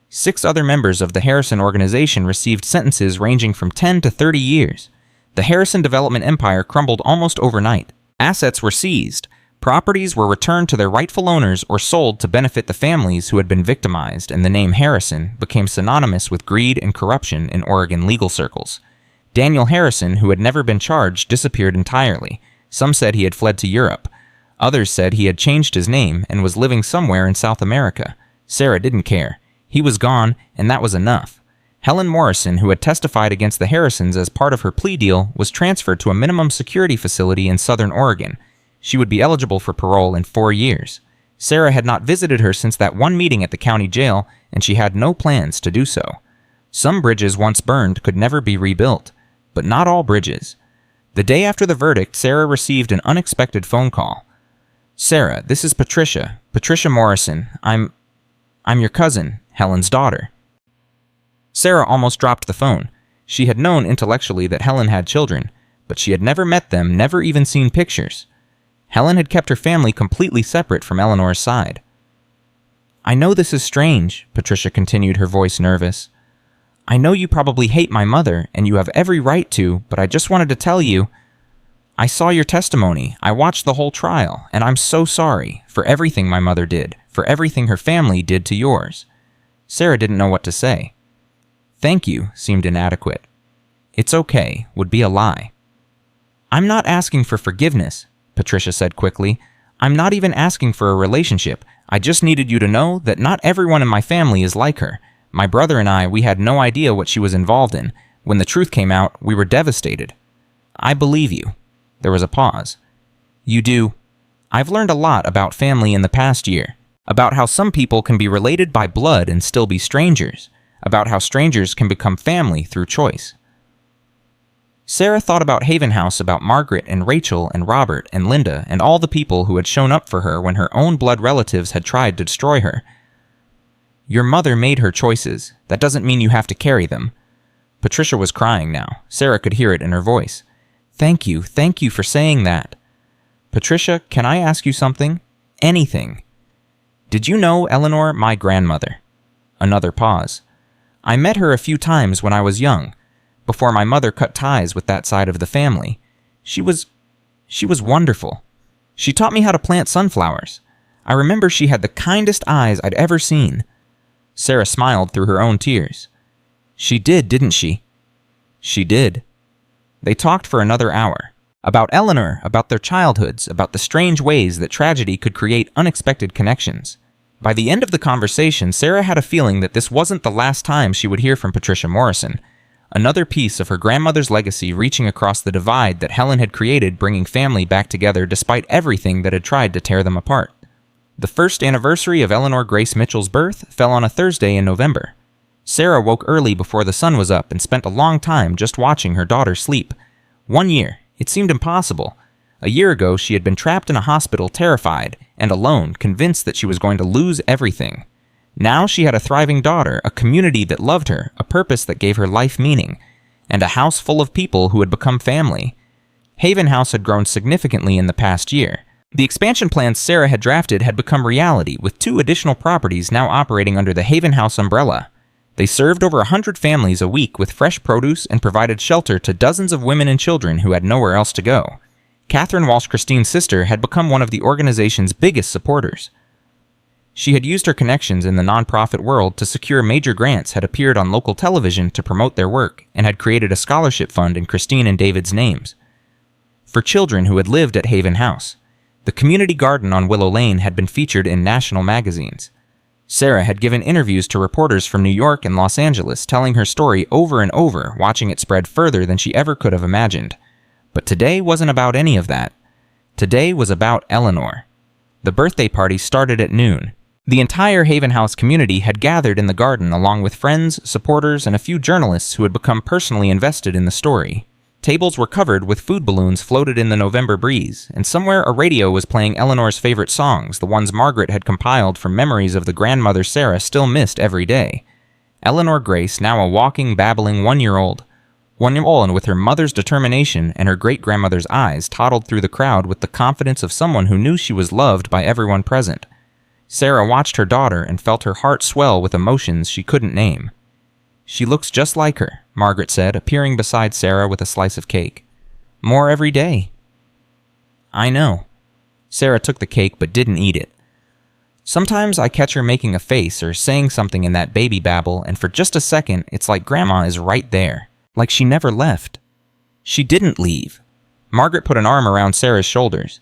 6 other members of the Harrison organization received sentences ranging from 10 to 30 years. The Harrison development empire crumbled almost overnight. Assets were seized. Properties were returned to their rightful owners or sold to benefit the families who had been victimized, and the name Harrison became synonymous with greed and corruption in Oregon legal circles. Daniel Harrison, who had never been charged, disappeared entirely. Some said he had fled to Europe. Others said he had changed his name and was living somewhere in South America. Sarah didn't care. He was gone, and that was enough. Helen Morrison, who had testified against the Harrisons as part of her plea deal, was transferred to a minimum security facility in southern Oregon. She would be eligible for parole in 4 years. Sarah had not visited her since that one meeting at the county jail, and she had no plans to do so. Some bridges once burned could never be rebuilt, but not all bridges. The day after the verdict, Sarah received an unexpected phone call. "Sarah, this is Patricia Morrison. I'm your cousin, Helen's daughter." Sarah almost dropped the phone. She had known intellectually that Helen had children, but she had never met them, never even seen pictures. Helen had kept her family completely separate from Eleanor's side. "I know this is strange," Patricia continued, her voice nervous. "I know you probably hate my mother, and you have every right to, but I just wanted to tell you, I saw your testimony. I watched the whole trial, and I'm so sorry for everything my mother did, for everything her family did to yours." Sarah didn't know what to say. "Thank you" seemed inadequate. "It's okay" would be a lie. "I'm not asking for forgiveness," Patricia said quickly. "I'm not even asking for a relationship. I just needed you to know that not everyone in my family is like her. My brother and I, we had no idea what she was involved in. When the truth came out, we were devastated." "I believe you." There was a pause. "You do?" "I've learned a lot about family in the past year. About how some people can be related by blood and still be strangers. About how strangers can become family through choice." Sarah thought about Haven House, about Margaret and Rachel and Robert and Linda and all the people who had shown up for her when her own blood relatives had tried to destroy her. "Your mother made her choices. That doesn't mean you have to carry them." Patricia was crying now. Sarah could hear it in her voice. Thank you for saying that." "Patricia, can I ask you something? Anything." "Did you know Eleanor, my grandmother?" Another pause. "I met her a few times when I was young, before my mother cut ties with that side of the family. She was wonderful. She taught me how to plant sunflowers. I remember she had the kindest eyes I'd ever seen." Sarah smiled through her own tears. "She did, didn't she?" "She did." They talked for another hour. About Eleanor, about their childhoods, about the strange ways that tragedy could create unexpected connections. By the end of the conversation, Sarah had a feeling that this wasn't the last time she would hear from Patricia Morrison. Another piece of her grandmother's legacy reaching across the divide that Helen had created, bringing family back together despite everything that had tried to tear them apart. The first anniversary of Eleanor Grace Mitchell's birth fell on a Thursday in November. Sarah woke early before the sun was up and spent a long time just watching her daughter sleep. 1 year. It seemed impossible. A year ago, she had been trapped in a hospital, terrified and alone, convinced that she was going to lose everything. Now she had a thriving daughter, a community that loved her, a purpose that gave her life meaning, and a house full of people who had become family. Haven House had grown significantly in the past year. The expansion plans Sarah had drafted had become reality, with 2 additional properties now operating under the Haven House umbrella. They served over 100 families a week with fresh produce and provided shelter to dozens of women and children who had nowhere else to go. Catherine Walsh Christine's sister had become one of the organization's biggest supporters. She had used her connections in the nonprofit world to secure major grants, had appeared on local television to promote their work, and had created a scholarship fund in Christine and David's names for children who had lived at Haven House. The community garden on Willow Lane had been featured in national magazines. Sarah had given interviews to reporters from New York and Los Angeles, telling her story over and over, watching it spread further than she ever could have imagined. But today wasn't about any of that. Today was about Eleanor. The birthday party started at noon. The entire Haven House community had gathered in the garden along with friends, supporters, and a few journalists who had become personally invested in the story. Tables were covered with food balloons floated in the November breeze, and somewhere a radio was playing Eleanor's favorite songs, the ones Margaret had compiled from memories of the grandmother Sarah still missed every day. Eleanor Grace, now a walking, babbling 1-year-old. 1-year-old, and with her mother's determination and her great-grandmother's eyes, toddled through the crowd with the confidence of someone who knew she was loved by everyone present. Sarah watched her daughter and felt her heart swell with emotions she couldn't name. "She looks just like her," Margaret said, appearing beside Sarah with a slice of cake. "More every day." "I know." Sarah took the cake but didn't eat it. "Sometimes I catch her making a face or saying something in that baby babble, and for just a second, it's like Grandma is right there, like she never left." "She didn't leave." Margaret put an arm around Sarah's shoulders.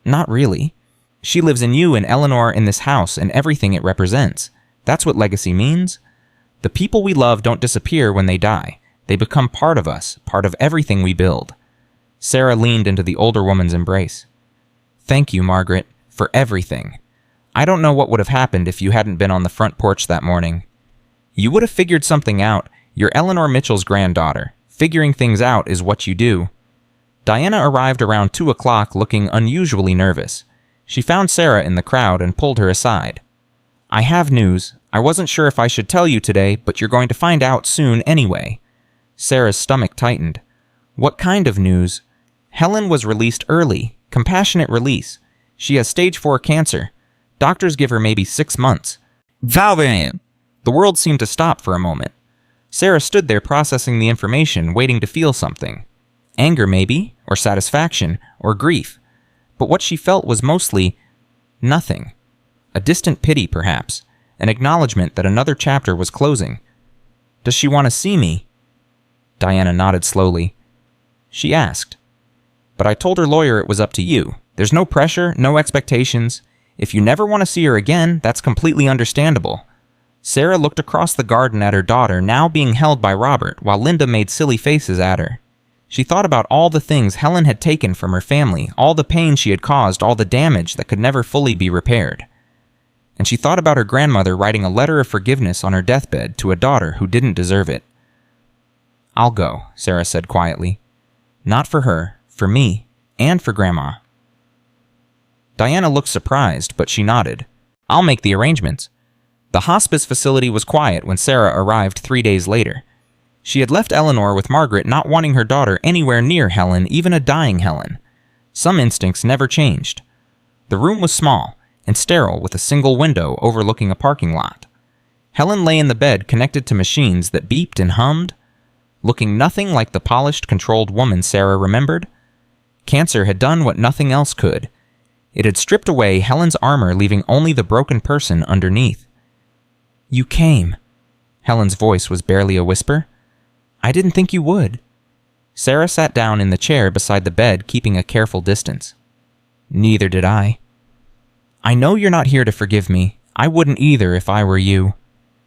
"Not really. She lives in you and Eleanor in this house and everything it represents. That's what legacy means. The people we love don't disappear when they die. They become part of us, part of everything we build." Sarah leaned into the older woman's embrace. "Thank you, Margaret, for everything. I don't know what would have happened if you hadn't been on the front porch that morning. You would have figured something out. You're Eleanor Mitchell's granddaughter. Figuring things out is what you do." Diana arrived around 2 o'clock looking unusually nervous. She found Sarah in the crowd and pulled her aside. "I have news. I wasn't sure if I should tell you today, but you're going to find out soon anyway." Sarah's stomach tightened. "What kind of news?" "Helen was released early. Compassionate release. She has stage 4 cancer. Doctors give her maybe 6 months." Valvin! The world seemed to stop for a moment. Sarah stood there processing the information, waiting to feel something. Anger, maybe, or satisfaction, or grief. But what she felt was mostly nothing. A distant pity, perhaps, an acknowledgement that another chapter was closing. Does she want to see me? Diana nodded slowly. She asked. But I told her lawyer it was up to you. There's no pressure, no expectations. If you never want to see her again, that's completely understandable. Sarah looked across the garden at her daughter, now being held by Robert, while Linda made silly faces at her. She thought about all the things Helen had taken from her family, all the pain she had caused, all the damage that could never fully be repaired. And she thought about her grandmother writing a letter of forgiveness on her deathbed to a daughter who didn't deserve it. I'll go, Sarah said quietly. Not for her, for me, and for Grandma. Diana looked surprised, but she nodded. I'll make the arrangements. The hospice facility was quiet when Sarah arrived 3 days later. She had left Eleanor with Margaret, not wanting her daughter anywhere near Helen, even a dying Helen. Some instincts never changed. The room was small and sterile, with a single window overlooking a parking lot. Helen lay in the bed connected to machines that beeped and hummed, looking nothing like the polished, controlled woman Sarah remembered. Cancer had done what nothing else could. It had stripped away Helen's armor, leaving only the broken person underneath. You came. Helen's voice was barely a whisper. I didn't think you would. Sarah sat down in the chair beside the bed, keeping a careful distance. Neither did I. I know you're not here to forgive me. I wouldn't either if I were you.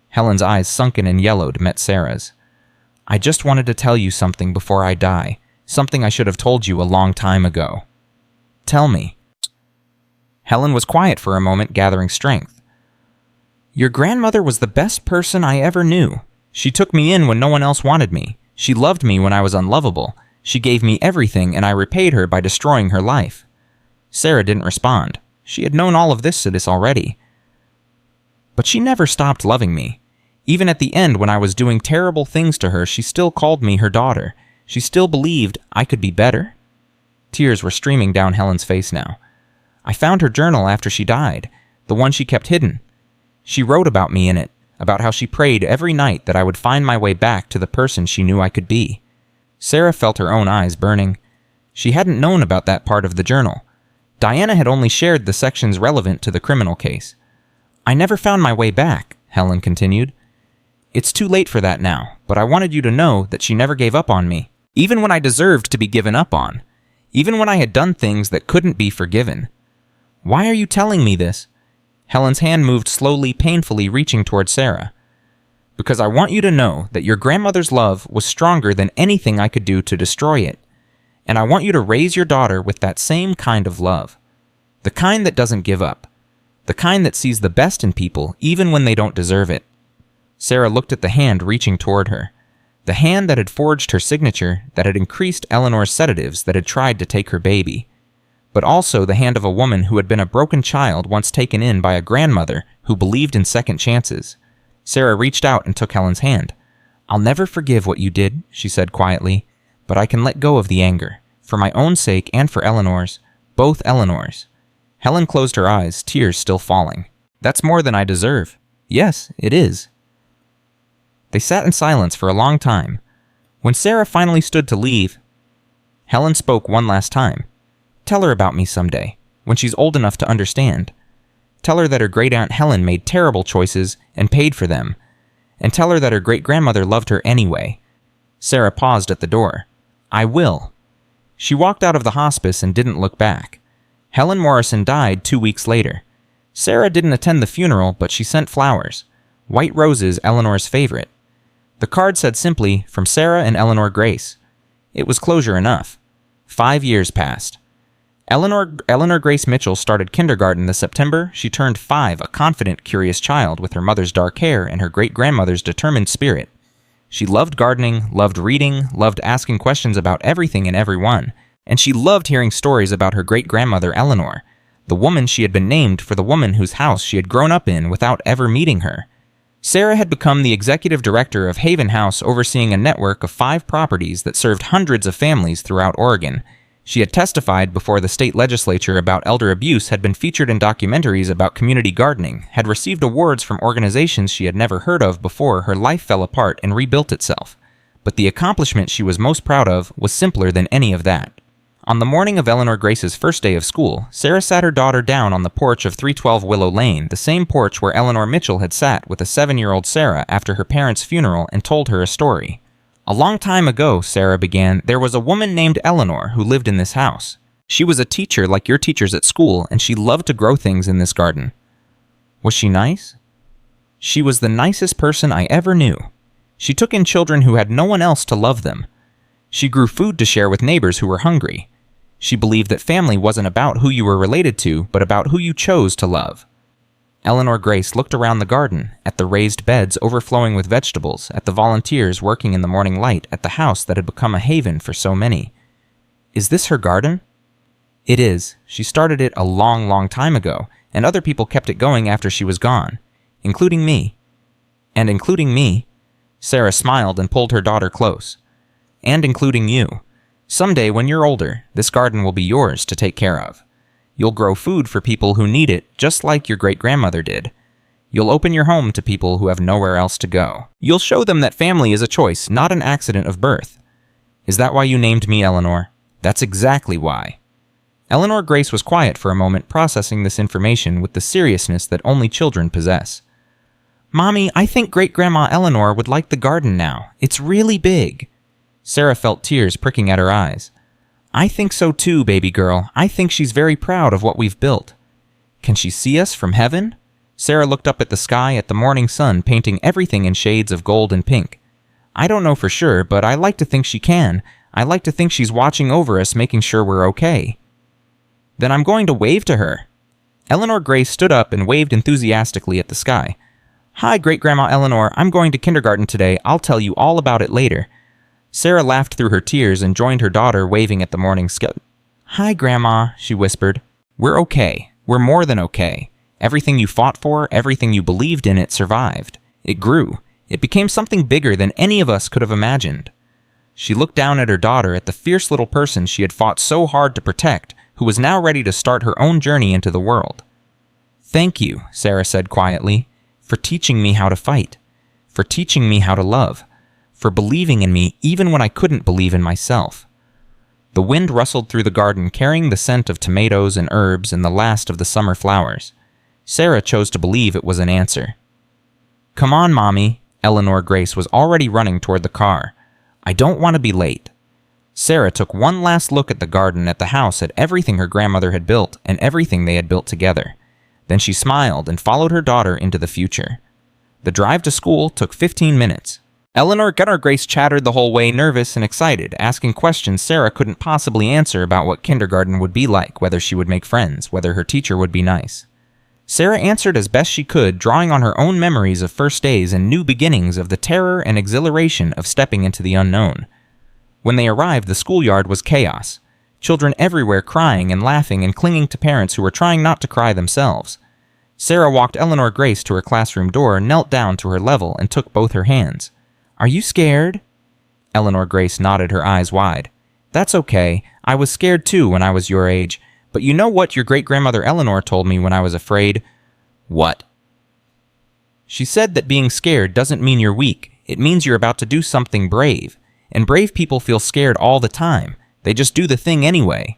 Helen's eyes, sunken and yellowed, met Sarah's. I just wanted to tell you something before I die, something I should have told you a long time ago. Tell me. Helen was quiet for a moment, gathering strength. Your grandmother was the best person I ever knew. She took me in when no one else wanted me. She loved me when I was unlovable. She gave me everything, and I repaid her by destroying her life. Sarah didn't respond. She had known all of this already. But she never stopped loving me. Even at the end, when I was doing terrible things to her, she still called me her daughter. She still believed I could be better. Tears were streaming down Helen's face now. I found her journal after she died, the one she kept hidden. She wrote about me in it, about how she prayed every night that I would find my way back to the person she knew I could be. Sarah felt her own eyes burning. She hadn't known about that part of the journal. Diana had only shared the sections relevant to the criminal case. I never found my way back, Helen continued. It's too late for that now, but I wanted you to know that she never gave up on me, even when I deserved to be given up on, even when I had done things that couldn't be forgiven. Why are you telling me this? Helen's hand moved slowly, painfully, reaching toward Sarah. Because I want you to know that your grandmother's love was stronger than anything I could do to destroy it. And I want you to raise your daughter with that same kind of love. The kind that doesn't give up. The kind that sees the best in people, even when they don't deserve it. Sarah looked at the hand reaching toward her. The hand that had forged her signature, that had increased Eleanor's sedatives, that had tried to take her baby. But also the hand of a woman who had been a broken child once taken in by a grandmother who believed in second chances. Sarah reached out and took Helen's hand. I'll never forgive what you did, she said quietly, but I can let go of the anger, for my own sake and for Eleanor's, both Eleanor's. Helen closed her eyes, tears still falling. That's more than I deserve. Yes, it is. They sat in silence for a long time. When Sarah finally stood to leave, Helen spoke one last time. Tell her about me someday, when she's old enough to understand. Tell her that her great-aunt Helen made terrible choices and paid for them, and tell her that her great-grandmother loved her anyway. Sarah paused at the door. I will. She walked out of the hospice and didn't look back. Helen Morrison died 2 weeks later. Sarah didn't attend the funeral, but she sent flowers. White roses, Eleanor's favorite. The card said simply, from Sarah and Eleanor Grace. It was closure enough. 5 years passed. Eleanor Grace Mitchell started kindergarten this September. She turned 5, a confident, curious child with her mother's dark hair and her great-grandmother's determined spirit. She loved gardening, loved reading, loved asking questions about everything and everyone, and she loved hearing stories about her great-grandmother Eleanor, the woman she had been named for the woman whose house she had grown up in without ever meeting her. Sarah had become the executive director of Haven House, overseeing a network of 5 properties that served hundreds of families throughout Oregon. She had testified before the state legislature about elder abuse, had been featured in documentaries about community gardening, had received awards from organizations she had never heard of before. Her life fell apart and rebuilt itself. but the accomplishment she was most proud of was simpler than any of that. On the morning of Eleanor Grace's first day of school, Sarah sat her daughter down on the porch of 312 Willow Lane, the same porch where Eleanor Mitchell had sat with a 7-year-old Sarah after her parents' funeral, and told her a story. "A long time ago," Sarah began, "there was a woman named Eleanor who lived in this house. She was a teacher like your teachers at school, and she loved to grow things in this garden." "Was she nice?" "She was the nicest person I ever knew. She took in children who had no one else to love them. She grew food to share with neighbors who were hungry. She believed that family wasn't about who you were related to, but about who you chose to love." Eleanor Grace looked around the garden, at the raised beds overflowing with vegetables, at the volunteers working in the morning light, at the house that had become a haven for so many. "Is this her garden?" "It is. She started it a long, long time ago, and other people kept it going after she was gone, including me." "And including me?" Sarah smiled and pulled her daughter close. "And including you. Someday, when you're older, this garden will be yours to take care of. You'll grow food for people who need it, just like your great-grandmother did. You'll open your home to people who have nowhere else to go. You'll show them that family is a choice, not an accident of birth." "Is that why you named me Eleanor?" "That's exactly why." Eleanor Grace was quiet for a moment, processing this information with the seriousness that only children possess. "Mommy, I think Great-Grandma Eleanor would like the garden now. It's really big." Sarah felt tears pricking at her eyes. "I think so too, baby girl. I think she's very proud of what we've built." "Can she see us from heaven?" Sarah looked up at the sky, at the morning sun painting everything in shades of gold and pink. "I don't know for sure, but I like to think she can. I like to think she's watching over us, making sure we're okay." "Then I'm going to wave to her." Eleanor Grace stood up and waved enthusiastically at the sky. "Hi, Great-Grandma Eleanor. I'm going to kindergarten today. I'll tell you all about it later." Sarah laughed through her tears and joined her daughter, waving at the morning sky. "Hi, Grandma," she whispered. "We're okay. We're more than okay. Everything you fought for, everything you believed in, it survived. It grew. It became something bigger than any of us could have imagined." She looked down at her daughter, at the fierce little person she had fought so hard to protect, who was now ready to start her own journey into the world. "Thank you," Sarah said quietly, "for teaching me how to fight, for teaching me how to love, for believing in me even when I couldn't believe in myself." The wind rustled through the garden, carrying the scent of tomatoes and herbs and the last of the summer flowers. Sarah chose to believe it was an answer. "Come on, Mommy." Eleanor Grace was already running toward the car. "I don't want to be late." Sarah took one last look at the garden, at the house, at everything her grandmother had built, and everything they had built together. Then she smiled and followed her daughter into the future. The drive to school took 15 minutes. Eleanor Grace chattered the whole way, nervous and excited, asking questions Sarah couldn't possibly answer about what kindergarten would be like, whether she would make friends, whether her teacher would be nice. Sarah answered as best she could, drawing on her own memories of first days and new beginnings, of the terror and exhilaration of stepping into the unknown. When they arrived, the schoolyard was chaos. Children everywhere crying and laughing and clinging to parents who were trying not to cry themselves. Sarah walked Eleanor Grace to her classroom door, knelt down to her level, and took both her hands. "Are you scared?" Eleanor Grace nodded, her eyes wide. "That's okay. I was scared too when I was your age. But you know what your great-grandmother Eleanor told me when I was afraid?" "What?" "She said that being scared doesn't mean you're weak. It means you're about to do something brave. And brave people feel scared all the time. They just do the thing anyway."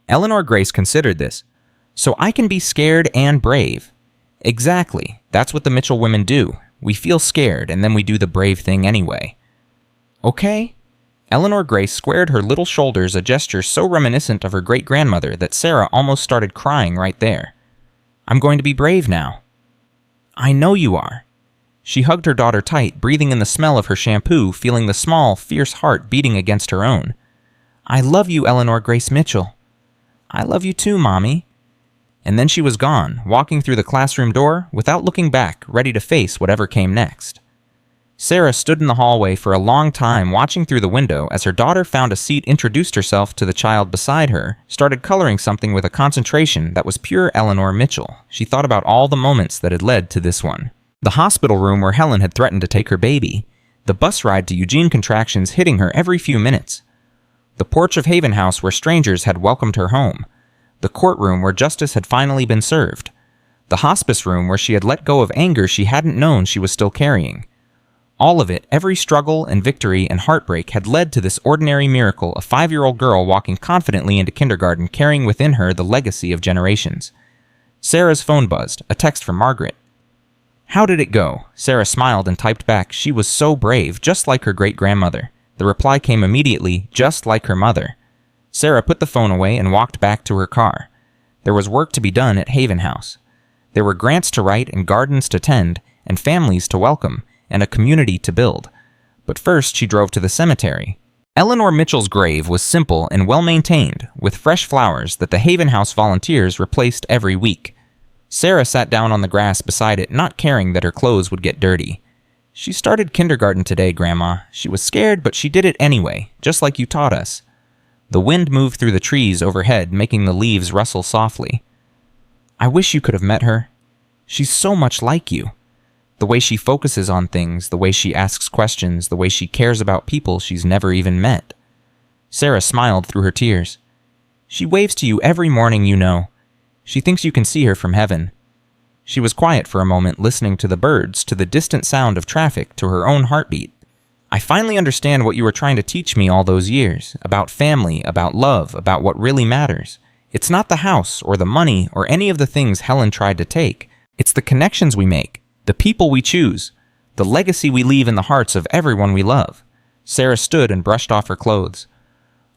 Eleanor Grace considered this. "So I can be scared and brave." "Exactly. That's what the Mitchell women do. We feel scared, and then we do the brave thing anyway." "Okay." Eleanor Grace squared her little shoulders, a gesture so reminiscent of her great-grandmother that Sarah almost started crying right there. "I'm going to be brave now." "I know you are." She hugged her daughter tight, breathing in the smell of her shampoo, feeling the small, fierce heart beating against her own. "I love you, Eleanor Grace Mitchell." "I love you too, Mommy." And then she was gone, walking through the classroom door, without looking back, ready to face whatever came next. Sarah stood in the hallway for a long time, watching through the window as her daughter found a seat, introduced herself to the child beside her, started coloring something with a concentration that was pure Eleanor Mitchell. She thought about all the moments that had led to this one. The hospital room where Helen had threatened to take her baby. The bus ride to Eugene, contractions hitting her every few minutes. The porch of Haven House where strangers had welcomed her home. The courtroom where justice had finally been served. The hospice room where she had let go of anger she hadn't known she was still carrying. All of it, every struggle and victory and heartbreak had led to this ordinary miracle, a 5-year-old girl walking confidently into kindergarten, carrying within her the legacy of generations. Sarah's phone buzzed, a text from Margaret. "How did it go?" Sarah smiled and typed back, "She was so brave, just like her great-grandmother." The reply came immediately, "Just like her mother." Sarah put the phone away and walked back to her car. There was work to be done at Haven House. There were grants to write and gardens to tend, and families to welcome, and a community to build. But first she drove to the cemetery. Eleanor Mitchell's grave was simple and well-maintained, with fresh flowers that the Haven House volunteers replaced every week. Sarah sat down on the grass beside it, not caring that her clothes would get dirty. "She started kindergarten today, Grandma. She was scared, but she did it anyway, just like you taught us." The wind moved through the trees overhead, making the leaves rustle softly. "I wish you could have met her. She's so much like you. The way she focuses on things, the way she asks questions, the way she cares about people she's never even met." Sarah smiled through her tears. "She waves to you every morning, you know. She thinks you can see her from heaven." She was quiet for a moment, listening to the birds, to the distant sound of traffic, to her own heartbeat. "I finally understand what you were trying to teach me all those years, about family, about love, about what really matters. It's not the house, or the money, or any of the things Helen tried to take. It's the connections we make, the people we choose, the legacy we leave in the hearts of everyone we love." Sarah stood and brushed off her clothes.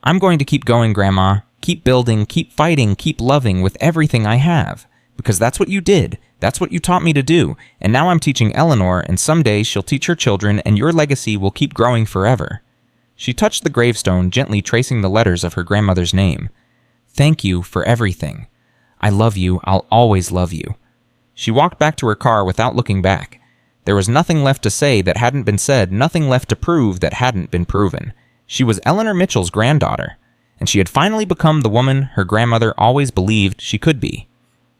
"I'm going to keep going, Grandma. Keep building, keep fighting, keep loving with everything I have. Because that's what you did. That's what you taught me to do. And now I'm teaching Eleanor, and someday she'll teach her children, and your legacy will keep growing forever." She touched the gravestone, gently tracing the letters of her grandmother's name. "Thank you for everything. I love you. I'll always love you." She walked back to her car without looking back. There was nothing left to say that hadn't been said, nothing left to prove that hadn't been proven. She was Eleanor Mitchell's granddaughter, and she had finally become the woman her grandmother always believed she could be.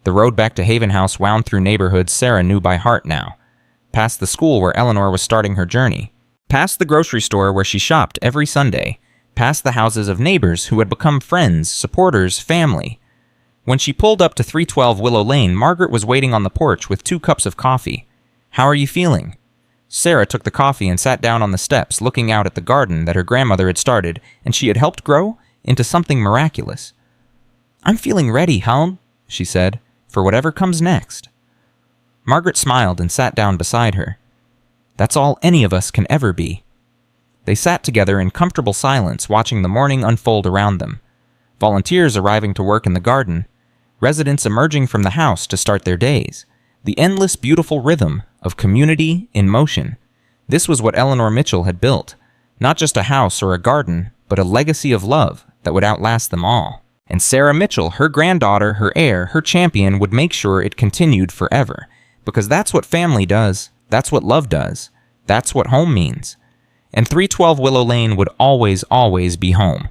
The road back to Haven House wound through neighborhoods Sarah knew by heart now. Past the school where Eleanor was starting her journey. Past the grocery store where she shopped every Sunday. Past the houses of neighbors who had become friends, supporters, family. When she pulled up to 312 Willow Lane, Margaret was waiting on the porch with 2 cups of coffee. "How are you feeling?" Sarah took the coffee and sat down on the steps, looking out at the garden that her grandmother had started, and she had helped grow into something miraculous. "I'm feeling ready, Helen," she said, "for whatever comes next." Margaret smiled and sat down beside her. "That's all any of us can ever be." They sat together in comfortable silence, watching the morning unfold around them. Volunteers arriving to work in the garden, residents emerging from the house to start their days. The endless, beautiful rhythm of community in motion. This was what Eleanor Mitchell had built. Not just a house or a garden, but a legacy of love that would outlast them all. And Sarah Mitchell, her granddaughter, her heir, her champion, would make sure it continued forever. Because that's what family does. That's what love does. That's what home means. And 312 Willow Lane would always, always be home.